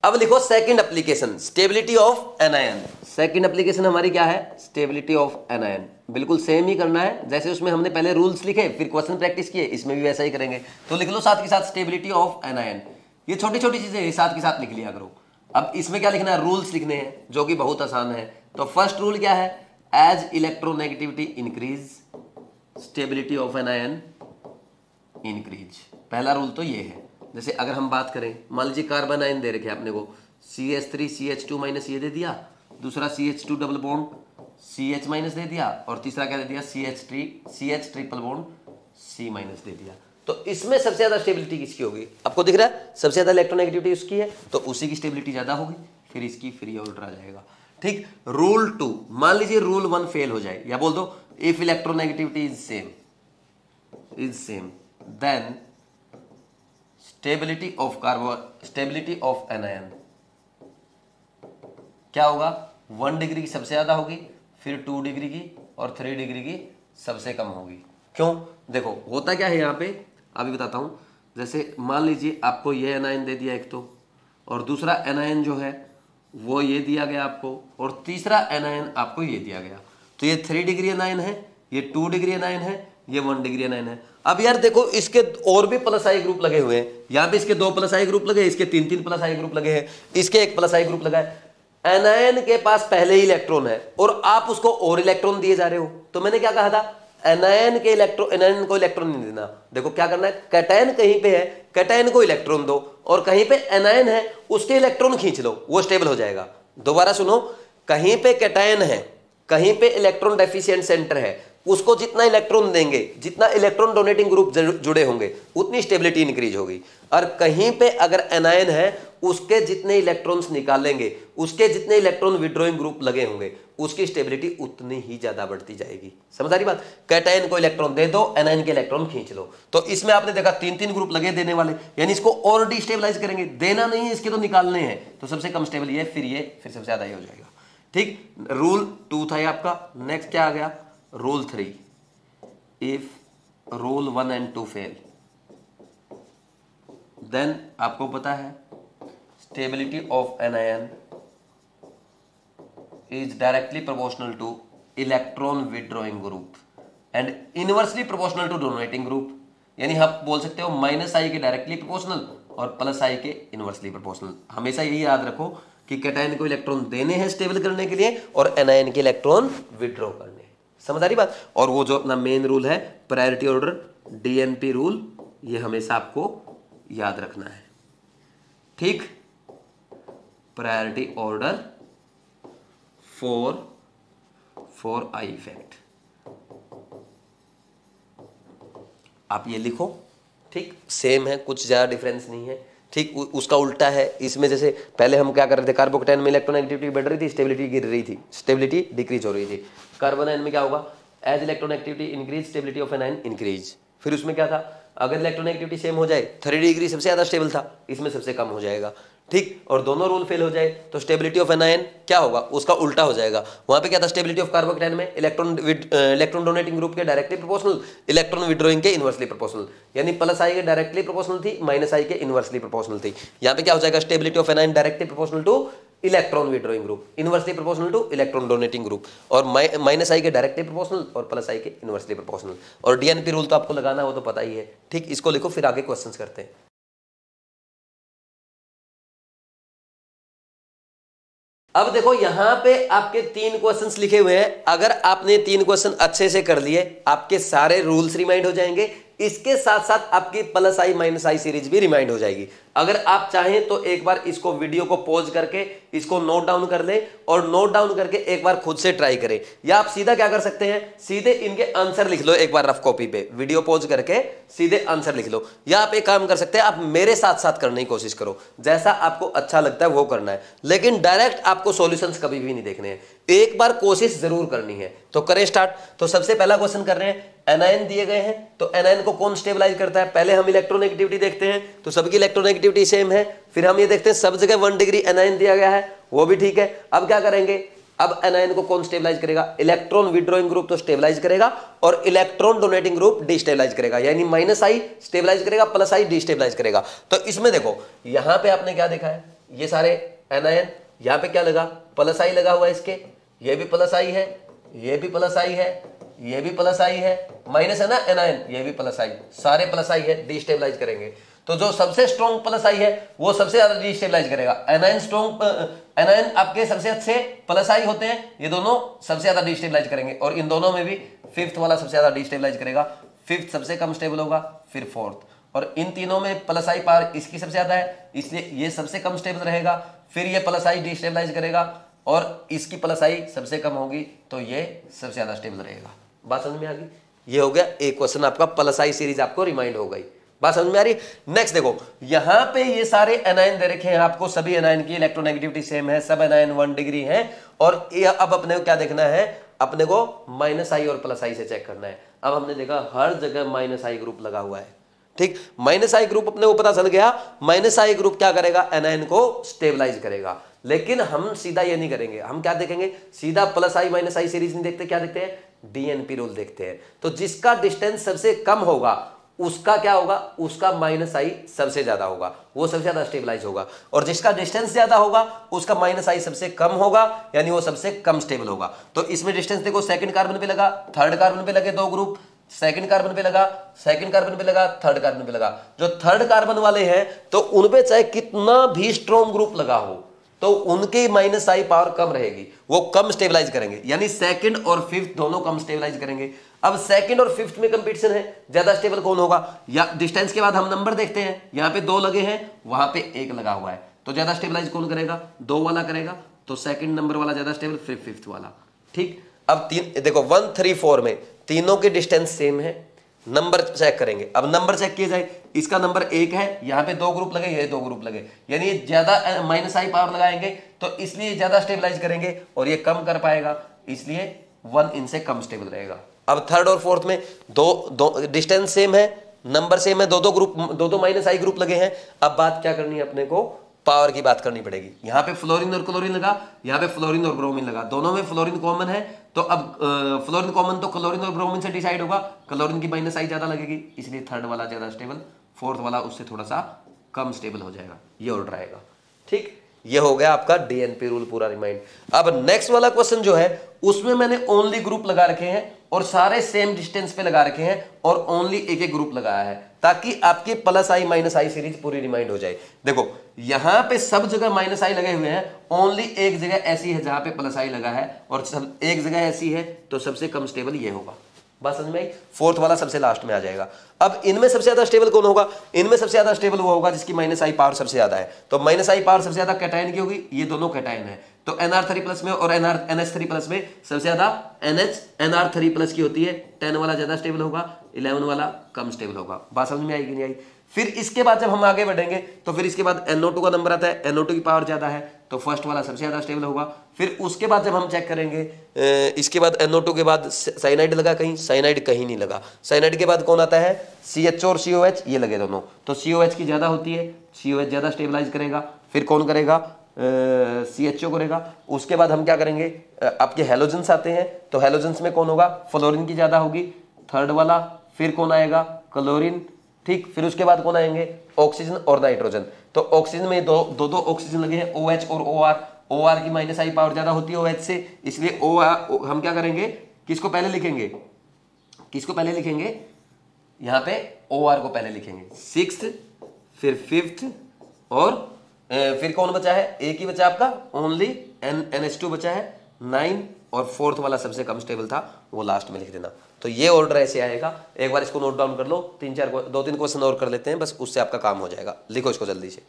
[SPEAKER 1] अब लिखो second application, stability of anion. Second application हमारी क्या है, स्टेबिलिटी ऑफ एनायन। बिल्कुल सेम ही करना है, जैसे उसमें हमने पहले रूल्स लिखे फिर क्वेश्चन प्रैक्टिस किए, इसमें भी वैसा ही करेंगे। तो लिख लो साथ के साथ स्टेबिलिटी ऑफ एनायन। ये छोटी छोटी चीजें साथ के साथ लिख लिया करो। अब इसमें क्या लिखना है, रूल्स लिखने हैं, जो कि बहुत आसान है। तो फर्स्ट रूल क्या है, as electronegativity increase stability of anion increase. पहला रूल तो ये है। जैसे अगर हम बात करें, मान लीजिए कार्बन आयन दे रखे आपने को, CH3 CH2 माइनस ये दे दिया, दूसरा CH2 double bond CH minus दे दिया, और तीसरा क्या दे दिया, CH triple bond C minus दे दिया। तो इसमें सबसे ज्यादा स्टेबिलिटी किसकी होगी, आपको दिख रहा है, सबसे ज्यादा इलेक्ट्रोनेगेटिविटी उसकी है, तो उसी की स्टेबिलिटी ज्यादा होगी, फिर इसकी फ्री ऑर्डर आ जाएगा। ठीक, रूल 2, मान लीजिए रूल 1 फेल हो जाए, या बोल दो if electronegativity is same then stability of anion क्या होगा, 1 डिग्री की सबसे ज्यादा होगी, फिर 2 डिग्री की और 3 डिग्री की सबसे कम होगी। क्यों, देखो होता क्या है यहाँ पे, अभी बताता हूं। जैसे मान लीजिए आपको ये एनायन दे दिया एक तो, और दूसरा एनायन जो है वो ये दिया गया आपको, और तीसरा एनायन आपको ये दिया गया। तो ये 3 डिग्री एनायन है, ये 2 डिग्री एनायन है, ये 1 डिग्री एनायन है। अब यार देखो इसके और भी प्लस आई ग्रुप लगे हुए हैं, यहाँ पे इसके 2 प्लस आई ग्रुप लगे, इसके 3 प्लस आई ग्रुप लगे हैं, इसके 1 प्लस आई ग्रुप लगा है। एनायन के पास पहले ही इलेक्ट्रॉन है और आप उसको और इलेक्ट्रॉन दिए जा रहे हो। तो मैंने क्या कहा था, एनायन को इलेक्ट्रॉन नहीं देना। देखो क्या करना है, कैटायन कहीं पे है, कैटायन को इलेक्ट्रॉन दो, और कहीं पे एनायन है उसके इलेक्ट्रॉन खींच लो, वो स्टेबल हो जाएगा। दोबारा सुनो, कहीं पे कैटायन है, कहीं पे इलेक्ट्रॉन डेफिशिएंट सेंटर है, उसको जितना इलेक्ट्रॉन देंगे, जितना इलेक्ट्रॉन डोनेटिंग ग्रुप जुड़े होंगे, उतनी स्टेबिलिटी इंक्रीज होगी। और कहीं पे अगर एनायन है, उसके जितने इलेक्ट्रॉन्स निकालेंगे, उसके जितने इलेक्ट्रॉन विड्रॉइंग ग्रुप लगे होंगे, उसकी स्टेबिलिटी उतनी ही ज्यादा बढ़ती जाएगी। समझ आ रही बात, कैटायन को इलेक्ट्रॉन दे दो, एनायन के इलेक्ट्रॉन खींच लो। तो इसमें आपने देखा 3 ग्रुप लगे देने वाले, यानी इसको और डिस्टेबलाइज करेंगे, देना नहीं है, इसके तो निकालने हैं। तो सबसे कम स्टेबल ये, फिर सबसे ज्यादा ये हो जाएगा। ठीक, रूल 2 था ये आपका। नेक्स्ट क्या आ गया, rule 3, if rule 1 and 2 fail then आपको पता है stability of anion is directly proportional to electron withdrawing group and inversely proportional to donating group. यानी आप बोल सकते हो माइनस आई के डायरेक्टली प्रोपोर्शनल और प्लस आई के इनवर्सली प्रोपोर्शनल। हमेशा यही याद रखो कि कैटायन को इलेक्ट्रॉन देने हैं स्टेबल करने के लिए, और एनायन के इलेक्ट्रॉन विड्रॉ करने हैं। समझ आ रही बात। और वो जो अपना मेन रूल है प्रायोरिटी ऑर्डर DNP रूल, ये हमेशा आपको याद रखना है। ठीक, priority order for I effect, आप ये लिखो। ठीक, सेम है, कुछ ज्यादा डिफरेंस नहीं है। ठीक, उसका उल्टा है इसमें। जैसे पहले हम क्या कर रहे थे, कार्बोकेटाइन में इलेक्ट्रोनेगेटिविटी बढ़ रही थी, स्टेबिलिटी गिर रही थी, स्टेबिलिटी डिक्रीज हो रही थी। कार्बन आयन में क्या होगा, as electronegativity increase stability of anion increase. फिर उसमें क्या था, अगर इलेक्ट्रोनेगेटिविटी सेम हो जाए, 3 डिग्री सबसे ज्यादा स्टेबल था, इसमें सबसे कम हो जाएगा, ठीक। और दोनों रूल फेल हो जाए तो स्टेबिलिटी ऑफ एनायन क्या होगा, उसका उल्टा हो जाएगा। वहां पे क्या था, स्टेबिलिटी ऑफ कार्बोकैटायन में इलेक्ट्रॉन डोनेटिंग ग्रुप के डायरेक्टली प्रोपोर्शनल, इलेक्ट्रॉन विड्रॉइंग के इनवर्सली प्रोपोर्शनल, यानी प्लस आई के डायरेक्टली प्रोपोर्शनल थी, माइनस आई के इनवर्सली प्रोपोर्शनल थी। यहाँ पे क्या हो जाएगा, stability of anion directly proportional to electron withdrawing group, inversely proportional to electron donating group, और माइनस आई के डायरेक्टली प्रोपोर्शनल और प्लस आई के इनवर्सली प्रोपोर्शनल। और डीएनपी रूल तो आपको लगाना, वो तो पता ही है, ठीक। इसको लिखो, फिर आगे क्वेश्चंस करते हैं। अब देखो यहां पे आपके 3 क्वेश्चंस लिखे हुए हैं। अगर आपने 3 क्वेश्चन अच्छे से कर लिए, आपके सारे रूल्स रिमाइंड हो जाएंगे, इसके साथ साथ आपकी प्लस आई माइनस आई सीरीज भी रिमाइंड हो जाएगी। अगर आप चाहें तो एक बार इसको वीडियो को पॉज करके इसको नोट डाउन कर ले, और नोट डाउन करके एक बार खुद से ट्राई करें, या आप सीधा क्या कर सकते हैं, सीधे इनके आंसर लिख लो एक बार रफ कॉपी पे, वीडियो पॉज करके सीधे आंसर लिख लो। या आप एक काम कर सकते हैं, आप मेरे साथ साथ करने की कोशिश करो, जैसा आपको अच्छा लगता है वो करना है, लेकिन डायरेक्ट आपको सॉल्यूशंस कभी भी नहीं देखने हैं, एक बार कोशिश जरूर करनी है। तो करें स्टार्ट। तो सबसे पहला क्वेश्चन कर रहे हैं, एनायन दिए गए हैं, तो एनायन को कौन स्टेबलाइज करता है। पहले हम इलेक्ट्रोनेगेटिविटी देखते हैं, तो सबकी इलेक्ट्रोनेगेटिविटी सेम है। फिर हम ये देखते हैं सब जगह 1 डिग्री एनायन दिया गया है, वो भी ठीक है। अब क्या करेंगे, अब एनायन को कौन स्टेबलाइज करेगा, इलेक्ट्रॉन विड्रॉइंग ग्रुप तो स्टेबलाइज करेगा, और इलेक्ट्रॉन डोनेटिंग ग्रुप डिस्टेबलाइज करेगा, यानी माइनस आई स्टेबलाइज करेगा, प्लस आई डिस्टेबलाइज करेगा। तो इसमें देखो यहां पे आपने क्या देखा है, ये सारे एनायन, यहां पे क्या लगा, प्लस आई लगा हुआ है, इसके ये भी प्लस आई है, ये भी प्लस आई है, ये भी प्लस आई है, माइनस है ना एनायन, ये भी प्लस आई, सारे प्लस आई है, डिस्टेबलाइज करेंगे। तो जो सबसे स्ट्रॉन्ग प्लस आई है वो सबसे ज्यादा डिस्टेबलाइज करेगा। एनायन स्ट्रॉन्ग, एनायन आपके सबसे अच्छे प्लस आई होते हैं, ये दोनों सबसे ज्यादा डिस्टेबलाइज करेंगे, और इन दोनों में भी फिफ्थ वाला सबसे ज्यादा डिस्टेबलाइज करेगा, फिफ्थ सबसे कम स्टेबल होगा, फिर फोर्थ, और इन तीनों में प्लस आई पावर इसकी सबसे ज्यादा है, इसलिए ये सबसे कम स्टेबल रहेगा, फिर ये प्लस आई डिस्टेबलाइज करेगा, और इसकी प्लस आई सबसे कम होगी, तो ये सबसे ज्यादा स्टेबल रहेगा। बात समझ में आ गई। ये हो गया एक क्वेश्चन आपका, प्लस आई सीरीज आपको रिमाइंड हो गई। बात समझ में आ रही। नेक्स्ट देखो, यहां पे ये सारे एनायन दे रखे हैं आपको, सभी एनायन की इलेक्ट्रोनेगेटिविटी सेम है, सब एनायन 1 डिग्री है, और ये अब अपने को क्या देखना है, अपने को माइनस आई और प्लस आई से चेक करना है। अब हमने देखा हर जगह माइनस आई ग्रुप लगा हुआ है, ठीक। माइनस आई ग्रुप अपने को पता चल गया, माइनस आई ग्रुप क्या करेगा, एनायन को स्टेबलाइज करेगा। लेकिन हम सीधा ये नहीं करेंगे, हम क्या देखेंगे, सीधा प्लस आई माइनस आई सीरीज नहीं देखते, क्या देखते हैं, डीएनपी रूल देखते हैं। तो जिसका डिस्टेंस सबसे कम होगा उसका क्या होगा, उसका माइनस आई सबसे ज्यादा होगा, वो सबसे ज्यादा स्टेबलाइज होगा, और जिसका डिस्टेंस ज्यादा होगा उसका माइनस आई सबसे कम होगा, यानी वो सबसे कम स्टेबल होगा। तो इसमें डिस्टेंस देखो, सेकंड कार्बन पे लगा, थर्ड कार्बन पे लगे 2 ग्रुप, सेकंड कार्बन पे लगा, सेकंड कार्बन पे लगा, थर्ड कार्बन पे लगा। जो थर्ड कार्बन वाले हैं तो उनपे चाहे कितना भी स्ट्रॉन्ग ग्रुप लगा हो तो उनकी माइनस आई पावर कम रहेगी, वो कम स्टेबलाइज करेंगे, यानी सेकंड और फिफ्थ दोनों कम स्टेबलाइज करेंगे। अब सेकंड और फिफ्थ में कंपटीशन है, ज्यादा स्टेबल कौन होगा, या डिस्टेंस के बाद हम नंबर देखते हैं, यहां पे 2 लगे हैं, वहां पे 1 लगा हुआ है, तो ज्यादा स्टेबलाइज कौन करेगा, 2 वाला करेगा, तो सेकंड नंबर वाला ज्यादा स्टेबल, फिर फिफ्थ वाला, ठीक। अब देखो 1 3 4 में तीनों के डिस्टेंस सेम है, नंबर चेक करेंगे। अब नंबर चेक किया जाए, इसका नंबर 1 है, यहां पे 2 ग्रुप लगे, ये 2 ग्रुप लगे, यानी ज्यादा माइनस आई पावर लगाएंगे, तो इसलिए ज्यादा स्टेबलाइज करेंगे, और ये कम कर पाएगा, इसलिए 1 इनसे कम स्टेबल रहेगा। अब थर्ड और फोर्थ में दो डिस्टेंस सेम है, नंबर सेम है, दो माइनस आई ग्रुप लगे हैं। अब बात क्या करनी है, अपने को पावर की बात करनी पड़ेगी। यहां पे फ्लोरीन और क्लोरीन लगा, यहां पे फ्लोरीन और ब्रोमीन लगा, दोनों में फ्लोरीन कॉमन है, तो अब फ्लोरीन कॉमन तो क्लोरीन और ब्रोमीन से डिसाइड होगा, क्लोरीन की माइनस आई ज्यादा लगेगी, इसलिए थर्ड वाला ज्यादा स्टेबल, फोर्थ वाला उससे थोड़ा सा कम स्टेबल हो जाएगा, ये ऑर्डर आएगा, ठीक। ये हो गया आपका डीएनपी रूल पूरा रिमाइंड। अब नेक्स्ट वाला क्वेश्चन जो है उसमें मैंने ओनली ग्रुप लगा रखे हैं, और सारे सेम डिस्टेंस पे लगा रखे हैं, और ओनली एक ग्रुप लगाया है, ताकि आपकी प्लस आई माइनस आई सीरीज पूरी रिमाइंड हो जाए। देखो यहां पे सब जगह माइनस आई लगे हुए हैं, ओनली एक जगह ऐसी है जहां पे प्लस आई लगा है, और सब एक जगह ऐसी है, तो सबसे कम स्टेबल ये होगा। बात समझ में आई। फोर्थ वाला सबसे लास्ट में आ जाएगा। अब इनमें सबसे ज्यादा स्टेबल कौन होगा, इनमें सबसे ज्यादा स्टेबल वो होगा जिसकी माइनस आई पावर सबसे ज्यादा है। तो माइनस आई पावर सबसे ज्यादा कैटायन की होगी, ये दोनों कैटायन है, तो NR3+ में और NH3+ में सबसे ज्यादा NR3+ की होती है, 10 वाला ज्यादा स्टेबल होगा, 11 वाला कम स्टेबल होगा। बात समझ में आएगी नहीं आई। फिर इसके बाद जब हम आगे बढ़ेंगे तो फिर इसके बाद NO2 का नंबर आता है, NO2 की पावर ज्यादा है, तो फर्स्ट वाला सबसे ज़्यादा स्टेबल होगा। फिर उसके बाद जब हम चेक करेंगे, इसके बाद NO2 के बाद साइनाइड लगा कहीं, साइनाइड कहीं नहीं लगा। साइनाइड के बाद कौन आता है, CH और COH, ये लगे दोनों, तो COH की ज़्यादा होती है, COH ज़्यादा स्टेबलाइज करेगा। फिर कौन करेगा, CHO करेगा। उसके बाद हम क्या करेंगे, आपके हेलोजेंस आते हैं, तो हेलोजेंस में कौन होगा, फ्लोरीन की ज़्यादा होगी, थर्ड वाला। फिर कौन आएगा, क्लोरीन, ठीक। फिर उसके बाद कौन आएंगे, ऑक्सीजन और नाइट्रोजन। तो ऑक्सीजन में दो ऑक्सीजन लगे हैं, OH और OR। OR की -I पावर ज्यादा होती है OH से, इसलिए OR हम क्या करेंगे, किसको पहले लिखेंगे, किसको पहले लिखेंगे, यहाँ पे OR को पहले लिखेंगे, 6th, फिर 5th, और फिर कौन बचा है, एक ही बचा आपका, ओनली NH2 बचा है, 9, और 4th वाला सबसे कम स्टेबल था, वो लास्ट में लिख देना। तो ये ऑर्डर ऐसे आएगा, एक बार इसको नोट डाउन कर लो, 2-3 क्वेश्चन और कर लेते हैं, बस उससे आपका काम हो जाएगा। लिखो इसको जल्दी से।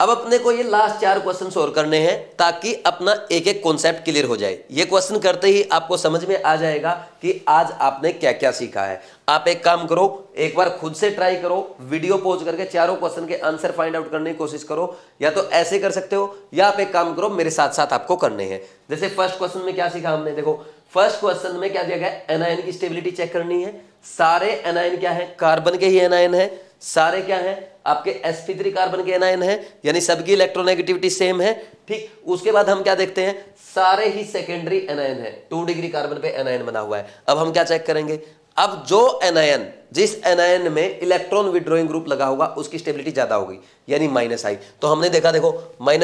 [SPEAKER 1] अब अपने को ये लास्ट 4 क्वेश्चन और करने हैं, ताकि अपना एक एक कॉन्सेप्ट क्लियर हो जाए। ये क्वेश्चन करते ही आपको समझ में आ जाएगा कि आज आपने क्या क्या सीखा है। आप एक काम करो, एक बार खुद से ट्राई करो, वीडियो पॉज करके चारों क्वेश्चन के आंसर फाइंड आउट करने की कोशिश करो, या तो ऐसे कर सकते हो, या आप एक काम करो, मेरे साथ साथ आपको करने हैं। जैसे फर्स्ट क्वेश्चन में क्या सीखा हमने, देखो फर्स्ट क्वेश्चन में क्या दिया गया, एनायन की स्टेबिलिटी चेक करनी है। सारे एनायन क्या है, कार्बन के ही एनायन है, सारे क्या है, आपके sp3 कार्बन के एनायन है, यानी सबकी इलेक्ट्रोनेगेटिविटी सेम है, ठीक। उसके बाद हम क्या देखते हैं, सारे ही सेकेंडरी एनायन है, 2 डिग्री कार्बन पे एनायन बना हुआ है। अब हम क्या चेक करेंगे, अब जो एनायन, जिस एनायन में इलेक्ट्रॉन विड्रॉइंग ग्रुप लगा होगा उसकी स्टेबिलिटी ज्यादा होगी, यानी -I। तो हमने देखा, देखो -I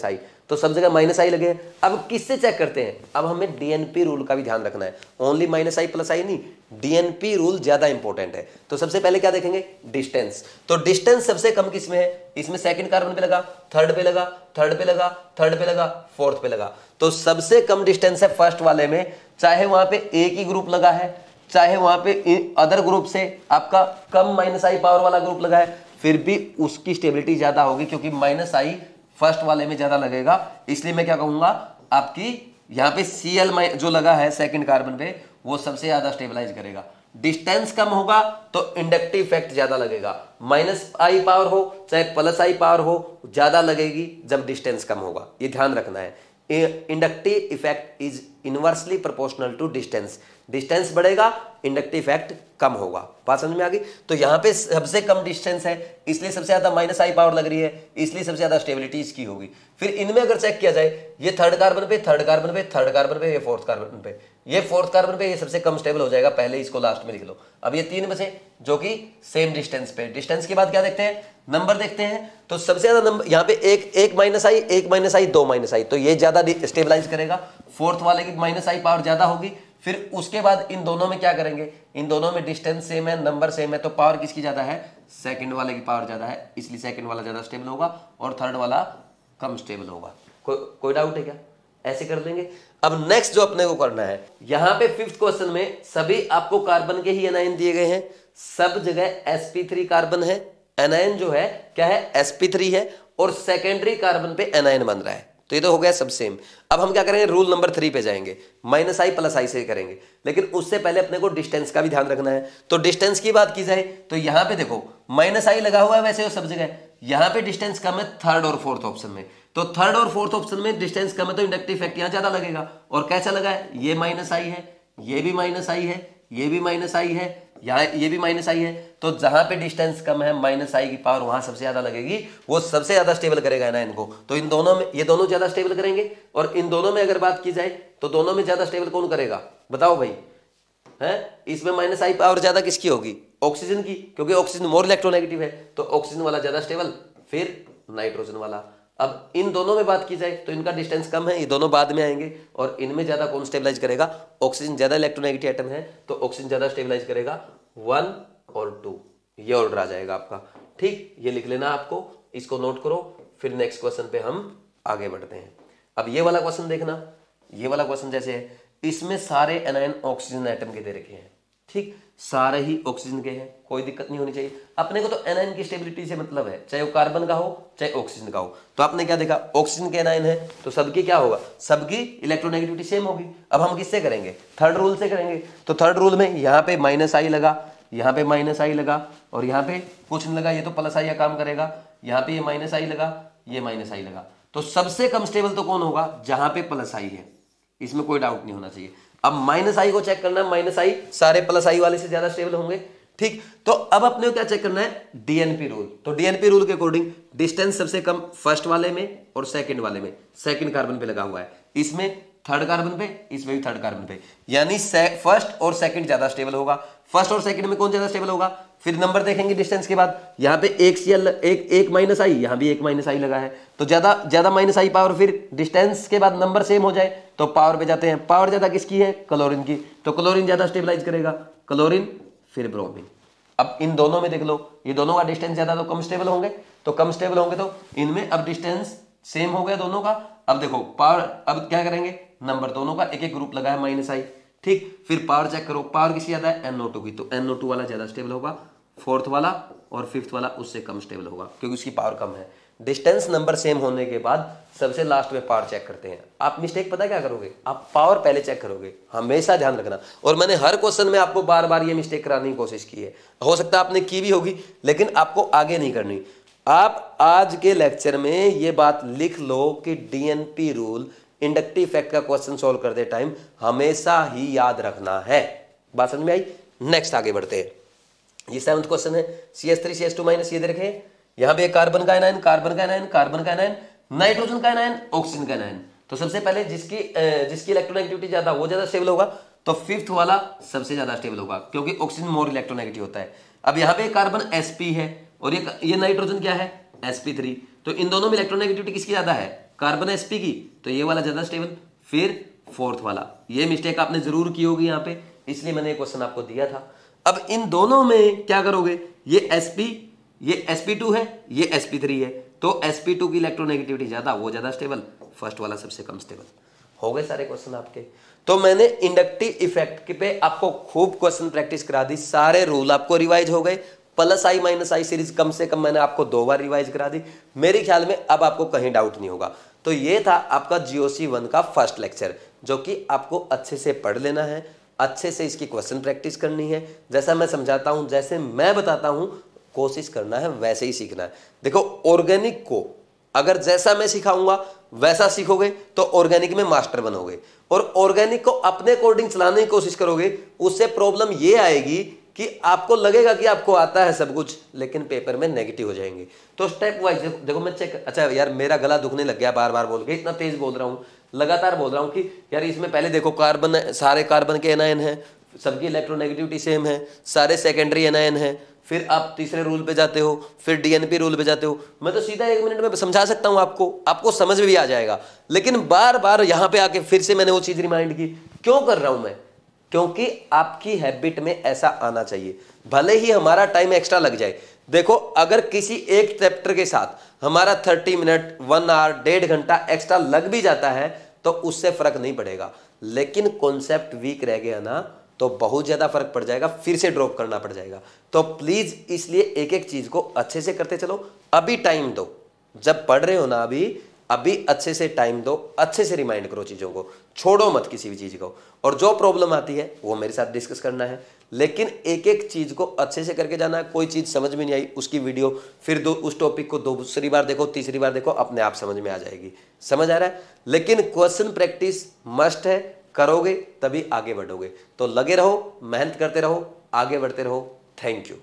[SPEAKER 1] -I, तो सब जगह -I लगे हैं। अब किससे चेक करते हैं, अब हमें DNP रूल का भी ध्यान रखना है, ओनली -I + I नहीं, DNP रूल ज्यादा इंपॉर्टेंट है। तो सबसे पहले क्या देखेंगे, डिस्टेंस। तो डिस्टेंस सबसे कम किसमें है, इसमें सेकंड कार्बन पे लगा, थर्ड पे लगा, थर्ड पे लगा, थर्ड पे लगा, फोर्थ पे लगा। तो सबसे कम डिस्टेंस है फर्स्ट वाले में, चाहे वहां पे एक ही ग्रुप लगा है, चाहे वहां पे अदर ग्रुप से आपका कम -I पावर वाला ग्रुप लगा है, फिर भी उसकी स्टेबिलिटी ज्यादा होगी, क्योंकि -I फर्स्ट वाले में ज्यादा लगेगा। इसलिए मैं क्या कहूंगा, आपकी यहाँ पे Cl जो लगा है सेकंड कार्बन पे, वो सबसे ज्यादा स्टेबलाइज करेगा। डिस्टेंस कम होगा तो इंडक्टिव इफेक्ट ज्यादा लगेगा, -I पावर हो चाहे +I पावर हो, ज्यादा लगेगी जब डिस्टेंस कम होगा, ये ध्यान रखना है। Inductive effect is inversely proportional to distance, distance बढ़ेगा, इंडक्टिव इफेक्ट कम होगा। बात समझ में आ गई। तो यहाँ पे सबसे कम डिस्टेंस है, इसलिए सबसे ज्यादा -I पावर लग रही है, इसलिए सबसे ज्यादा स्टेबिलिटी इसकी होगी। फिर इनमें अगर चेक किया जाए, ये थर्ड कार्बन पे, थर्ड कार्बन पे, थर्ड कार्बन पे, ये फोर्थ कार्बन पे, ये फोर्थ कार्बन पे, ये सबसे कम स्टेबल हो जाएगा, पहले इसको लास्ट में लिख लो। अब ये 3 बचे जो कि सेम डिस्टेंस पे। डिस्टेंस के बाद क्या देखते हैं, नंबर देखते हैं। तो सबसे ज्यादा नंबर यहाँ पे एक -I, एक -I, 2 -I, तो ये ज्यादा स्टेबलाइज करेगा। फोर्थ वाले की -I पावर ज्यादा होगी। फिर उसके बाद इन दोनों में क्या करेंगे, इन दोनों में डिस्टेंस सेम है, नंबर सेम है, तो पावर किसकी ज्यादा है, सेकंड वाले की पावर ज्यादा है, इसलिए सेकंड वाला ज्यादा स्टेबल होगा और थर्ड वाला कम स्टेबल होगा। कोई डाउट है क्या, ऐसे कर लेंगे। अब नेक्स्ट जो अपने को करना है, यहाँ पे 5th क्वेश्चन में सभी आपको कार्बन के ही एनायन दिए गए हैं, सब जगह sp3 कार्बन है, एनायन जो है क्या है, sp3 है, और सेकेंडरी कार्बन पे एनायन बन रहा है, तो ये तो हो गया सब सेम। अब हम क्या करेंगे, रूल नंबर 3 पे जाएंगे, -I + I से करेंगे, लेकिन उससे पहले अपने को डिस्टेंस का भी ध्यान रखना है। तो डिस्टेंस की बात की जाए तो यहाँ पे देखो -I लगा हुआ है, वैसे वो सब जगह, यहाँ पे डिस्टेंस कम है थर्ड और फोर्थ ऑप्शन में, तो थर्ड और फोर्थ ऑप्शन में डिस्टेंस कम है, तो इंडक्टिव इफेक्ट यहाँ ज्यादा लगेगा। और कैसा लगा है, ये -I है, ये भी -I है, ये भी -I है, यहाँ ये भी -I है, तो जहां पे डिस्टेंस कम है -I की पावर वहां सबसे ज्यादा लगेगी, वो सबसे ज्यादा स्टेबल करेगा ना इनको। तो इन दोनों में, ये दोनों ज्यादा स्टेबल करेंगे, और इन दोनों में अगर बात की जाए तो दोनों में ज्यादा स्टेबल कौन करेगा, बताओ भाई, है इसमें -I पावर ज्यादा किसकी होगी, ऑक्सीजन की, क्योंकि ऑक्सीजन मोर इलेक्ट्रोनेगेटिव है, तो ऑक्सीजन वाला ज्यादा स्टेबल, फिर नाइट्रोजन वाला। अब इन दोनों में बात की जाए तो इनका डिस्टेंस कम है, ये दोनों बाद में आएंगे, और इनमें ज्यादा कौन स्टेबलाइज करेगा, ऑक्सीजन ज्यादा इलेक्ट्रोनेगेटिव एटम है, तो ऑक्सीजन ज्यादा स्टेबलाइज करेगा, 1 और 2, ये ऑर्डर आ जाएगा आपका। ठीक, ये लिख लेना आपको, इसको नोट करो, फिर नेक्स्ट क्वेश्चन पे हम आगे बढ़ते हैं। अब ये वाला क्वेश्चन देखना, ये वाला क्वेश्चन जैसे है, इसमें सारे एनायन ऑक्सीजन एटम के दे रखे हैं, ठीक, सारे ही ऑक्सीजन के हैं, कोई दिक्कत नहीं होनी चाहिए। अपने को तो एनायन की स्टेबिलिटी से मतलब है, चाहे वो कार्बन का हो चाहे ऑक्सीजन का हो। तो आपने क्या देखा, ऑक्सीजन के एनायन है, तो सबकी क्या होगा, सबकी इलेक्ट्रोनेगेटिविटी सेम होगी। अब हम किससे करेंगे, थर्ड रूल से करेंगे। तो थर्ड रूल में यहाँ पे -I लगा, यहाँ पे माइनस आई लगा और यहाँ पे कुछ नहीं लगा, ये तो प्लस आई का काम करेगा, यहाँ पे ये माइनस आई लगा, ये माइनस आई लगा। तो सबसे कम स्टेबल तो कौन होगा, जहां पे प्लस आई है, इसमें कोई डाउट नहीं होना चाहिए। अब माइनस आई को चेक करना है, माइनस आई सारे प्लस आई वाले से ज्यादा स्टेबल होंगे, ठीक। तो अब अपने को क्या चेक करना है, डीएनपी रूल। तो डीएनपी रूल के अकॉर्डिंग डिस्टेंस सबसे कम फर्स्ट वाले में और सेकंड वाले में, सेकंड कार्बन पे लगा हुआ है, इसमें थर्ड कार्बन पे, इसमें भी थर्ड कार्बन पे, यानी फर्स्ट और सेकंड ज्यादा स्टेबल होगा। फर्स्ट और सेकंड में कौन ज्यादा स्टेबल होगा, फिर नंबर देखेंगे डिस्टेंस के बाद, यहाँ पे एक माइनस आई, यहाँ भी एक माइनस आई लगा है, तो ज्यादा माइनस आई पावर, फिर डिस्टेंस के बाद नंबर सेम हो जाए तो पावर पे जाते हैं। पावर ज्यादा किसकी है, क्लोरीन की, तो क्लोरीन ज्यादा स्टेबलाइज करेगा, क्लोरीन फिर ब्रोमीन। अब इन दोनों में देख लो, ये दोनों का डिस्टेंस ज्यादा तो कम स्टेबल होंगे, तो कम स्टेबल होंगे तो इनमें अब डिस्टेंस सेम हो गया दोनों का। अब देखो पावर, अब क्या करेंगे, नंबर दोनों का एक एक ग्रुप लगा है माइनस आई, ठीक। फिर पावर चेक करो, पावर किसकी ज्यादा है, NO2 की, तो NO2 वाला ज्यादा स्टेबल होगा, फोर्थ वाला और फिफ्थ वाला उससे कम स्टेबल होगा क्योंकि उसकी पावर कम है। डिस्टेंस नंबर सेम होने के बाद सबसे लास्ट में पावर चेक करते हैं। आप मिस्टेक पता क्या करोगे, आप पावर पहले चेक करोगे, हमेशा ध्यान रखना। और मैंने हर क्वेश्चन में आपको बार बार ये मिस्टेक कराने की कोशिश की है, हो सकता है आपने की भी होगी लेकिन आपको आगे नहीं करनी। आप आज के लेक्चर में ये बात लिख लो कि डीएनपी रूल इंडक्टिव इफेक्ट का क्वेश्चन सॉल्व करते टाइम हमेशा ही याद रखना है। बात समझ में आई? नेक्स्ट आगे बढ़ते हैं। ये 7th क्वेश्चन है, CH3 CH2 माइनस, ये देखें यहाँ पे कार्बन का एनायन, कार्बन का एनायन, कार्बन का एनायन, नाइट्रोजन का एनायन, ऑक्सीजन का एनायन। तो सबसे पहले जिसकी इलेक्ट्रोनेगेटिविटी ज्यादा वो ज्यादा स्टेबल होगा, तो फिफ्थ वाला सबसे ज्यादा स्टेबल होगा क्योंकि ऑक्सीजन मोर इलेक्ट्रोनेगेटिव होता है। अब यहाँ पे कार्बन sp है और ये नाइट्रोजन क्या है, sp3, तो इन दोनों में इलेक्ट्रोनेगेटिविटी किसकी ज्यादा है, कार्बन sp की, तो ये वाला ज्यादा स्टेबल। फिर फोर्थ वाला, ये मिस्टेक आपने जरूर की होगी यहाँ पे, इसलिए मैंने क्वेश्चन आपको दिया था। अब इन दोनों में क्या करोगे, ये sp, ये sp2 है, ये sp3 है, तो sp2 की इलेक्ट्रोनेगेटिविटी ज्यादा, वो ज्यादा स्टेबल, फर्स्ट वाला सबसे कम स्टेबल। हो गए सारे क्वेश्चन आपके। तो मैंने इंडक्टिव इफेक्ट पे आपको खूब क्वेश्चन प्रैक्टिस करा दी, सारे रूल आपको रिवाइज हो गए। प्लस आई माइनस आई सीरीज कम से कम मैंने आपको 2 बार रिवाइज करा दी। मेरे ख्याल में अब आपको कहीं डाउट नहीं होगा। तो ये था आपका GOC1 का फर्स्ट लेक्चर, जो कि आपको अच्छे से पढ़ लेना है, अच्छे से इसकी क्वेश्चन प्रैक्टिस करनी है। जैसा मैं समझाता हूं, जैसे मैं बताता हूं, कोशिश करना है वैसे ही सीखना है। देखो ऑर्गेनिक को अगर जैसा मैं सिखाऊंगा वैसा सीखोगे तो ऑर्गेनिक में मास्टर बनोगे, और ऑर्गेनिक को अपने अकॉर्डिंग चलाने की कोशिश करोगे, उससे प्रॉब्लम ये आएगी कि आपको लगेगा कि आपको आता है सब कुछ, लेकिन पेपर में नेगेटिव हो जाएंगे। तो स्टेप वाइज देखो मैं चेक, अच्छा यार मेरा गला दुखने लग गया बार बार बोल के, इतना तेज बोल रहा हूँ, लगातार बोल रहा हूँ कि यार इसमें पहले देखो कार्बन, सारे कार्बन के एनायन है, सबकी इलेक्ट्रोनेगेटिविटी सेम है, सारे सेकेंडरी एनायन है, फिर आप तीसरे रूल पे जाते हो, फिर डीएनपी रूल पे जाते हो। मैं तो सीधा 1 मिनट में समझा सकता हूं आपको समझ में भी आ जाएगा, लेकिन बार बार यहां पे आके फिर से मैंने वो चीज रिमाइंड की। क्यों कर रहा हूं मैं, क्योंकि आपकी हैबिट में ऐसा आना चाहिए, भले ही हमारा टाइम एक्स्ट्रा लग जाए। देखो अगर किसी एक चैप्टर के साथ हमारा 30 मिनट 1 आवर 1.5 घंटा एक्स्ट्रा लग भी जाता है तो उससे फर्क नहीं पड़ेगा, लेकिन कॉन्सेप्ट वीक रह गया ना तो बहुत ज्यादा फर्क पड़ जाएगा, फिर से ड्रॉप करना पड़ जाएगा। तो प्लीज इसलिए एक एक चीज को अच्छे से करते चलो। अभी टाइम दो, जब पढ़ रहे हो ना अभी अच्छे से टाइम दो, अच्छे से रिमाइंड करो चीजों को, छोड़ो मत किसी भी चीज को। और जो प्रॉब्लम आती है वो मेरे साथ डिस्कस करना है, लेकिन एक एक चीज को अच्छे से करके जाना है। कोई चीज समझ में नहीं आई उसकी वीडियो फिर उस टॉपिक को दूसरी बार देखो, तीसरी बार देखो, अपने आप समझ में आ जाएगी। समझ आ रहा है? लेकिन क्वेश्चन प्रैक्टिस मस्ट है, करोगे तभी आगे बढ़ोगे। तो लगे रहो, मेहनत करते रहो, आगे बढ़ते रहो। Thank you.